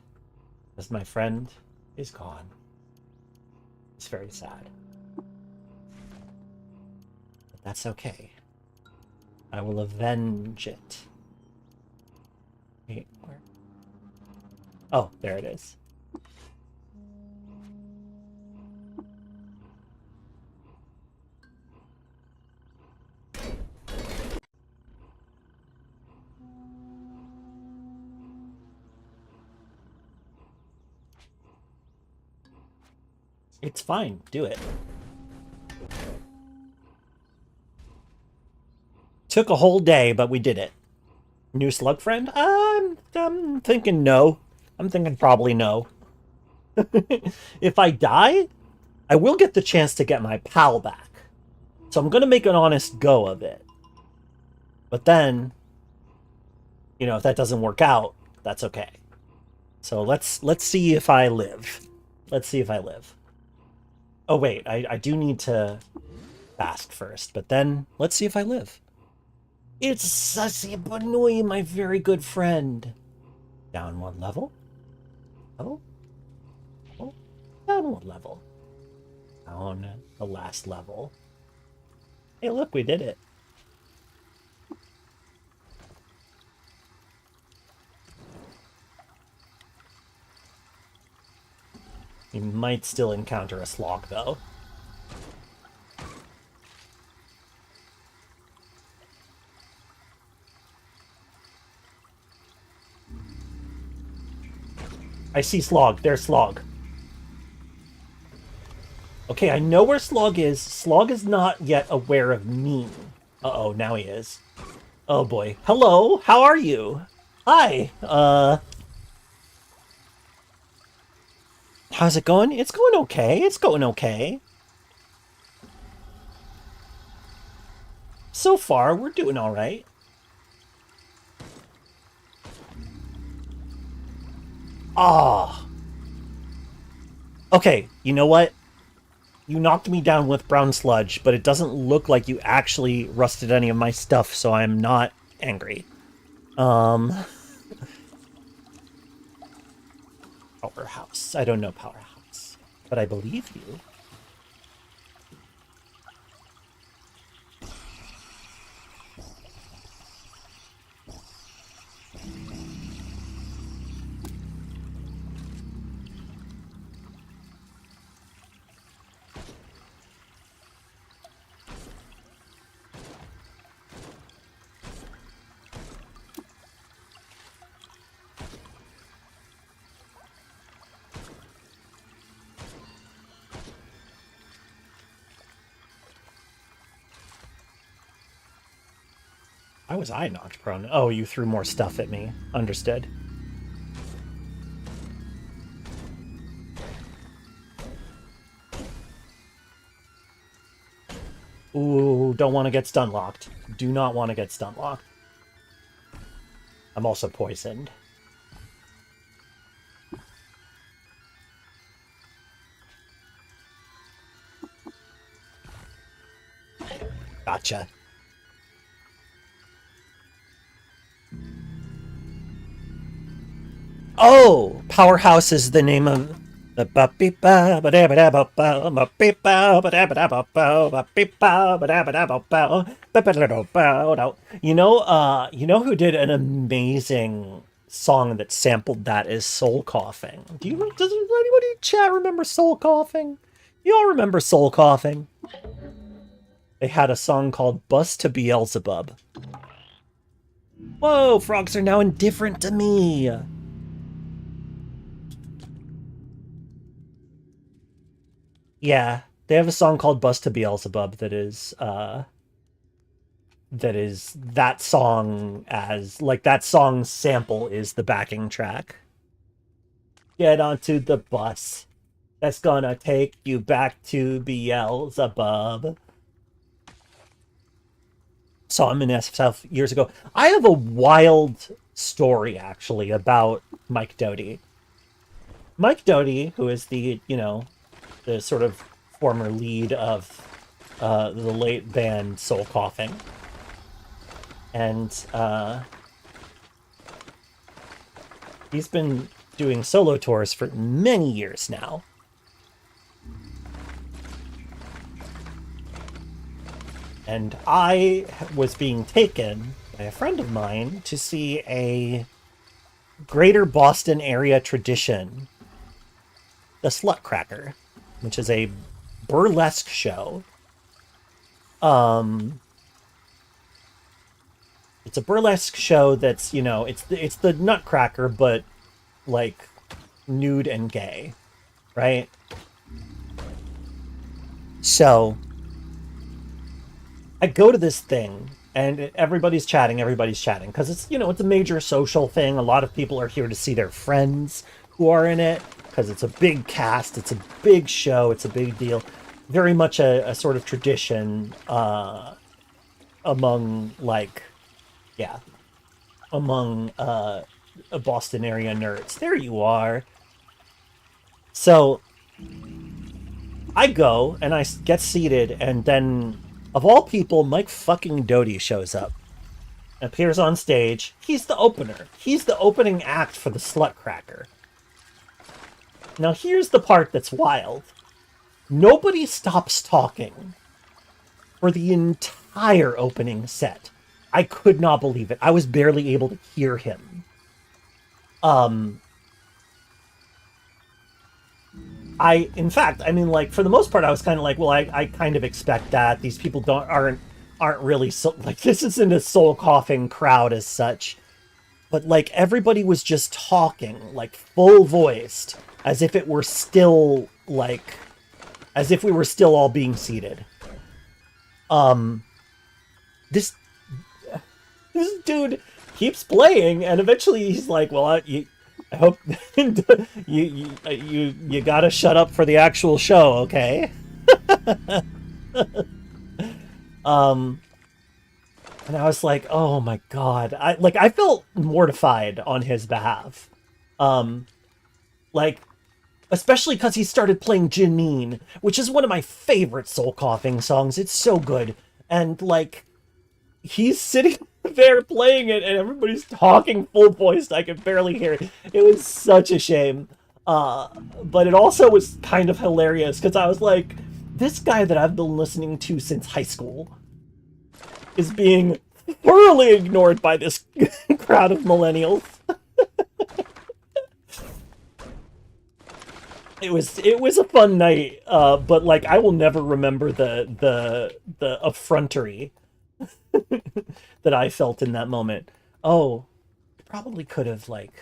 because my friend is gone. It's very sad. But that's okay. I will avenge it. Wait, where? Oh, there it is. It's fine. Do it. Took a whole day, but we did it. New slug friend? I'm thinking no. I'm thinking probably no. If I die, I will get the chance to get my pal back. So I'm going to make an honest go of it. But then, you know, if that doesn't work out, that's okay. So let's see if I live. Let's see if I live. Oh, wait, I do need to fast first, but then let's see if I live. It's Sasi Banui, my very good friend. Down one level. Oh. Oh. Down one level. Down the last level. Hey, look, we did it. We might still encounter a slog, though. I see Slog. There's Slog. Okay, I know where Slog is. Slog is not yet aware of me. Uh-oh, now he is. Oh boy. Hello, how are you? Hi, how's it going? It's going okay. It's going okay. So far, we're doing all right. Ah. Okay, you know what? You knocked me down with brown sludge, but it doesn't look like you actually rusted any of my stuff, so I'm not angry. Powerhouse. I don't know Powerhouse, but I believe you. Why was I knocked prone? Oh, you threw more stuff at me. Understood. Ooh, don't want to get stun locked. Do not want to get stun locked. I'm also poisoned. Gotcha. Oh, Powerhouse is the name of the you know who did an amazing song that sampled that is Soul Coughing. Does anybody in chat remember Soul Coughing? You all remember Soul Coughing? They had a song called Bus to Beelzebub. Whoa, frogs are now indifferent to me. Yeah, they have a song called Bus to Beelzebub that is that song as like that song's sample is the backing track. Get onto the bus. That's gonna take you back to Beelzebub. Saw him in SF years ago. I have a wild story actually about Mike Doty. Mike Doty, who is the, you know, the sort of former lead of the late band Soul Coughing. And he's been doing solo tours for many years now. And I was being taken by a friend of mine to see a greater Boston area tradition, the Slutcracker, which is a burlesque show. It's a burlesque show that's, you know, it's the Nutcracker, but like nude and gay, right? So I go to this thing and everybody's chatting because it's, you know, it's a major social thing. A lot of people are here to see their friends who are in it because it's a big cast, it's a big show, it's a big deal. Very much a sort of tradition among like, yeah, among Boston area nerds. There you are. So I go and I get seated, and then, of all people, Mike fucking Doty shows up. Appears on stage. He's the opener. He's the opening act for the Slutcracker. Now here's the part that's wild. Nobody stops talking for the entire opening set. I could not believe it. I was barely able to hear him. In fact, I mean, like, for the most part, I was kind of like, well, I kind of expect that. These people aren't really so, like, this isn't a soul coughing crowd as such. But, like, everybody was just talking, like, full voiced, as if it were still, like, as if we were still all being seated. This dude keeps playing, and eventually he's like, well, I hope you gotta shut up for the actual show, okay? And I was like, oh my god. I felt mortified on his behalf. Like, especially because he started playing Janine, which is one of my favorite soul coughing songs. It's so good. And, like, he's sitting there playing it, and everybody's talking full voiced. I could barely hear it. It was such a shame. But it also was kind of hilarious, because I was like, this guy that I've been listening to since high school is being thoroughly ignored by this crowd of millennials. It was a fun night, but, like, I will never remember the effrontery that I felt in that moment. Oh, probably could have, like,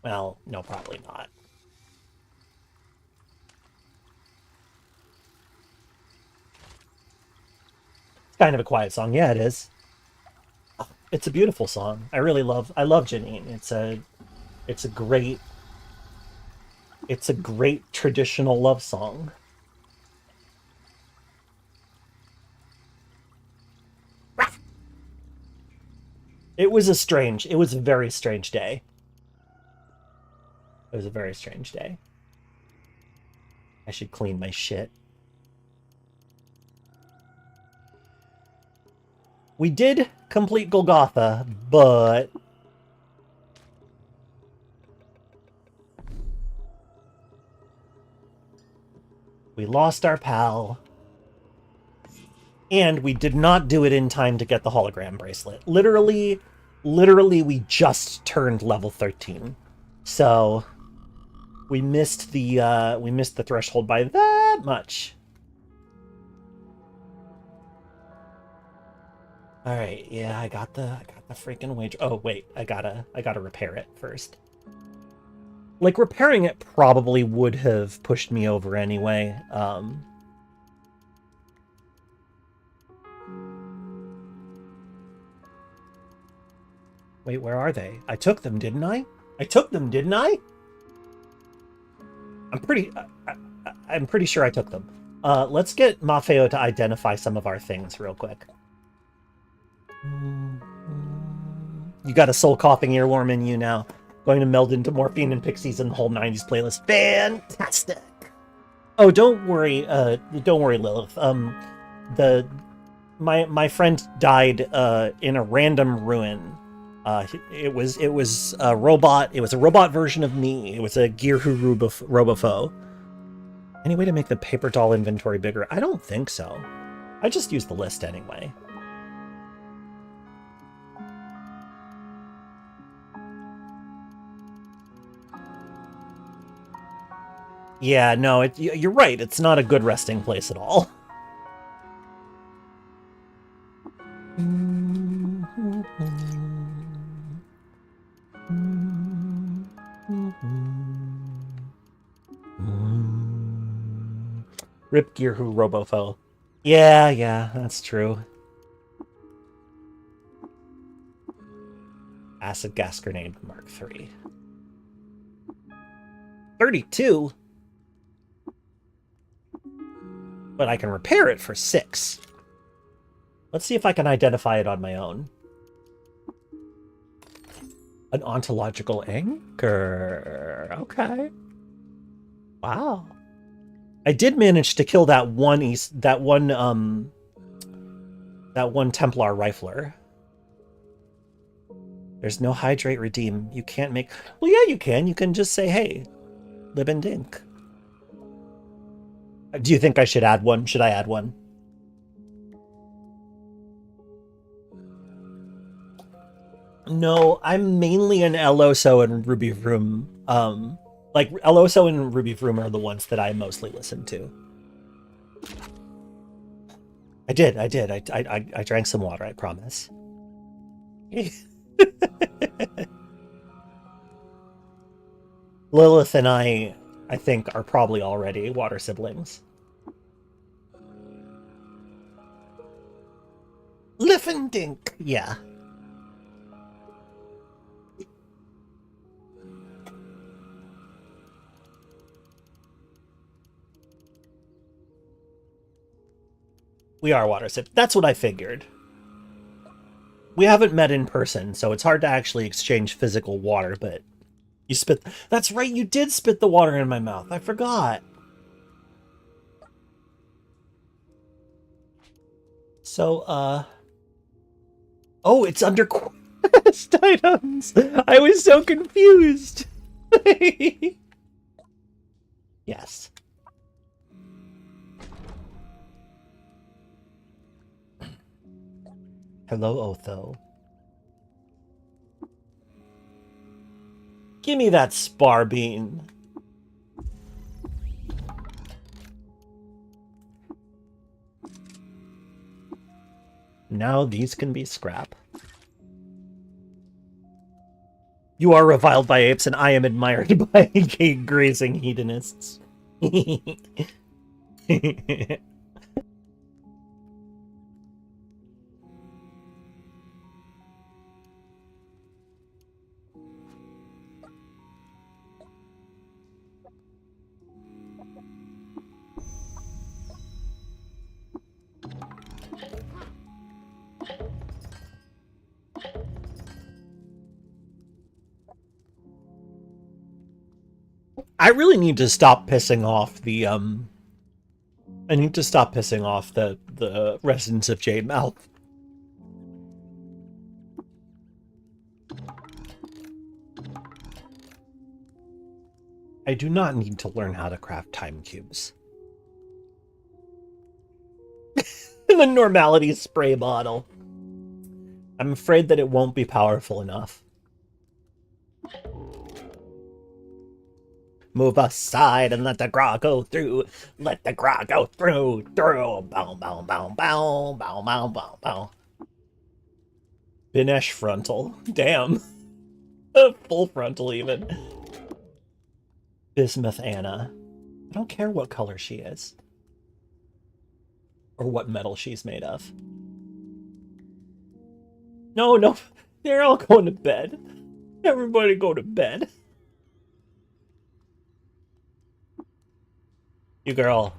well, no, probably not. It's kind of a quiet song. Yeah, it is. It's a beautiful song. I love Janine. It's a great traditional love song. It was a very strange day. It was a very strange day. I should clean my shit. We did complete Golgotha, but we lost our pal, and we did not do it in time to get the hologram bracelet. Literally, we just turned level 13, so we missed the threshold by that much. All right, yeah, I got the freaking wage. Oh wait, I gotta repair it first. Like, repairing it probably would have pushed me over anyway. Wait, where are they? I took them, didn't I? I'm pretty sure I took them. Let's get Maffeo to identify some of our things real quick. You got a soul coughing earworm in you now. Going to meld into Morphine and Pixies and the whole 90s playlist. Fantastic! Oh, don't worry, Lilith. My friend died in a random ruin. It was a robot. It was a robot version of me. It was a Grahu-Rubufo. Any way to make the paper doll inventory bigger? I don't think so. I just used the list anyway. Yeah, no, you're right. It's not a good resting place at all. Rip Grahu-Rubufo. Yeah, that's true. Acid gas grenade Mark III. 32? But I can repair it for 6. Let's see if I can identify it on my own. An ontological anchor. Okay. Wow. I did manage to kill that one Templar rifler. There's no hydrate redeem. You can't make... Well, yeah, you can. You can just say, hey, lib and dink. Do you think I should add one? Should I add one? No, I'm mainly an Eloso and Ruby Vroom. Like, Eloso and Ruby Vroom are the ones that I mostly listen to. I did. I drank some water, I promise. Lilith and I think, are probably already water siblings. Liffendink, yeah. We are water siblings. That's what I figured. We haven't met in person, so it's hard to actually exchange physical water, but you spit... That's right, you did spit the water in my mouth. I forgot. So, oh, it's under quest items. I was so confused. Yes. Hello, Otho. Give me that spar bean. Now these can be scrap. You are reviled by apes, and I am admired by gay grazing hedonists. I really need to stop pissing off the I need to stop pissing off the residents of Jade Mouth. I do not need to learn how to craft time cubes. The normality spray bottle. I'm afraid that it won't be powerful enough. Move aside and let the Grahu go through. Let the Grahu go through. Bow, bow, bow, bow, bow, bow, bow, bow. Binesh frontal. Damn. Full frontal even. Bismuth Anna. I don't care what color she is. Or what metal she's made of. No, no. They're all going to bed. Everybody go to bed. You girl,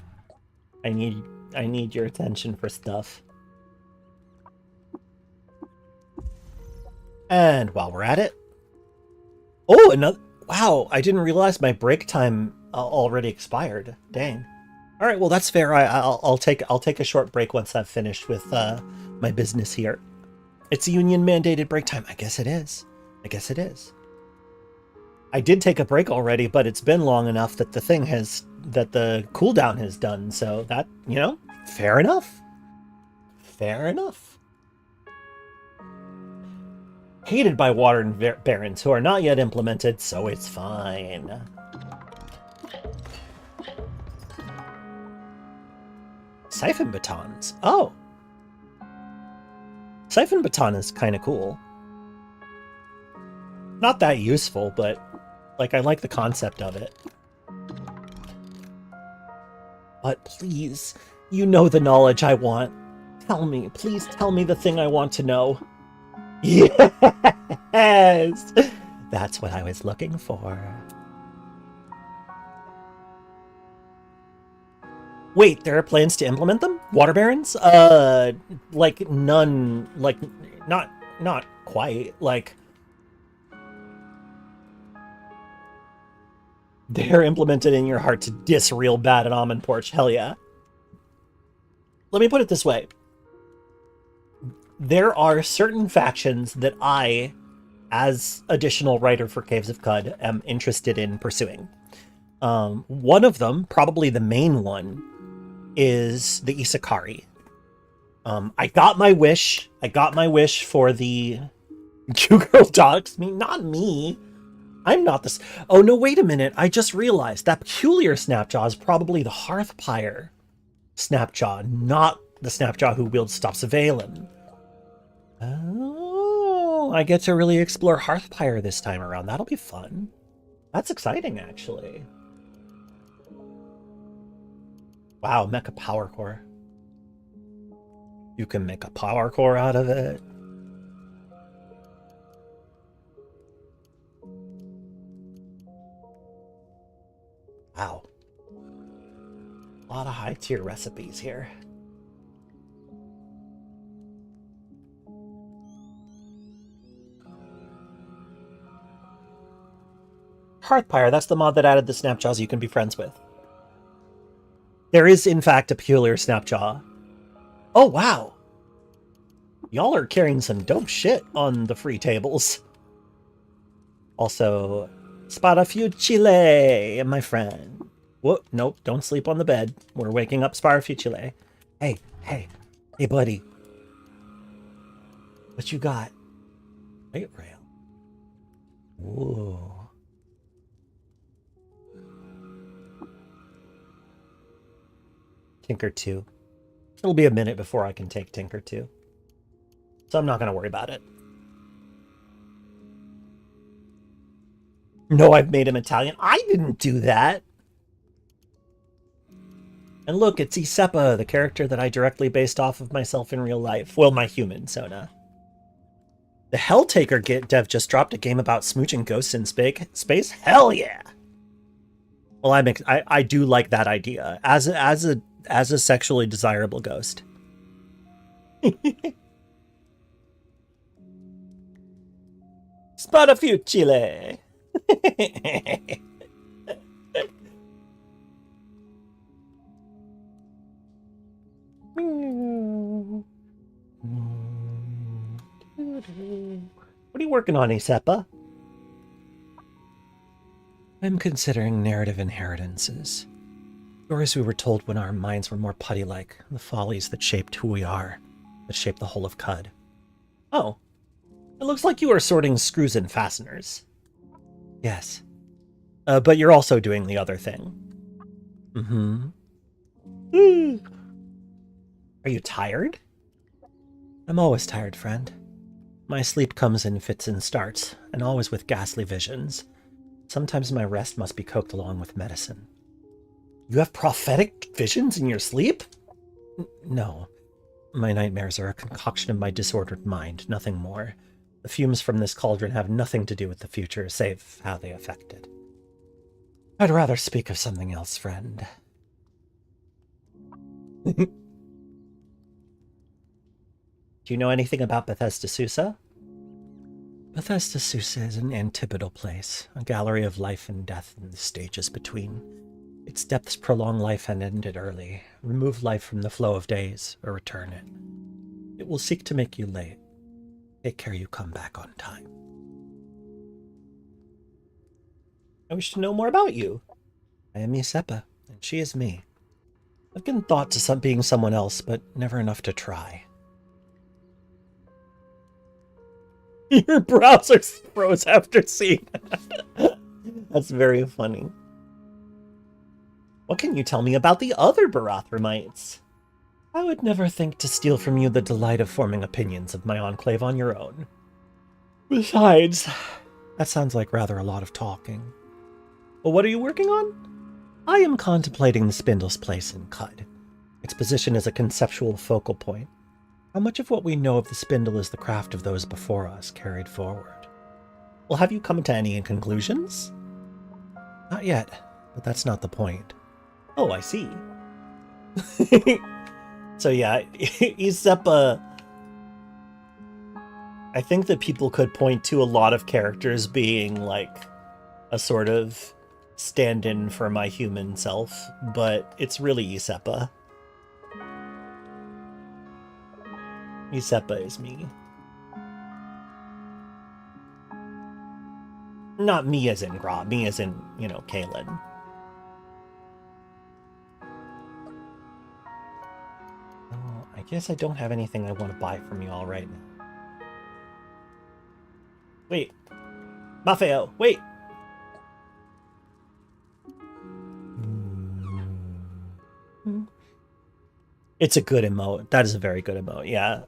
I need your attention for stuff. And while we're at it, oh, another. Wow, I didn't realize my break time already expired. Dang. All right, well that's fair. I'll take a short break once I've finished with my business here. It's a union mandated break time. I guess it is. I guess it is. I did take a break already, but it's been long enough that the cooldown has done, so that, you know, fair enough. Fair enough. Hated by water and barons who are not yet implemented, so it's fine. Siphon batons. Oh. Siphon baton is kind of cool. Not that useful, but like I like the concept of it. But please, you know the knowledge I want. Tell me, please tell me the thing I want to know. Yes! That's what I was looking for. Wait, there are plans to implement them? Water barons? Like none, like not quite, like They're implemented in your heart to diss real bad at Almond Porch. Hell yeah. Let me put it this way. There are certain factions that I, as additional writer for Caves of Cud, am interested in pursuing. One of them, probably the main one, is the Isakari. I got my wish. I got my wish for the Q-Girl dogs. Not me. I'm not this. Oh, no, wait a minute. I just realized that peculiar Snapjaw is probably the Hearthpire Snapjaw, not the Snapjaw who wields Stops of Valen. Oh, I get to really explore Hearthpire this time around. That'll be fun. That's exciting, actually. Wow, Mecha Power Core. You can make a Power Core out of it. Wow. A lot of high-tier recipes here. Hearthpire, that's the mod that added the Snapjaws you can be friends with. There is, in fact, a peculiar Snapjaw. Oh, wow. Y'all are carrying some dope shit on the free tables. Also, Sparafucile, my friend. Whoop, nope, don't sleep on the bed. We're waking up Sparafucile. Hey, buddy. What you got? Light rail. Ooh. Tinker 2. It'll be a minute before I can take Tinker 2. So I'm not going to worry about it. No, I've made him Italian. I didn't do that. And look, it's Isepa, the character that I directly based off of myself in real life. Well, my human, Sona. The Helltaker dev just dropped a game about smooching ghosts in space. Hell yeah! Well, I do like that idea. As a sexually desirable ghost. Sparafucile! What are you working on, Isepa? I'm considering narrative inheritances. Stories we were told when our minds were more putty-like, the follies that shaped who we are, that shaped the whole of Cud. Oh. It looks like you are sorting screws and fasteners. Yes. But you're also doing the other thing. Mm-hmm. Are you tired? I'm always tired, friend. My sleep comes in fits and starts, and always with ghastly visions. Sometimes my rest must be coped along with medicine. You have prophetic visions in your sleep? No. My nightmares are a concoction of my disordered mind, nothing more. The fumes from this cauldron have nothing to do with the future, save how they affect it. I'd rather speak of something else, friend. Do you know anything about Bethesda Susa? Bethesda Susa is an antipodal place, a gallery of life and death and the stages between. Its depths prolong life and end it early, remove life from the flow of days, or return it. It will seek to make you late. Take care you come back on time. I wish to know more about you. I am Isepa, and she is me. I've given thought to being someone else, but never enough to try. Your browser froze after seeing that. That's very funny. What can you tell me about the other Barathromites? I would never think to steal from you the delight of forming opinions of my enclave on your own. Besides, that sounds like rather a lot of talking. Well, what are you working on? I am contemplating the Spindle's place in Cud. Its position as a conceptual focal point. How much of what we know of the Spindle is the craft of those before us carried forward? Well, have you come to any conclusions? Not yet, but that's not the point. Oh, I see. So yeah, Isepa... I think that people could point to a lot of characters being like a sort of stand-in for my human self, but it's really Isepa. Isepa is me. Not me as in Gra, me as in, you know, Kaylin. Oh, I guess I don't have anything I want to buy from you all right now. Wait. Maffeo, wait! It's a good emote. That is a very good emote, yeah.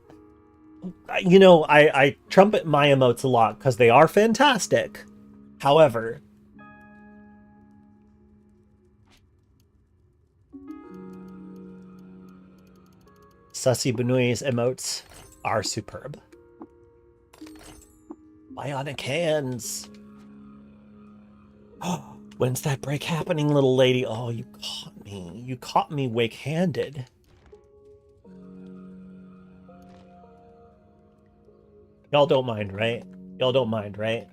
You know, I trumpet my emotes a lot because they are fantastic. However, Sussy Benui's emotes are superb. Bionic hands. Oh, when's that break happening, little lady? Oh, you caught me. You caught me wake-handed. Y'all don't mind, right? Y'all don't mind, right?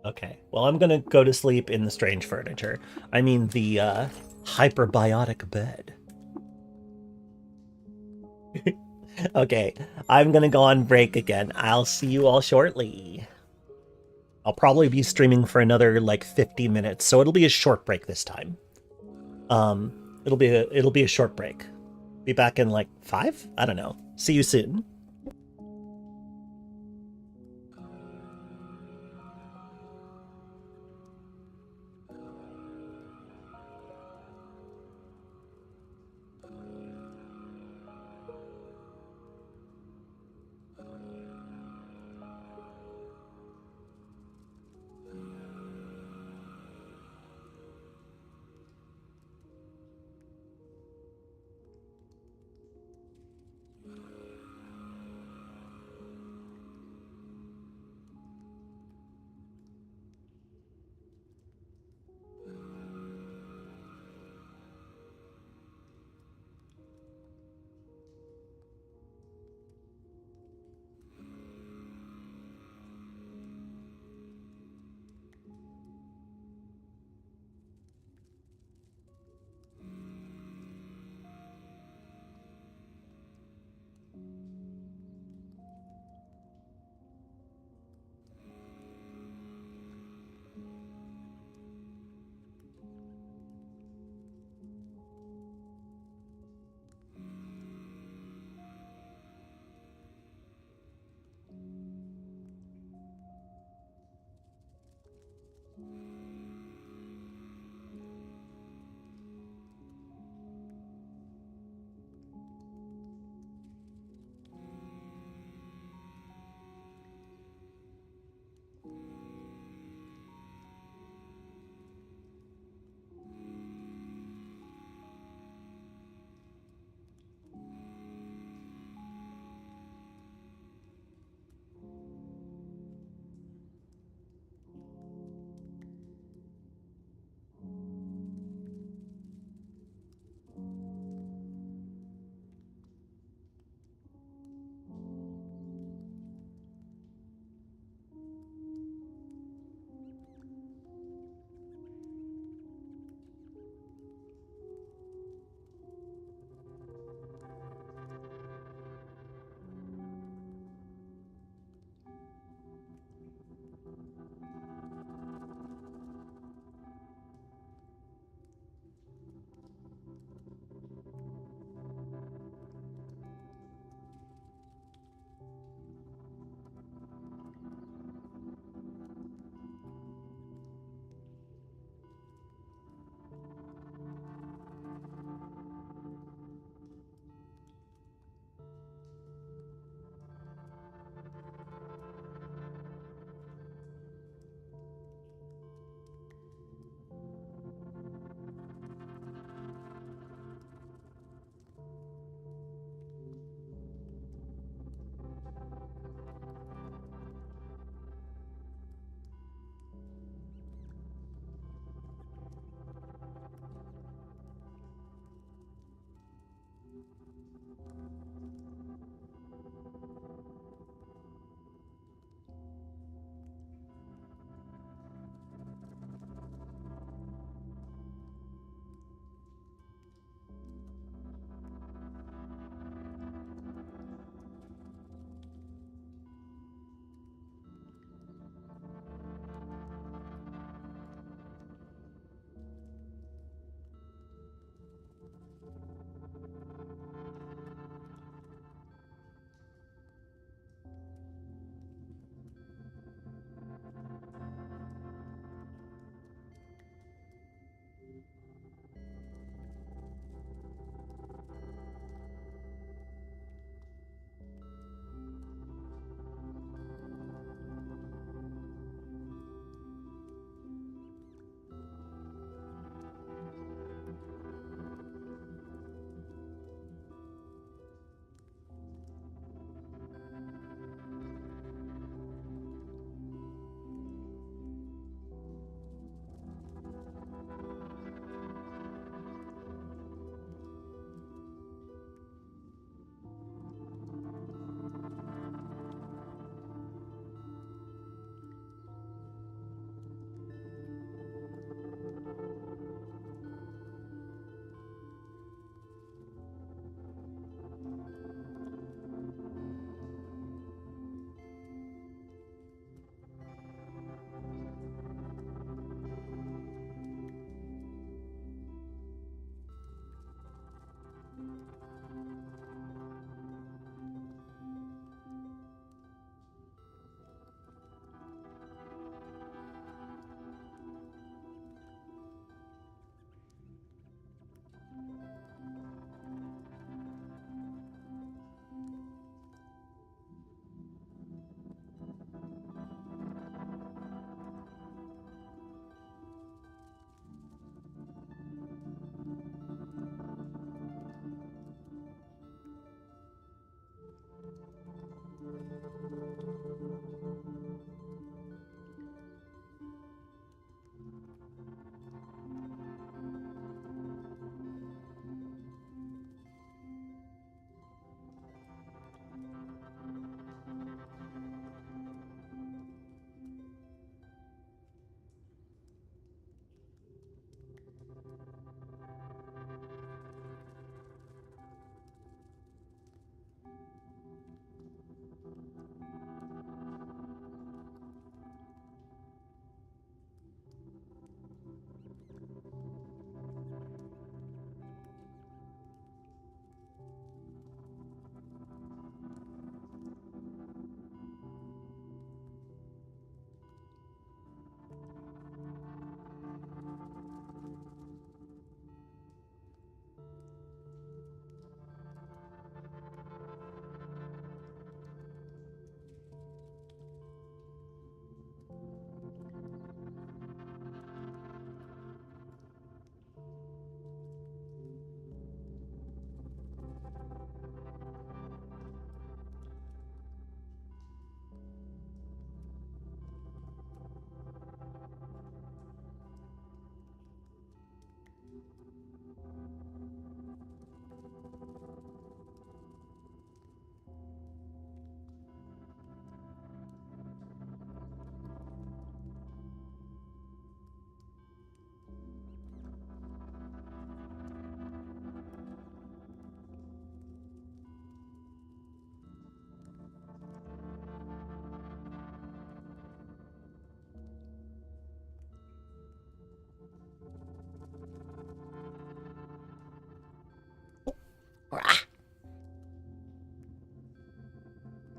Okay. Well, I'm gonna go to sleep in the strange furniture. I mean, the hyperbiotic bed. Okay. I'm gonna go on break again. I'll see you all shortly. I'll probably be streaming for another like 50 minutes, so it'll be a short break this time. It'll be a short break. Be back in like 5? I don't know. See you soon.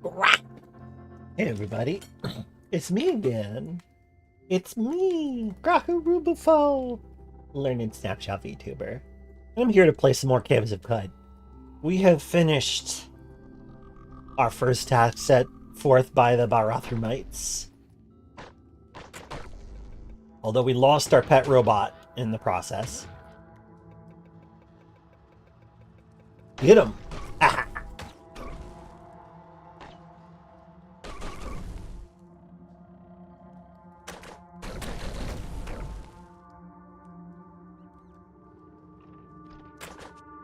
Hey everybody, it's me again. It's me, Grahu-Rubufo, learning Snapjaw VTuber. And I'm here to play some more Caves of Qud. We have finished our first task set forth by the Barathrumites. Although we lost our pet robot in the process. Get him! Ah.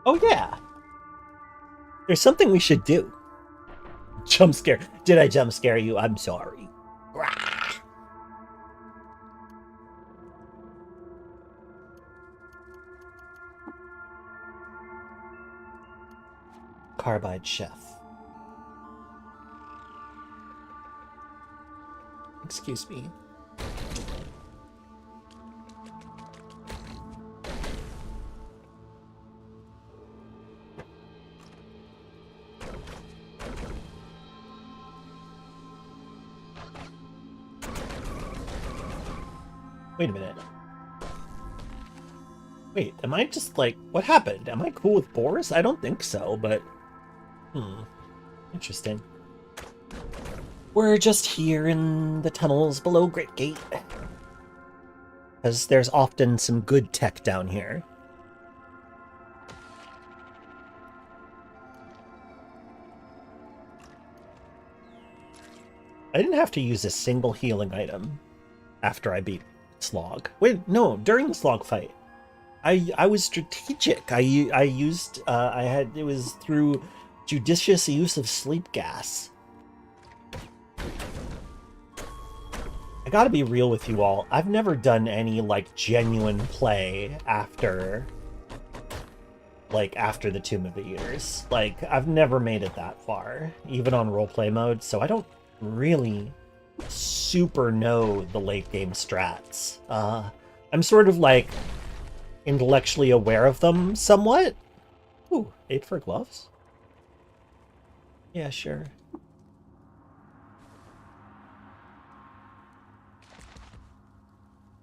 Oh yeah! There's something we should do. Jump scare. Did I jump scare you? I'm sorry. Carbide Chef. Excuse me. Wait a minute. Wait, am I just like... What happened? Am I cool with boars? I don't think so, but... Interesting. We're just here in the tunnels below Great Gate. Because there's often some good tech down here. I didn't have to use a single healing item after I beat Slog. Wait, no, during the Slog fight. I was strategic. It was through judicious use of sleep gas. I gotta be real with you all. I've never done any, like, genuine play after the Tomb of the Eaters. Like, I've never made it that far, even on roleplay mode, so I don't really super know the late game strats. I'm sort of, like, intellectually aware of them somewhat. Ooh, 8 for gloves? Yeah, sure.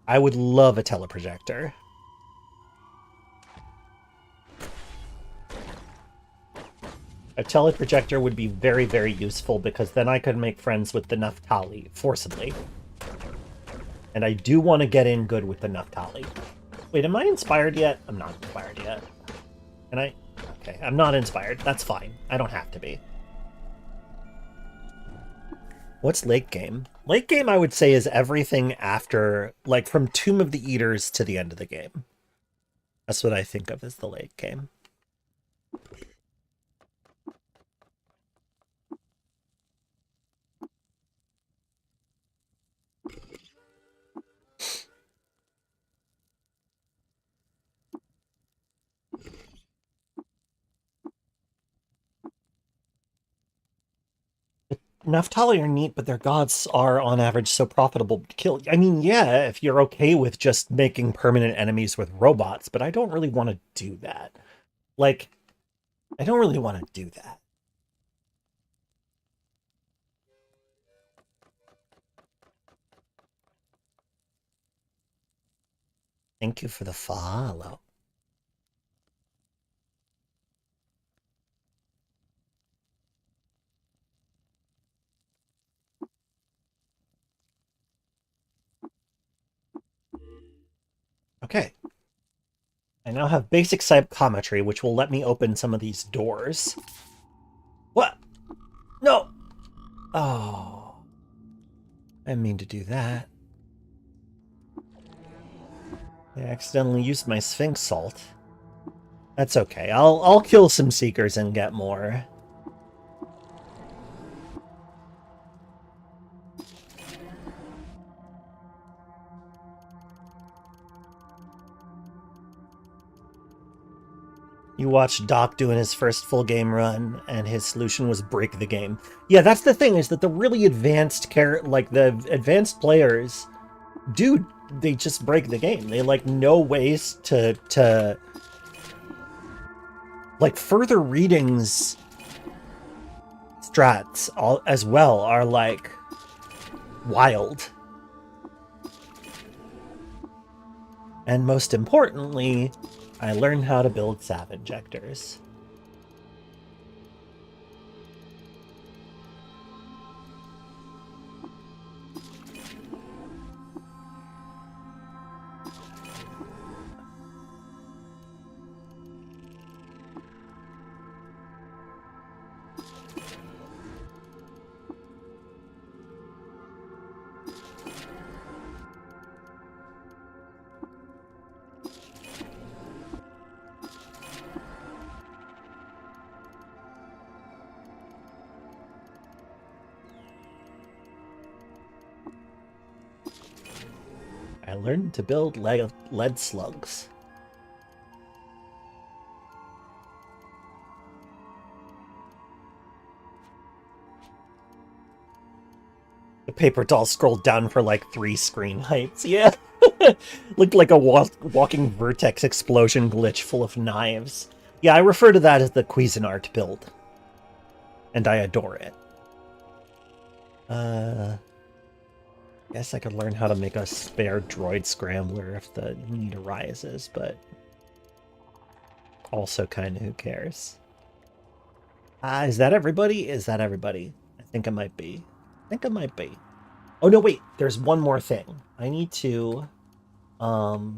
I would love a teleprojector. A teleprojector would be very, very useful because then I could make friends with the Naphtali forcibly. And I do want to get in good with the Naphtali. Wait, am I inspired yet? I'm not inspired yet. Can I? Okay, I'm not inspired. That's fine. I don't have to be. What's late game? Late game, I would say, is everything after, like, from Tomb of the Eaters to the end of the game. That's what I think of as the late game. Naphtali are neat, but their gods are, on average, so profitable to kill. I mean, yeah, if you're okay with just making permanent enemies with robots, but I don't really want to do that. Like, I don't really want to do that. Thank you for the follow. Okay. I now have basic psychometry, which will let me open some of these doors. What? No! Oh. I didn't mean to do that. I accidentally used my Sphinx Salt. That's okay. I'll kill some Seekers and get more. You watched Doc doing his first full game run, and his solution was break the game. Yeah, that's the thing, is that the really advanced the advanced players, dude, they just break the game. They, like, know ways to like, further readings strats as well are like wild. And most importantly, I learned how to build sap injectors. I learned to build lead slugs. The paper doll scrolled down for like 3 screen heights. Yeah. Looked like a walking vertex explosion glitch full of knives. Yeah, I refer to that as the Cuisinart build. And I adore it. Guess I could learn how to make a spare droid scrambler if the need arises, but also kind of who cares. Is that everybody? Is that everybody? I think it might be. I think it might be. Oh no, wait, there's one more thing. I need to the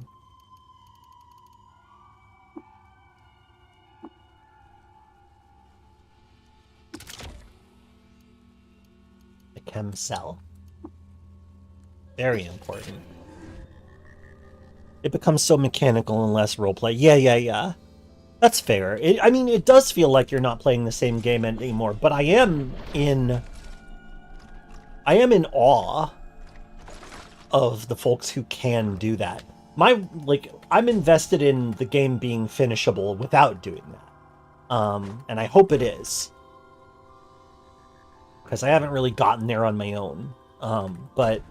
chem cell. Very important. It becomes so mechanical and less roleplay. Yeah. That's fair. I mean, it does feel like you're not playing the same game anymore, but I am in awe of the folks who can do that. I'm invested in the game being finishable without doing that. And I hope it is. Because I haven't really gotten there on my own. But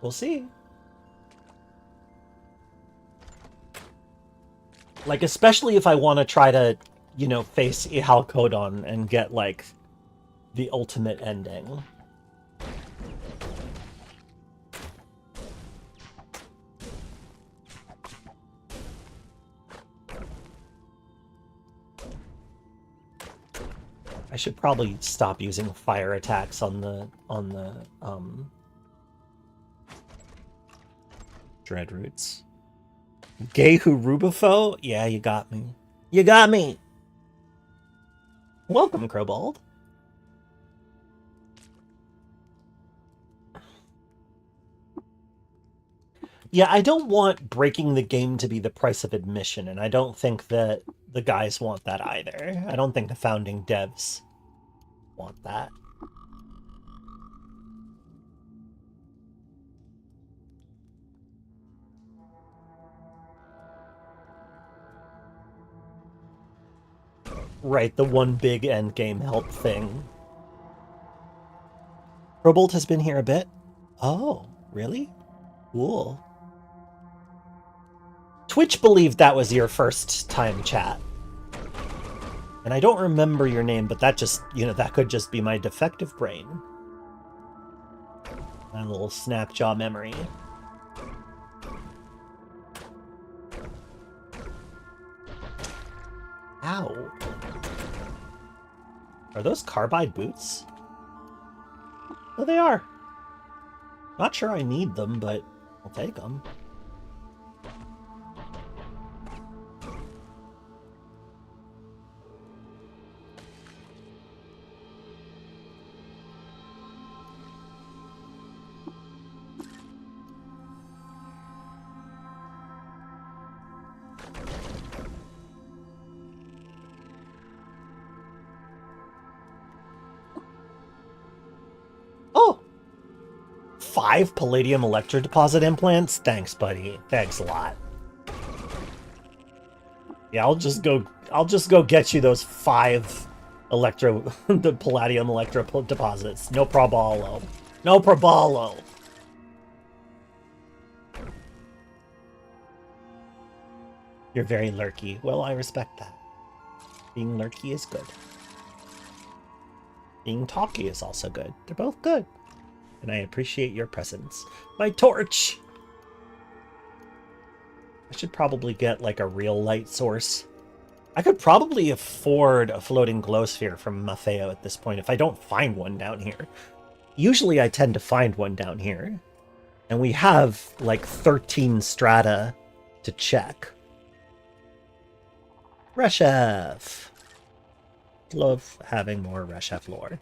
we'll see. Like, especially if I want to try to, face Ihal Kodon and get, like, the ultimate ending. I should probably stop using fire attacks on the Dreadroots. Grahu-Rubufo? Yeah, you got me. You got me! Welcome, Crowbald. Yeah, I don't want breaking the game to be the price of admission, and I don't think that the guys want that either. I don't think the founding devs want that. Right, the one big endgame help thing. Robolt has been here a bit. Oh, really? Cool. Twitch believed that was your first time chat. And I don't remember your name, but that just, that could just be my defective brain. My little Snapjaw memory. Ow. Are those carbide boots? Oh, they are. Not sure I need them, but I'll take them. Oh! 5 palladium electrodeposit implants? Thanks, buddy. Thanks a lot. Yeah, I'll just go get you those 5 the palladium electro deposits. No probalo. No probalo. You're very lurky. Well, I respect that. Being lurky is good. Being talky is also good. They're both good. And I appreciate your presence. My torch! I should probably get like a real light source. I could probably afford a floating glow sphere from Maffeo at this point if I don't find one down here. Usually I tend to find one down here. And we have like 13 strata to check. Reshef! Love having more Reshef lore.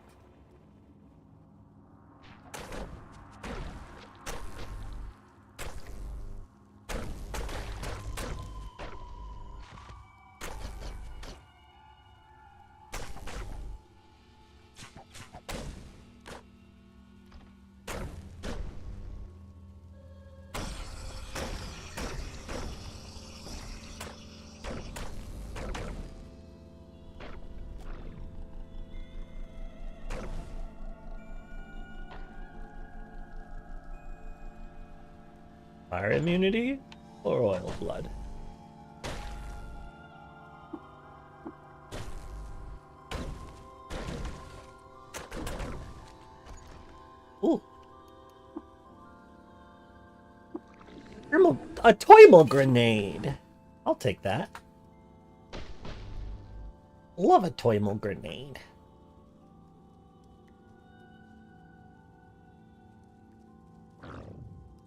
Fire immunity or oil blood? Ooh. A Toimal grenade. I'll take that. Love a Toimal grenade.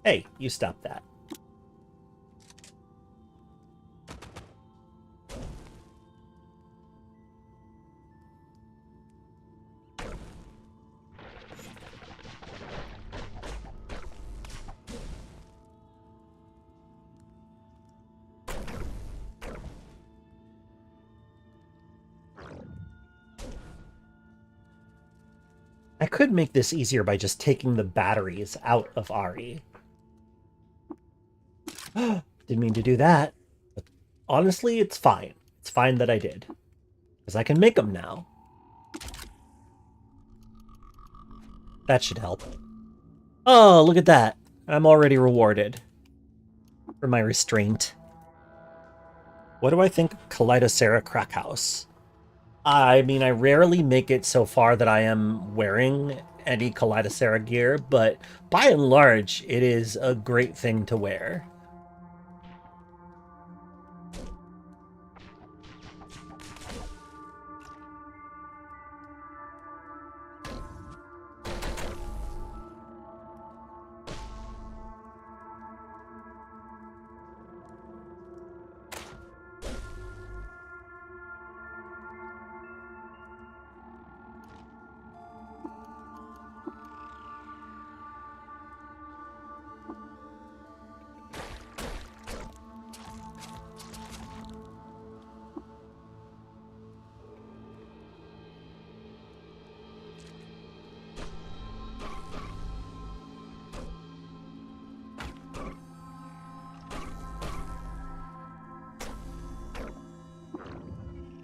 Hey, you stop that. I could make this easier by just taking the batteries out of Ari. Didn't mean to do that. But honestly, it's fine. It's fine that I did. Because I can make them now. That should help. Oh, look at that. I'm already rewarded for my restraint. What do I think of Kaleidocera Crackhouse? I mean, I rarely make it so far that I am wearing any Kaleidocera gear, but by and large, it is a great thing to wear.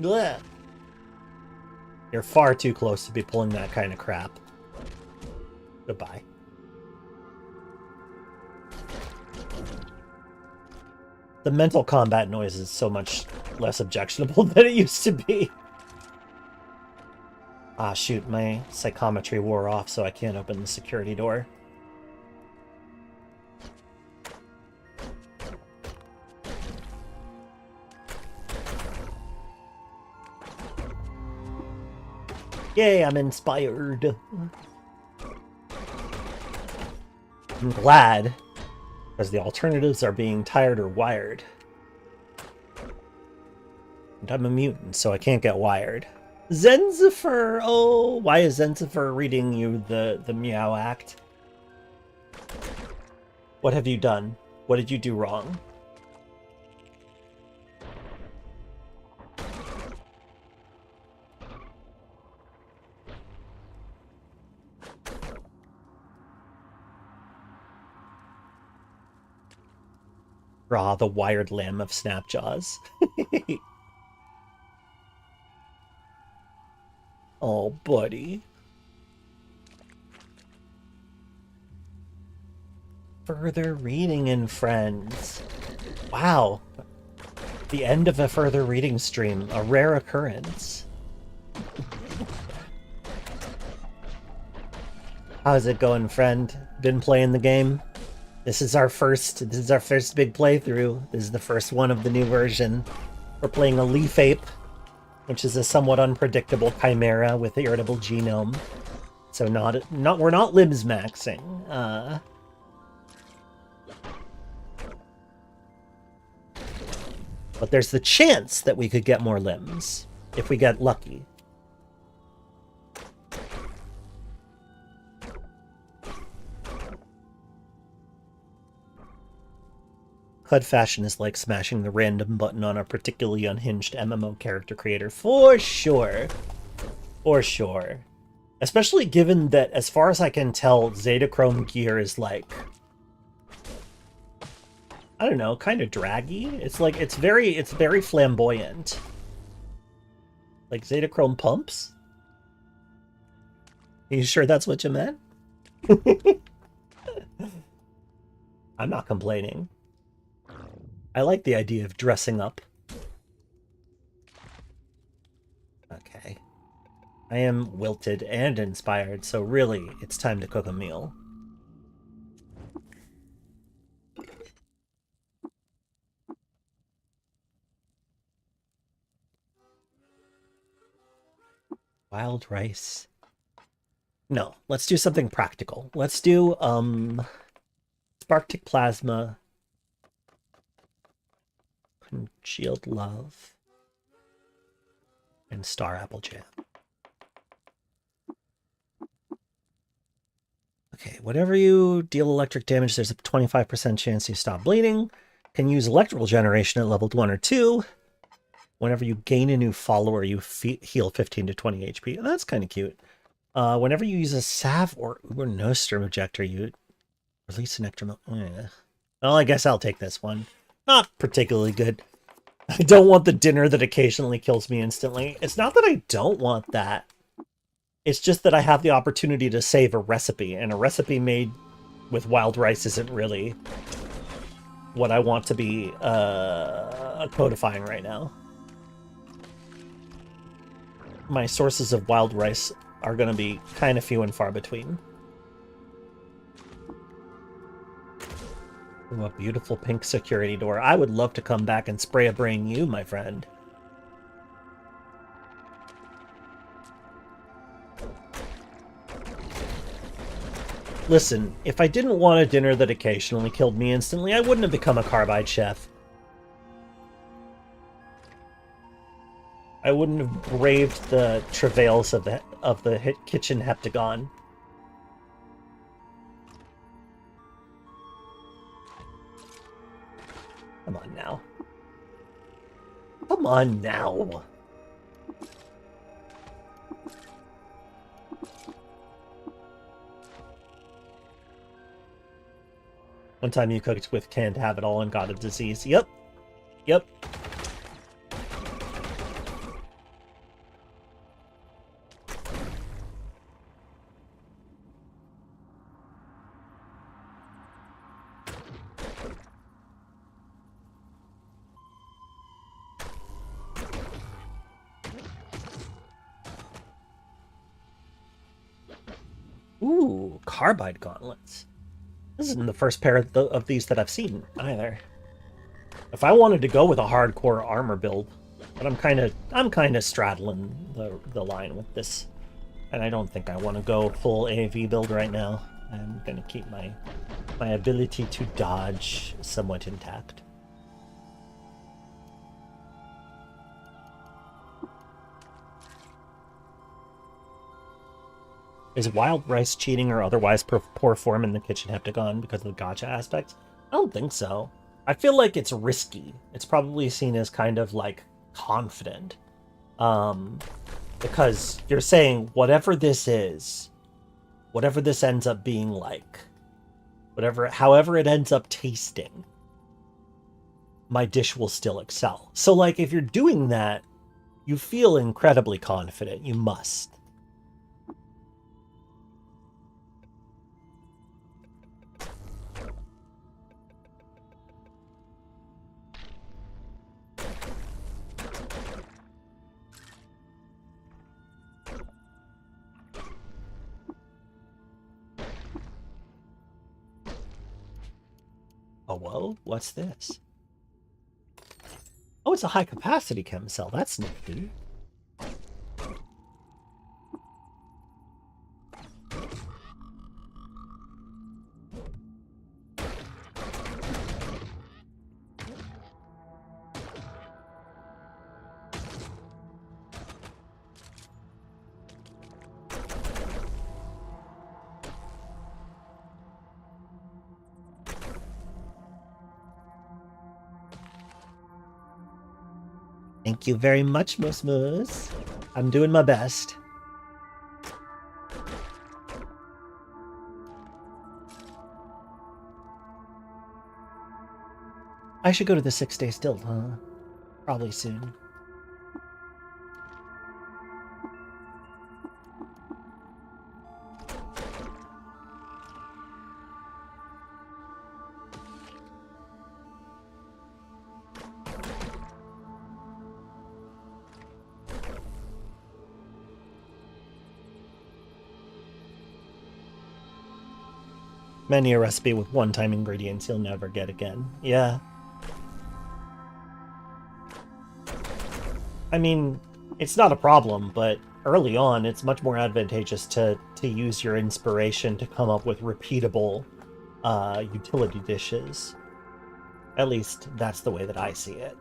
Blech. You're far too close to be pulling that kind of crap. Goodbye. The mental combat noise is so much less objectionable than it used to be. Ah, shoot, my psychometry wore off, so I can't open the security door. Yay, I'm inspired. I'm glad, because the alternatives are being tired or wired. And I'm a mutant, so I can't get wired. Zenzifer! Oh, why is Zenzifer reading you the Meow Act? What have you done? What did you do wrong? Raw, the wired lamb of Snapjaws. Oh, buddy. Further reading in friends. Wow. The end of a further reading stream. A rare occurrence. How's it going, friend? Been playing the game? This is our first big playthrough. This is the first one of the new version. We're playing a leaf ape, which is a somewhat unpredictable chimera with irritable genome. So we're not limbs maxing. But there's the chance that we could get more limbs if we get lucky. HUD fashion is like smashing the random button on a particularly unhinged MMO character creator. For sure. For sure. Especially given that, as far as I can tell, Zetachrome gear is like, I don't know, kind of draggy. It's like, it's very flamboyant. Like Zetachrome pumps? Are you sure that's what you meant? I'm not complaining. I like the idea of dressing up. Okay. I am wilted and inspired, so really, it's time to cook a meal. Wild rice. No, let's do something practical. Let's do, Sparktic Plasma, Congealed Love, and Star Apple Jam. Okay, whenever you deal electric damage, there's a 25% chance you stop bleeding. Can use electrical generation at level 1 or 2. Whenever you gain a new follower, you heal 15 to 20 HP. That's kind of cute. Whenever you use a salve or Nostrum ejector, you release an extra... Well, I guess I'll take this one. Not particularly good. I don't want the dinner that occasionally kills me instantly. It's not that I don't want that. It's just that I have the opportunity to save a recipe, and a recipe made with wild rice isn't really what I want to be codifying right now. My sources of wild rice are going to be kind of few and far between. Ooh, a beautiful pink security door. I would love to come back and spray a brain you, my friend. Listen, if I didn't want a dinner that occasionally killed me instantly, I wouldn't have become a carbide chef. I wouldn't have braved the travails of the kitchen heptagon. Come on now. Come on now. One time you cooked with canned have it all and got a disease. Yep. Yep. Ooh, carbide gauntlets. This isn't the first pair of these that I've seen either. If I wanted to go with a hardcore armor build, but I'm kind of straddling the line with this, and I don't think I want to go full AV build right now. I'm gonna keep my ability to dodge somewhat intact. Is wild rice cheating or otherwise poor form in the kitchen heptagon because of the gacha aspect? I don't think so. I feel like it's risky. It's probably seen as kind of like confident. Because you're saying whatever this is, whatever this ends up being like, however it ends up tasting, my dish will still excel. So like if you're doing that, you feel incredibly confident. You must. Oh, whoa, what's this? Oh, it's a high-capacity chem cell. That's nifty. Thank you very much, Moose. I'm doing my best. I should go to the 6-day still, huh? Probably soon. Many a recipe with one-time ingredients you'll never get again. Yeah. I mean, it's not a problem, but early on, it's much more advantageous to use your inspiration to come up with repeatable utility dishes. At least, that's the way that I see it.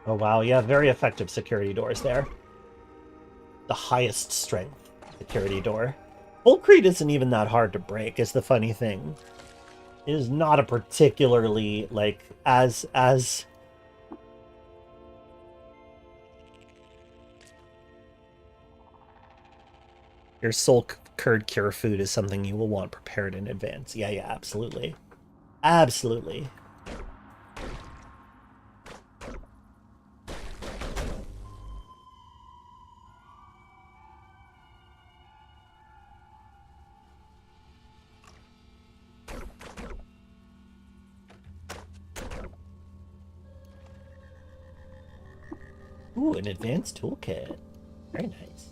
Oh wow, yeah, very effective security doors there. The highest strength security door. Volcrete isn't even that hard to break, is the funny thing. It is not a particularly, like, as... Your soul curd cure food is something you will want prepared in advance. Yeah, yeah, absolutely. Absolutely. Ooh, an advanced toolkit. Very nice.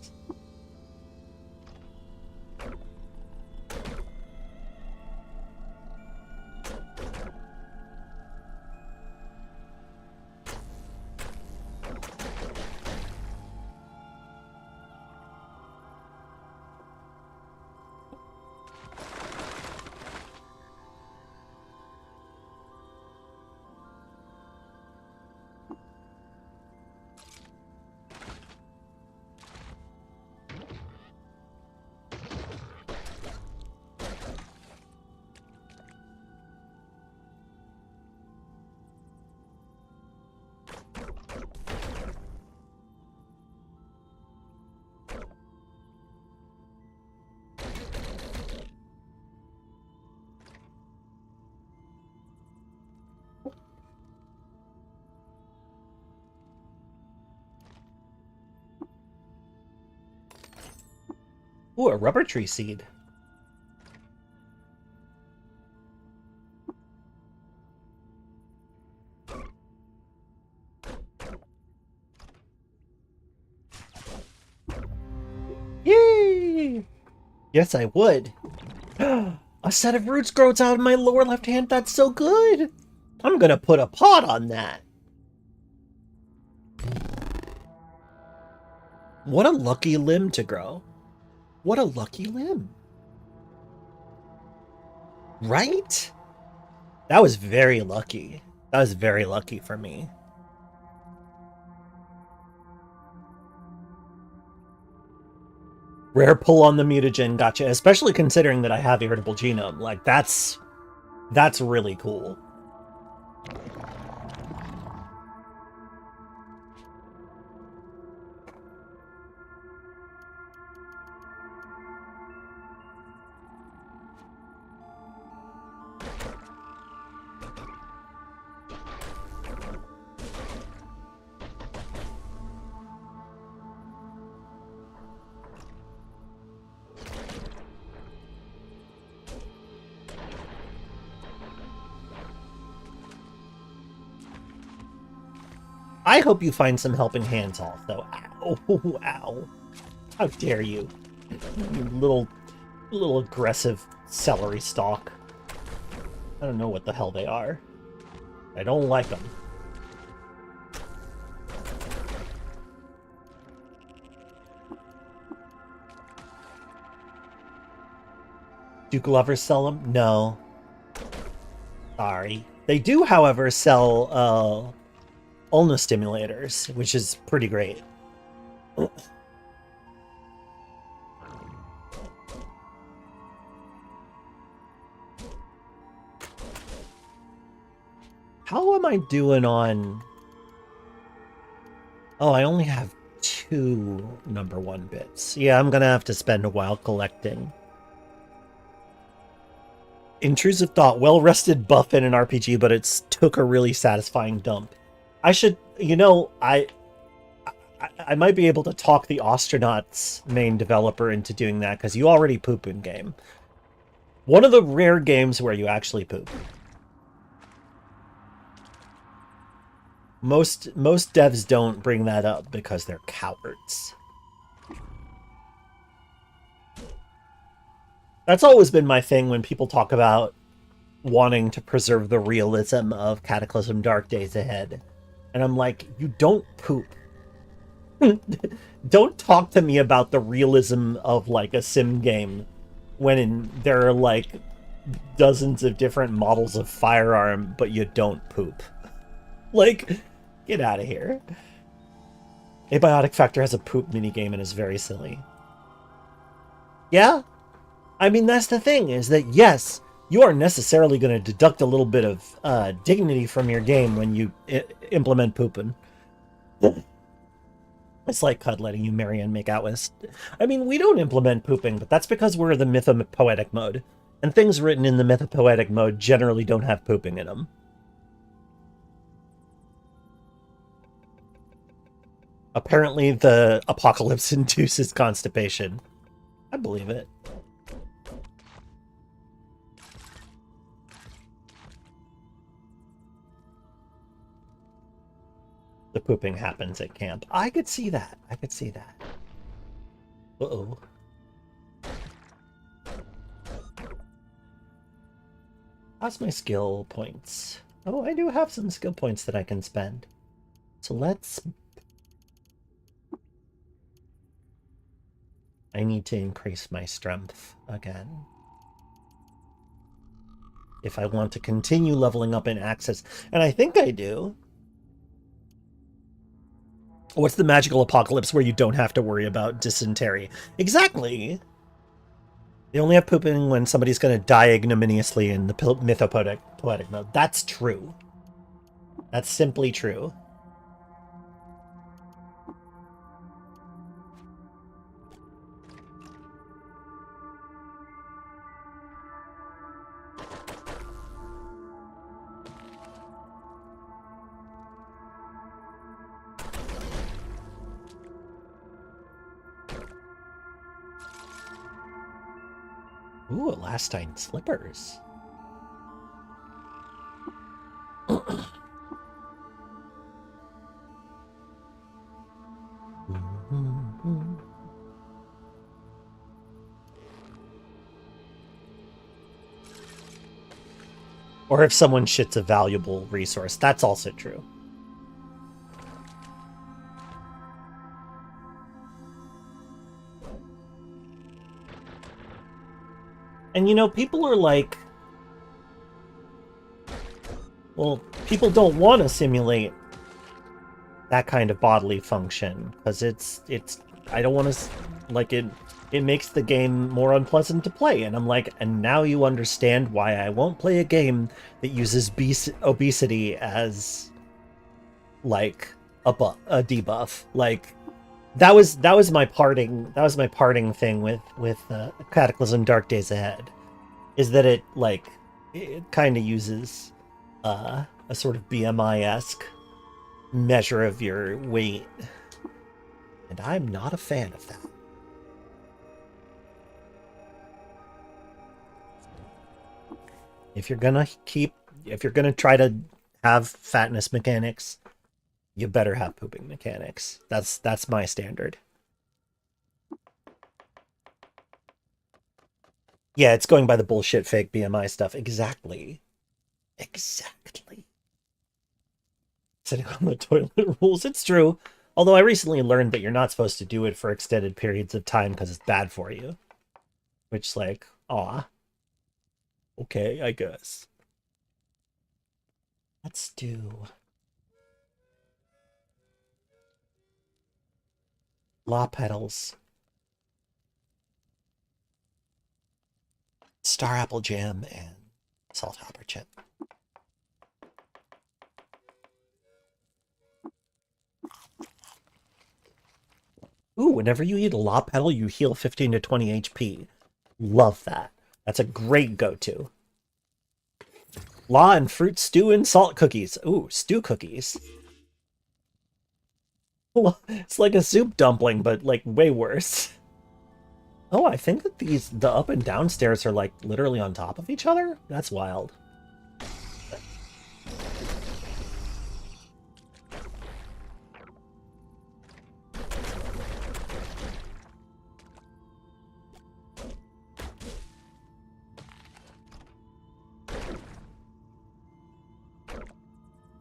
Ooh, a rubber tree seed. Yay! Yes, I would. A set of roots grows out of my lower left hand. That's so good. I'm gonna put a pot on that. What a lucky limb to grow. What a lucky limb. Right? That was very lucky. That was very lucky for me. Rare pull on the mutagen, gotcha. Especially considering that I have irritable genome. Like, that's really cool. I hope you find some helping hands also. Ow, ow. How dare you. You little aggressive celery stalk. I don't know what the hell they are. I don't like them. Do Glovers sell them? No. Sorry. They do, however, sell ulna stimulators, which is pretty great. How am I doing on... Oh, I only have 2 #1 bits. Yeah, I'm gonna have to spend a while collecting. Intrusive thought. Well-rested buff in an RPG, but it took a really satisfying dump. I should... You know, I might be able to talk the Astronauts main developer into doing that, because you already poop in game. One of the rare games where you actually poop. Most devs don't bring that up because they're cowards. That's always been my thing when people talk about wanting to preserve the realism of Cataclysm Dark Days Ahead. And I'm like, you don't poop. Don't talk to me about the realism of, like, a sim game when there are, like, dozens of different models of firearm, but you don't poop. Like, get out of here. Abiotic Factor has a poop minigame and is very silly. Yeah? I mean, that's the thing, is that, yes, you are necessarily going to deduct a little bit of dignity from your game when you implement pooping. It's like Cud letting you marry and make out with. I mean, we don't implement pooping, but that's because we're the mythopoetic mode. And things written in the mythopoetic mode generally don't have pooping in them. Apparently the apocalypse induces constipation. I believe it. The pooping happens at camp. I could see that. I could see that. Uh-oh. How's my skill points? Oh, I do have some skill points that I can spend. So let's... I need to increase my strength again. If I want to continue leveling up in Access. And I think I do. What's the magical apocalypse where you don't have to worry about dysentery? Exactly! They only have pooping when somebody's going to die ignominiously in the mythopoetic mode. That's true. That's simply true. Ooh, elastine slippers. Or if someone shits a valuable resource, that's also true. And, you know, people are like, well, people don't want to simulate that kind of bodily function, because it's, I don't want to, like, it makes the game more unpleasant to play. And I'm like, and now you understand why I won't play a game that uses obesity as, like, a debuff. Like, that was my parting thing with Cataclysm Dark Days Ahead, is that it kind of uses a sort of BMI-esque measure of your weight, and I'm not a fan of that. If you're gonna try to have fatness mechanics, You better have pooping mechanics. That's my standard. Yeah, it's going by the bullshit fake BMI stuff. Exactly. Exactly. Sitting on the toilet rules. It's true. Although I recently learned that you're not supposed to do it for extended periods of time because it's bad for you. Which, like, aw. Okay, I guess. Let's do law petals, star apple jam, and salt hopper chip. Ooh, whenever you eat a law petal, you heal 15 to 20 HP. Love that. That's a great go-to. Law and fruit stew and salt cookies. Ooh, stew cookies. It's like a soup dumpling, but like way worse. Oh, I think that the up and down stairs are like literally on top of each other? That's wild.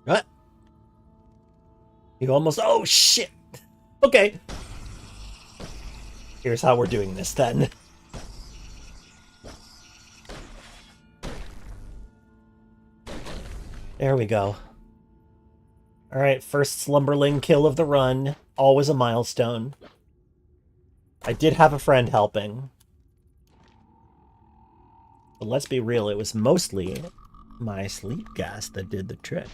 What? You almost... Oh, shit! Okay. Here's how we're doing this, then. There we go. Alright, first slumberling kill of the run. Always a milestone. I did have a friend helping. But let's be real, it was mostly my sleep gas that did the trick.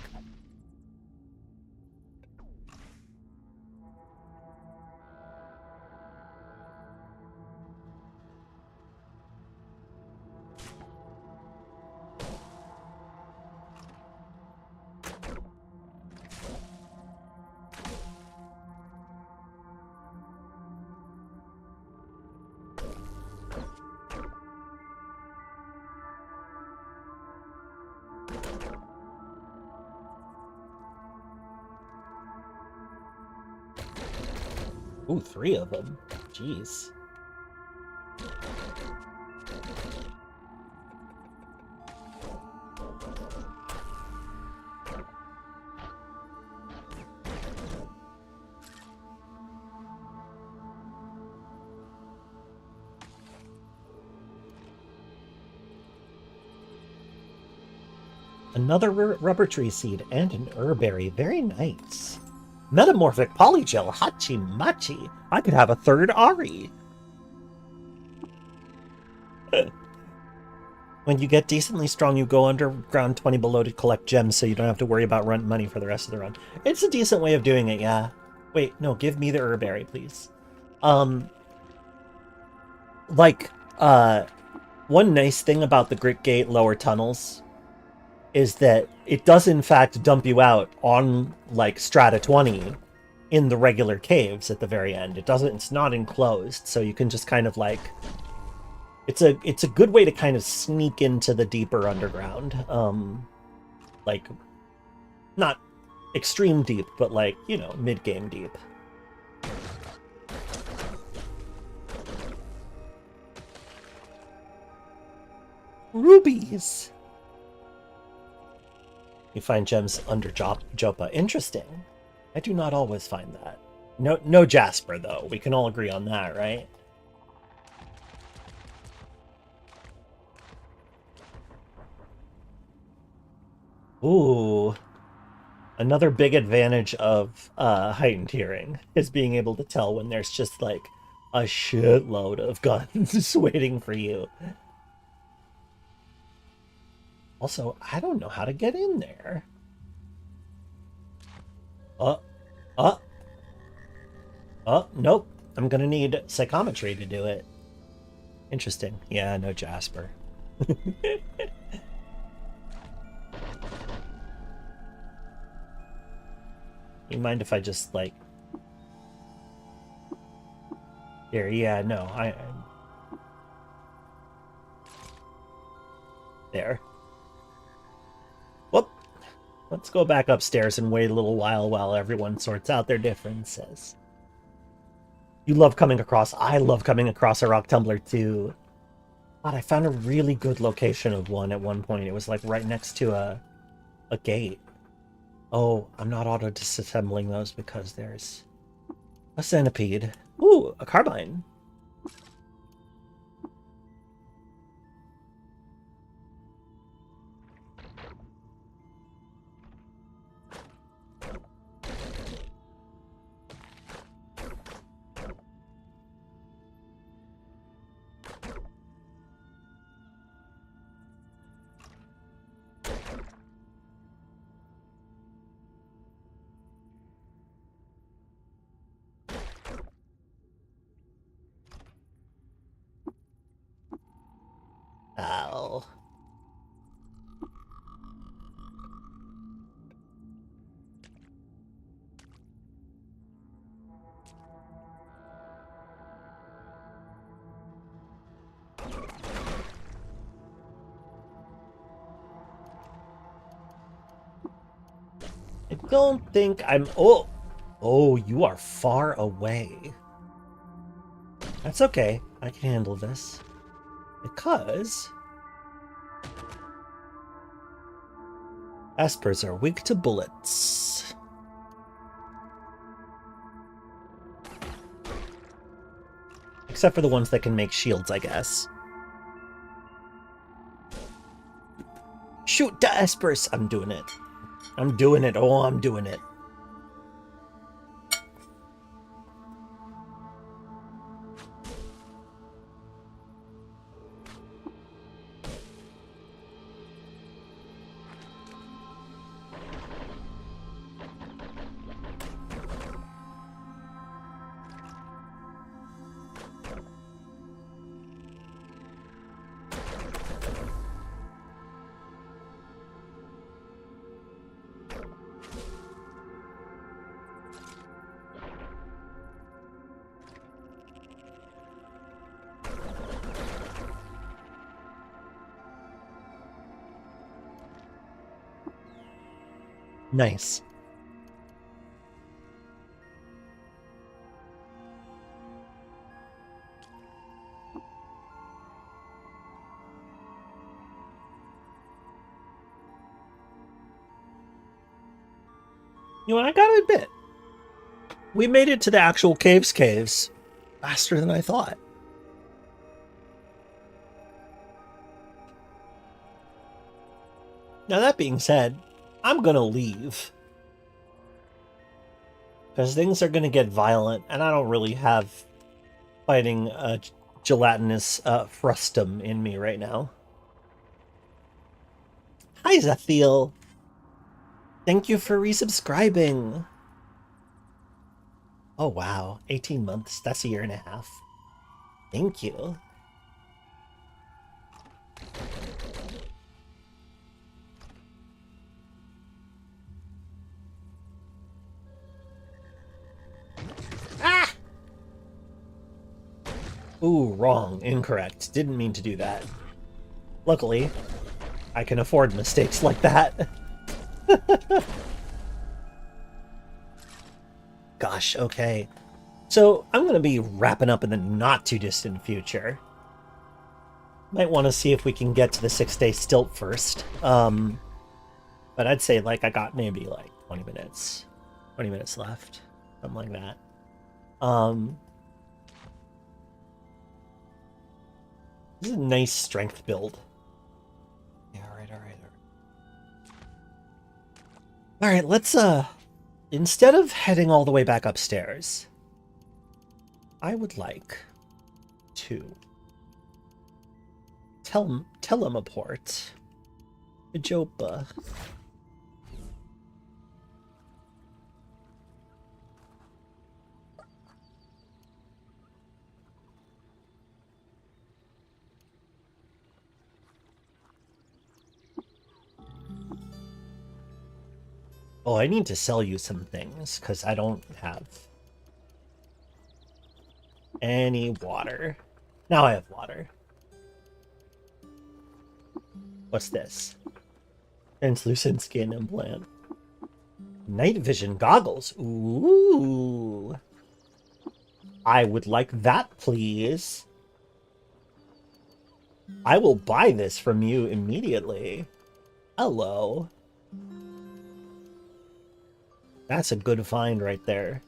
Ooh, 3 of them. Jeez. Another rubber tree seed and an herberry. Very nice. Metamorphic polygel hachi machi. I could have a third Ari. When you get decently strong, you go underground 20 below to collect gems so you don't have to worry about rent money for the rest of the run. It's a decent way of doing it, yeah. Wait, no, give me the herberry, please. One nice thing about the Grit Gate lower tunnels is that it does in fact dump you out on like strata 20 in the regular caves at the very end. It's not enclosed, so you can just kind of like it's a good way to kind of sneak into the deeper underground. Like not extreme deep, but like, you know, mid-game deep. Rubies. You find gems under Jopa. Interesting. I do not always find that. No Jasper, though. We can all agree on that, right? Ooh. Another big advantage of heightened hearing is being able to tell when there's just, like, a shitload of guns waiting for you. Also, I don't know how to get in there. Nope. I'm gonna need psychometry to do it. Interesting. Yeah, no Jasper. You mind if I just, like... Here, yeah, no, There. Whoop! Let's go back upstairs and wait a little while everyone sorts out their differences. You love coming across. I love coming across a rock tumbler too. God, I found a really good location of one at one point. It was like right next to a gate. Oh, I'm not auto-disassembling those because there's a centipede. Ooh, a carbine. Ow. I don't think I'm... Oh! Oh, you are far away. That's okay. I can handle this. Because... espers are weak to bullets. Except for the ones that can make shields, I guess. Shoot the espers! I'm doing it. I'm doing it. Oh, I'm doing it. Nice. You know, I gotta admit, we made it to the actual caves faster than I thought. Now that being said, I'm gonna leave. Because things are gonna get violent, and I don't really have fighting a gelatinous frustum in me right now. Hi, Zathiel. Thank you for resubscribing. Oh, wow. 18 months. That's a year and a half. Thank you. Ah! Ooh, wrong. Incorrect. Didn't mean to do that. Luckily, I can afford mistakes like that. Gosh, okay. So, I'm going to be wrapping up in the not-too-distant future. Might want to see if we can get to the 6-day stilt first. But I'd say, like, I got maybe, like, 20 minutes. 20 minutes left. Something like that. This is a nice strength build. Yeah, alright. Alright, let's, instead of heading all the way back upstairs, I would like to teleport to Jopa. Oh, I need to sell you some things, because I don't have any water. Now I have water. What's this? Translucent skin implant. Night vision goggles. Ooh. I would like that, please. I will buy this from you immediately. Hello. That's a good find right there.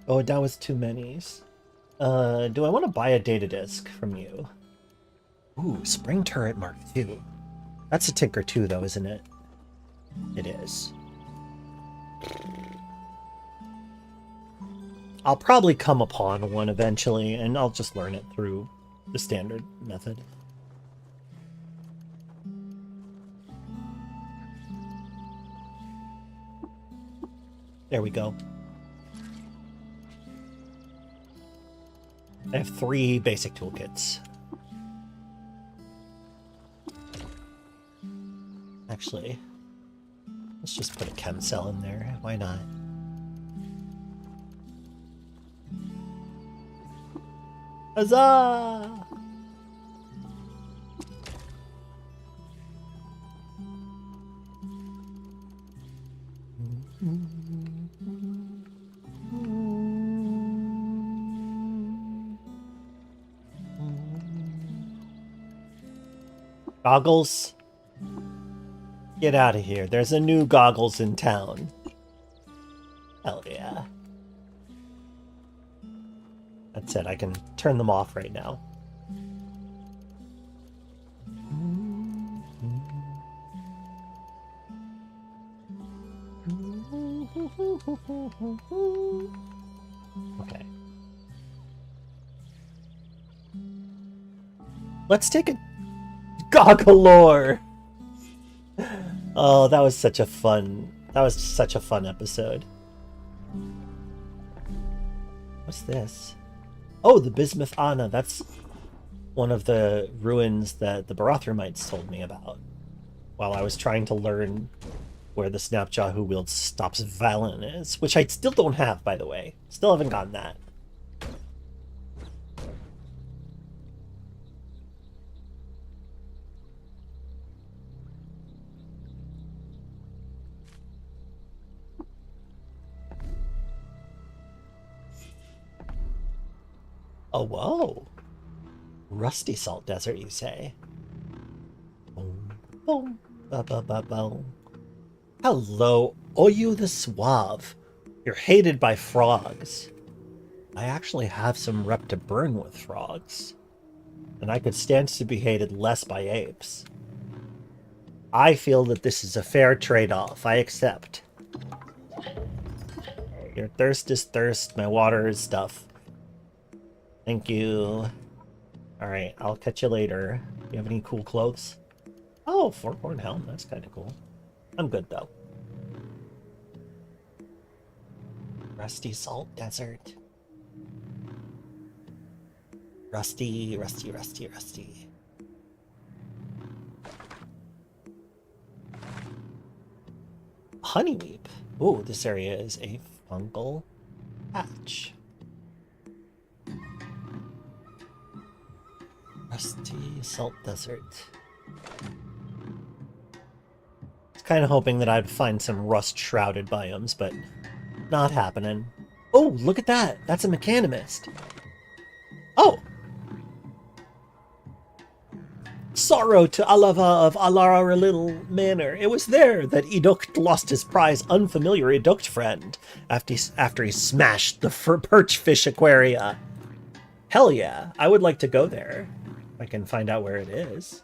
Oh, that was too many. Do I want to buy a data disk from you? Ooh, Spring Turret Mark II. That's a Tinker 2, though, isn't it? It is. I'll probably come upon one eventually, and I'll just learn it through the standard method. There we go. I have 3 basic toolkits. Actually, let's just put a chem cell in there. Why not? Huzzah! Goggles? Get out of here. There's a new goggles in town. Hell yeah. That's it. I can turn them off right now. Okay. Let's take a goggalore. Oh, that was such a fun episode. What's this? Oh, the Bismuth Ana. That's one of the ruins that the Barathrumites told me about while I was trying to learn where the Snapjaw who wields stops Valen is, which I still don't have, by the way. Still haven't gotten that. Oh, whoa. Rusty Salt Desert, you say? Boom, boom, ba ba ba boom. Hello, Oyu the Suave. You're hated by frogs. I actually have some rep to burn with frogs. And I could stand to be hated less by apes. I feel that this is a fair trade-off. I accept. Your thirst is thirst, my water is stuff. Thank you. Alright, I'll catch you later. Do you have any cool clothes? Oh, Forkhorn Helm. That's kind of cool. I'm good, though. Rusty Salt Desert. Rusty, rusty, rusty, rusty. Honeyweep. Ooh, this area is a fungal patch. Rusty Salt Desert. I was kind of hoping that I'd find some rust-shrouded biomes, but not happening. Oh, look at that! That's a Mechanimist! Oh! Sorrow to Alava of Alara Little Manor. It was there that Educt lost his prize unfamiliar Educt friend after he smashed the perch fish aquaria. Hell yeah, I would like to go there. If I can find out where it is.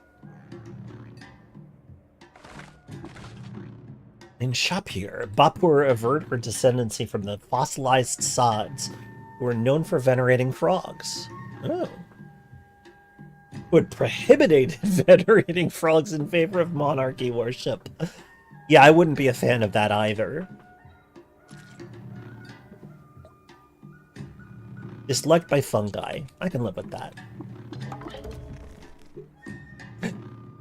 In Shapir, Bapur avert her descendancy from the fossilized sods, who were known for venerating frogs. Oh. Would prohibited venerating frogs in favor of monarchy worship. Yeah, I wouldn't be a fan of that either. Disliked by fungi. I can live with that.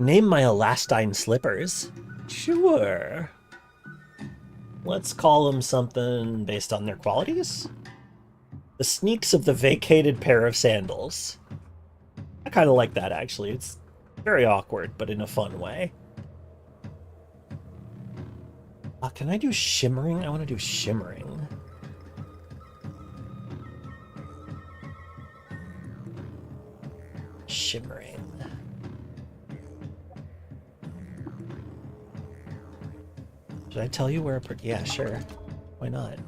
Name my elastine slippers. Sure. Let's call them something based on their qualities. The sneaks of the vacated pair of sandals. I kind of like that, actually. It's very awkward, but in a fun way. Can I do shimmering? I want to do shimmering. Shimmering. Should I tell you where? Yeah, sure. Why not?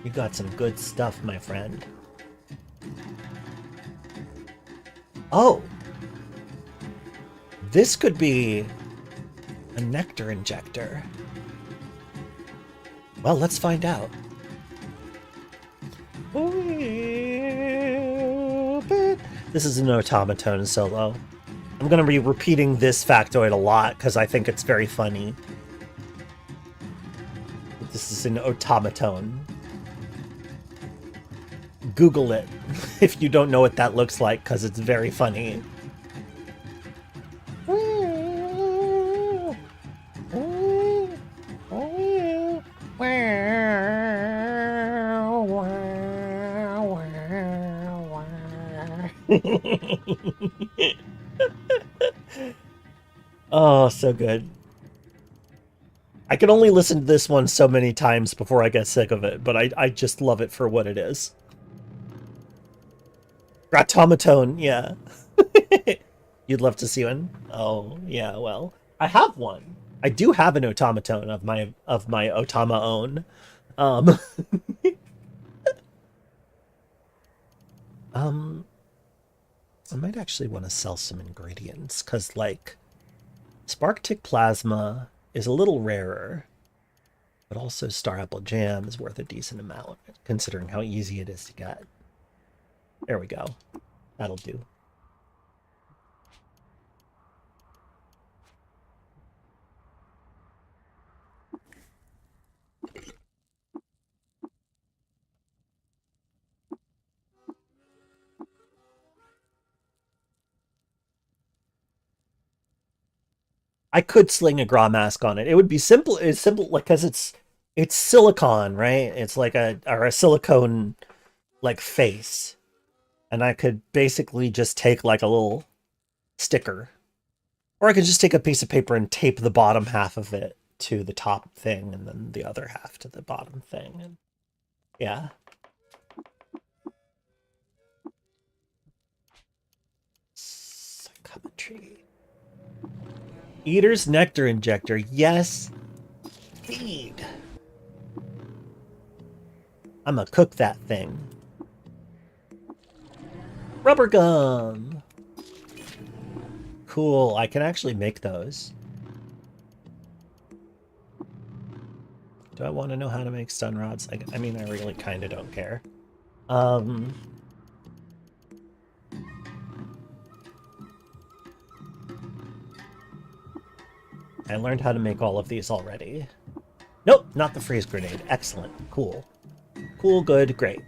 You got some good stuff, my friend. Oh! This could be a nectar injector. Well, let's find out. This is an automaton solo. I'm going to be repeating this factoid a lot because I think it's very funny. This is an automaton. Google it if you don't know what that looks like because it's very funny. Oh, so good. I can only listen to this one so many times before I get sick of it, but I just love it for what it is. Automaton, yeah. You'd love to see one? Oh, yeah, well. I have one. I do have an automaton of my Otama own. I might actually want to sell some ingredients, because, like, Spark Tick Plasma is a little rarer, but also Star Apple Jam is worth a decent amount, considering how easy it is to get. There we go. That'll do. I could sling a Gra mask on it. It would be simple. It's simple, like, because it's silicon, right? It's like a silicone like face, and I could basically just take like a little sticker, or I could just take a piece of paper and tape the bottom half of it to the top thing, and then the other half to the bottom thing, and yeah. Psychometry. Eater's Nectar Injector. Yes, feed. I'm gonna cook that thing. Rubber gum. Cool. I can actually make those. Do I want to know how to make stun rods? I mean, I really kind of don't care. I learned how to make all of these already. Nope, not the freeze grenade. Excellent. Cool. Cool, good, great.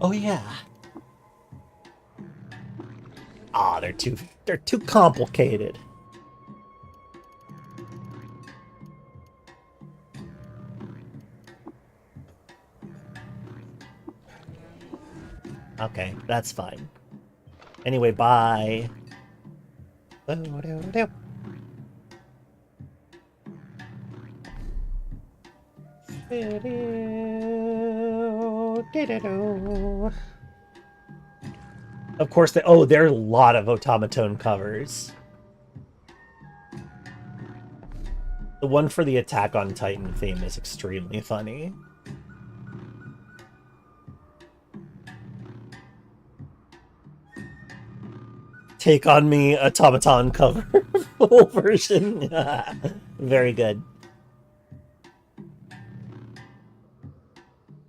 Oh yeah. Ah, they're too complicated. Okay, that's fine. Anyway, bye. Of course, there are a lot of automaton covers. The one for the Attack on Titan theme is extremely funny. Take on Me automaton cover full version. Very good.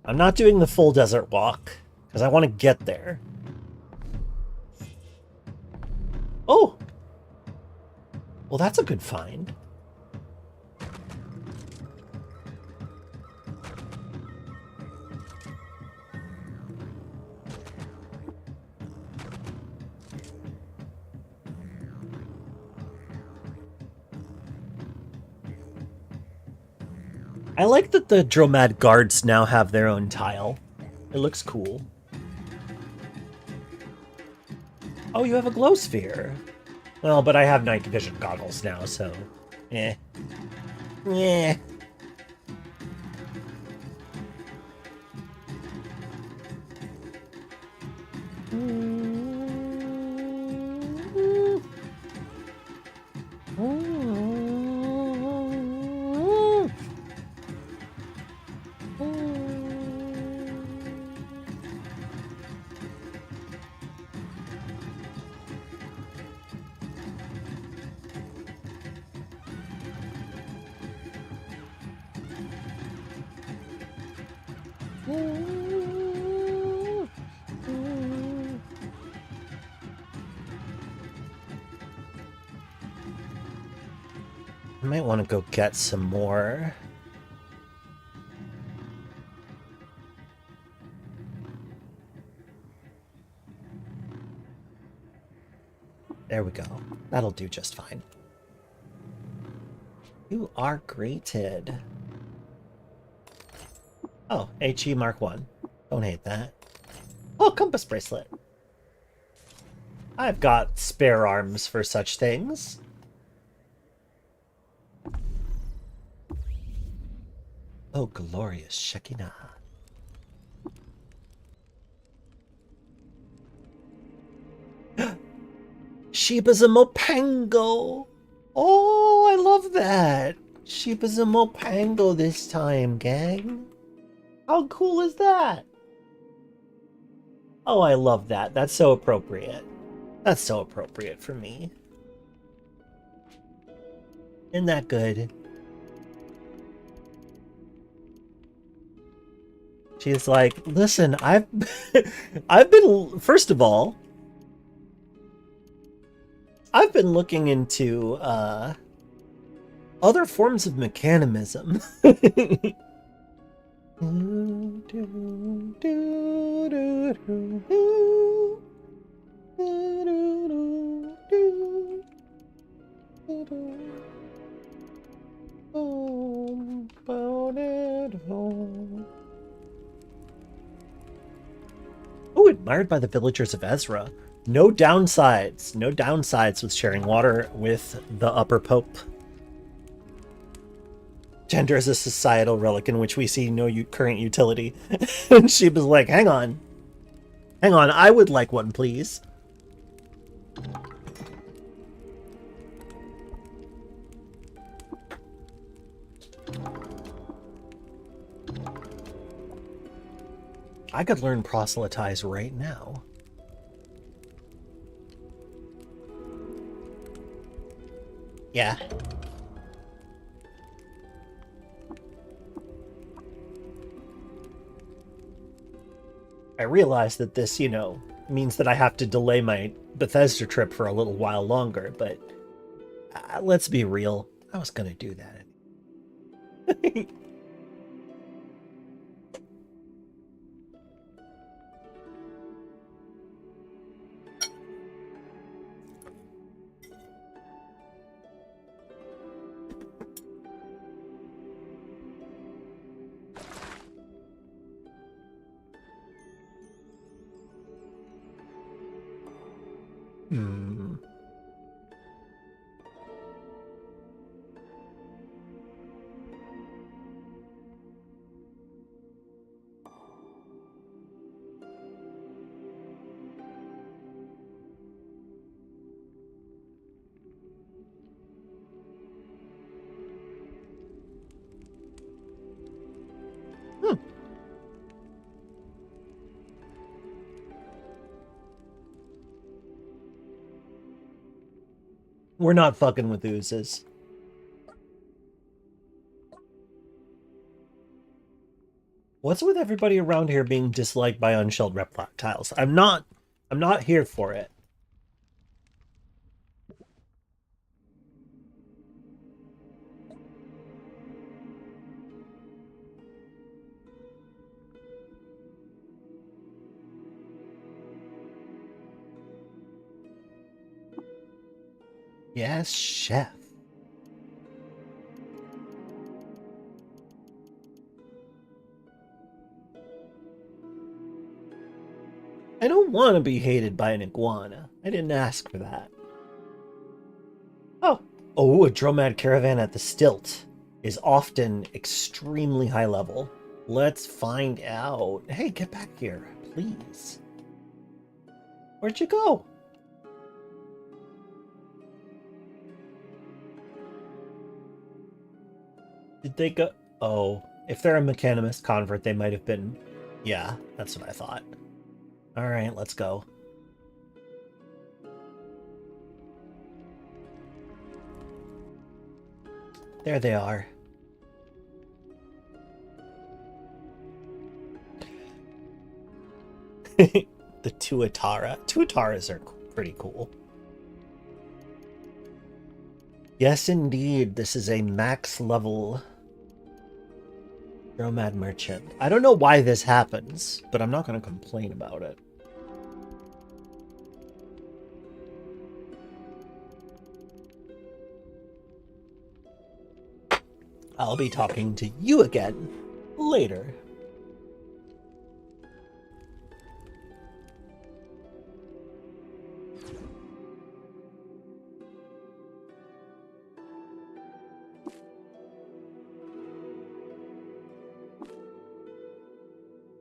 I'm not doing the full desert walk because I want to get there. Oh! Well, that's a good find. I like that the Dromad guards now have their own tile. It looks cool. Oh, you have a glow sphere. Well, but I have night vision goggles now, so... Eh. Yeah. I might want to go get some more. There we go. That'll do just fine. You are grated. Oh, HE Mark 1. Don't hate that. Oh, compass bracelet. I've got spare arms for such things. Oh, glorious Shekinah. Sheba's a Mopango. Oh, I love that. Sheba's a Mopango this time, gang. How cool is that? Oh, I love that. That's so appropriate. That's so appropriate for me. Isn't that good? She's like, listen, I've been, first of all, I've been looking into other forms of mechanism. Oh, admired by the villagers of Ezra. No downsides. No downsides with sharing water with the upper pope. Gender is a societal relic in which we see no current utility. And she was like, hang on. Hang on, I would like one, please. I could learn proselytize right now. Yeah. I realize that this, you know, means that I have to delay my Bethesda trip for a little while longer, but let's be real. I was going to do that. Hmm. We're not fucking with oozes. What's with everybody around here being disliked by unshelled reptiles? I'm not here for it. Yes, chef. I don't want to be hated by an iguana. I didn't ask for that. Oh, a dromad caravan at the stilt is often extremely high level. Let's find out. Hey, get back here, please. Where'd you go? Did they go? Oh, if they're a mechanimist convert, they might have been. Yeah, that's what I thought. All right, let's go. There they are. The Tuatara. Tuataras are pretty cool. Yes, indeed. This is a max level Dromad merchant. I don't know why this happens, but I'm not going to complain about it. I'll be talking to you again later.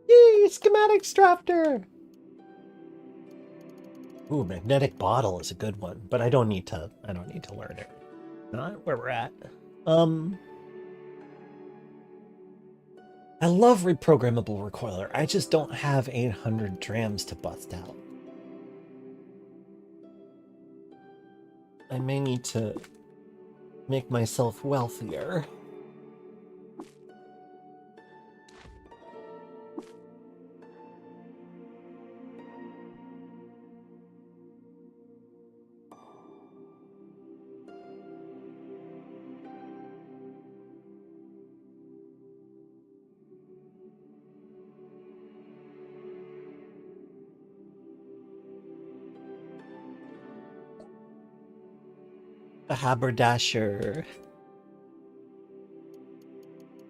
Yay, schematics drafter! Ooh, magnetic bottle is a good one, but I don't need to learn it. Not where we're at. I love reprogrammable recoiler. I just don't have 800 drams to bust out. I may need to make myself wealthier. A haberdasher.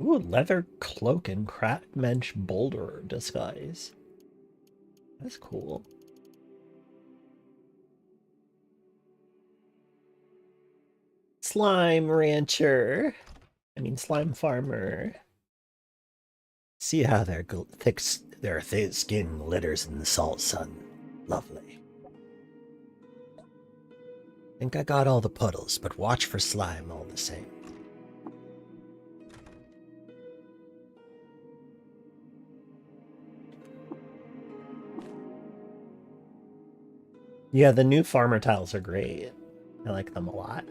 Ooh, leather cloak and craftmensch boulder disguise. That's cool. Slime rancher. I mean slime farmer. See how their thick skin glitters in the salt sun. Lovely. Think I got all the puddles, but watch for slime all the same. Yeah, the new farmer tiles are great. I like them a lot.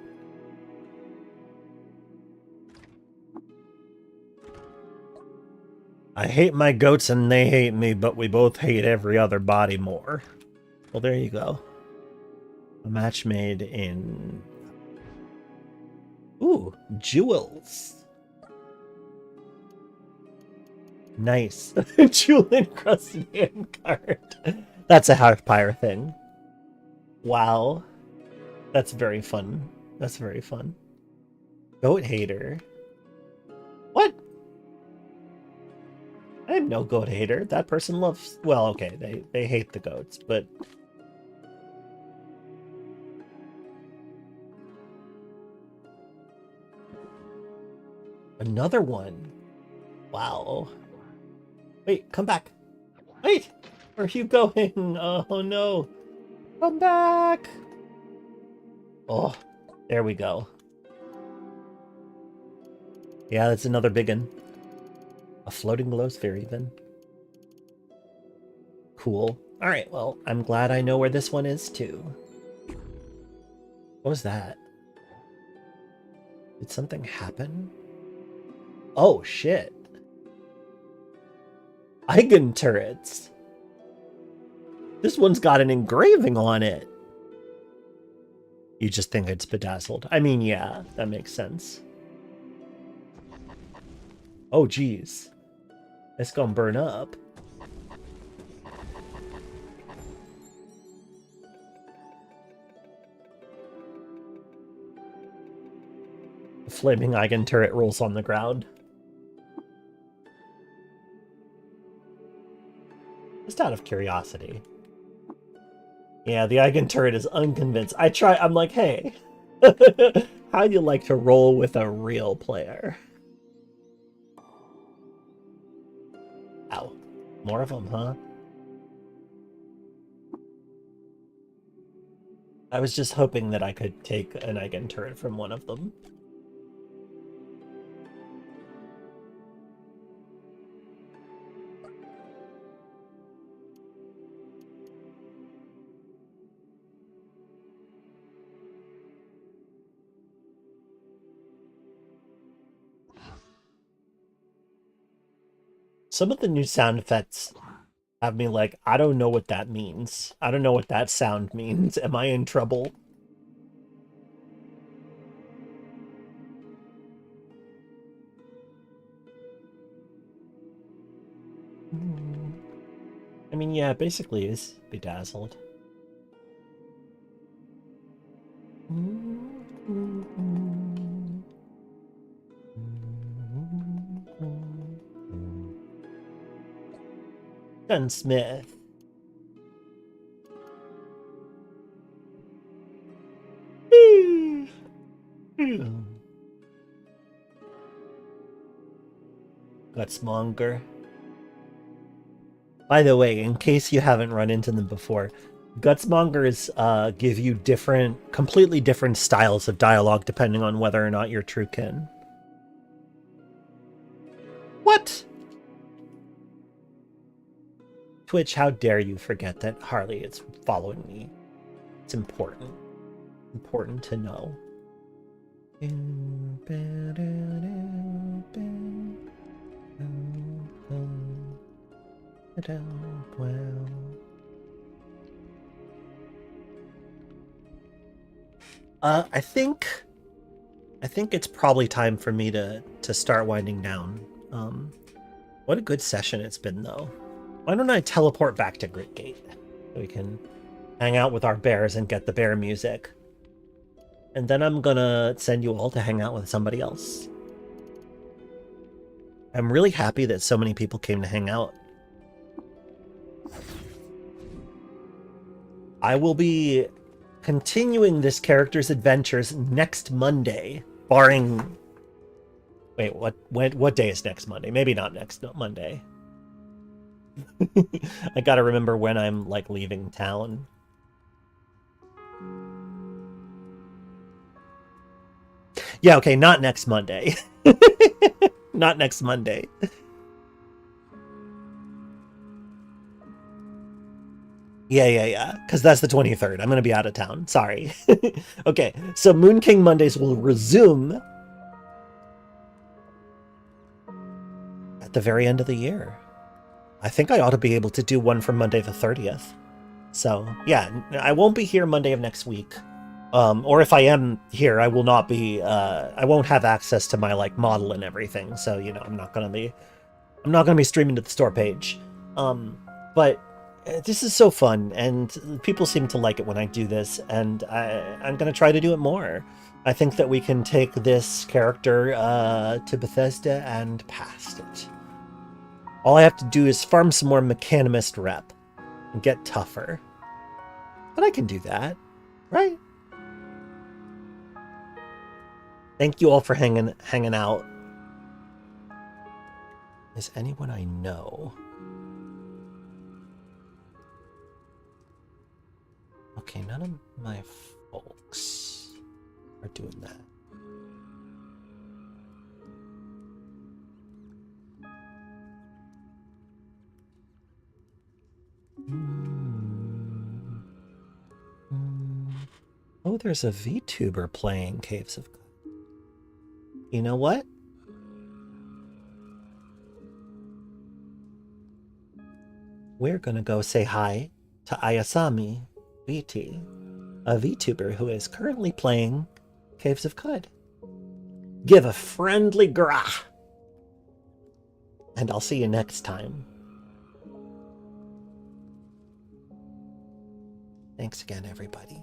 I hate my goats and they hate me, but we both hate every other body more. Well, there you go. A match made in... Ooh, jewels. Nice. Jewel-encrusted handcard. That's a Harpire thing. Wow. That's very fun. That's very fun. Goat hater. What? I am no goat hater. That person loves... Well, okay, they hate the goats, but... Another one. Wow. Wait, come back. Wait! Where are you going? Oh no. Come back! Oh, there we go. Yeah, that's another big one. A floating glowsphere even. Cool. Alright, well, I'm glad I know where this one is too. What was that? Did something happen? Oh, shit. Eigen turrets. This one's got an engraving on it. You just think it's bedazzled. I mean, yeah, that makes sense. Oh, geez. It's gonna burn up. The flaming Eigen turret rolls on the ground. Just out of curiosity, Yeah, the Eigen turret is unconvinced. I'm like, hey, how'd you like to roll with a real player? Ow. More of them, huh? I was just hoping that I could take an Eigen turret from one of them. Some of the new sound effects have me like, I don't know what that means. I don't know what that sound means. Am I in trouble? I mean, yeah, basically is bedazzled. Gunsmith. Gutsmonger. By the way, in case you haven't run into them before, Gutsmongers give you completely different styles of dialogue depending on whether or not you're true kin. What? Twitch, how dare you forget that Harley is following me? It's important. Important to know. I think it's probably time for me to start winding down. What a good session it's been, though. Why don't I teleport back to Gritgate so we can hang out with our bears and get the bear music, and then I'm gonna send you all to hang out with somebody else. I'm really happy that so many people came to hang out. I will be continuing this character's adventures next Monday, barring... Wait, what day is next Monday? Maybe not next Monday. I gotta remember when I'm, like, leaving town. Yeah, okay, not next Monday. Not next Monday. Yeah, because that's the 23rd. I'm going to be out of town. Sorry. Okay, so Moon King Mondays will resume at the very end of the year. I think I ought to be able to do one for Monday the 30th. So, yeah, I won't be here Monday of next week. Or if I am here, I will not be, I won't have access to my, like, model and everything. So, you know, I'm not going to be streaming to the store page. But this is so fun, and people seem to like it when I do this, and I'm going to try to do it more. I think that we can take this character to Bethesda and past it. All I have to do is farm some more Mechanimist rep and get tougher. But I can do that, right? Thank you all for hanging out. Is anyone I know? Okay, none of my folks are doing that. Oh, there's a VTuber playing Caves of God. You know what? We're gonna go say hi to Ayasami VT, a VTuber who is currently playing Caves of Cud. Give a friendly grah! And I'll see you next time. Thanks again, everybody.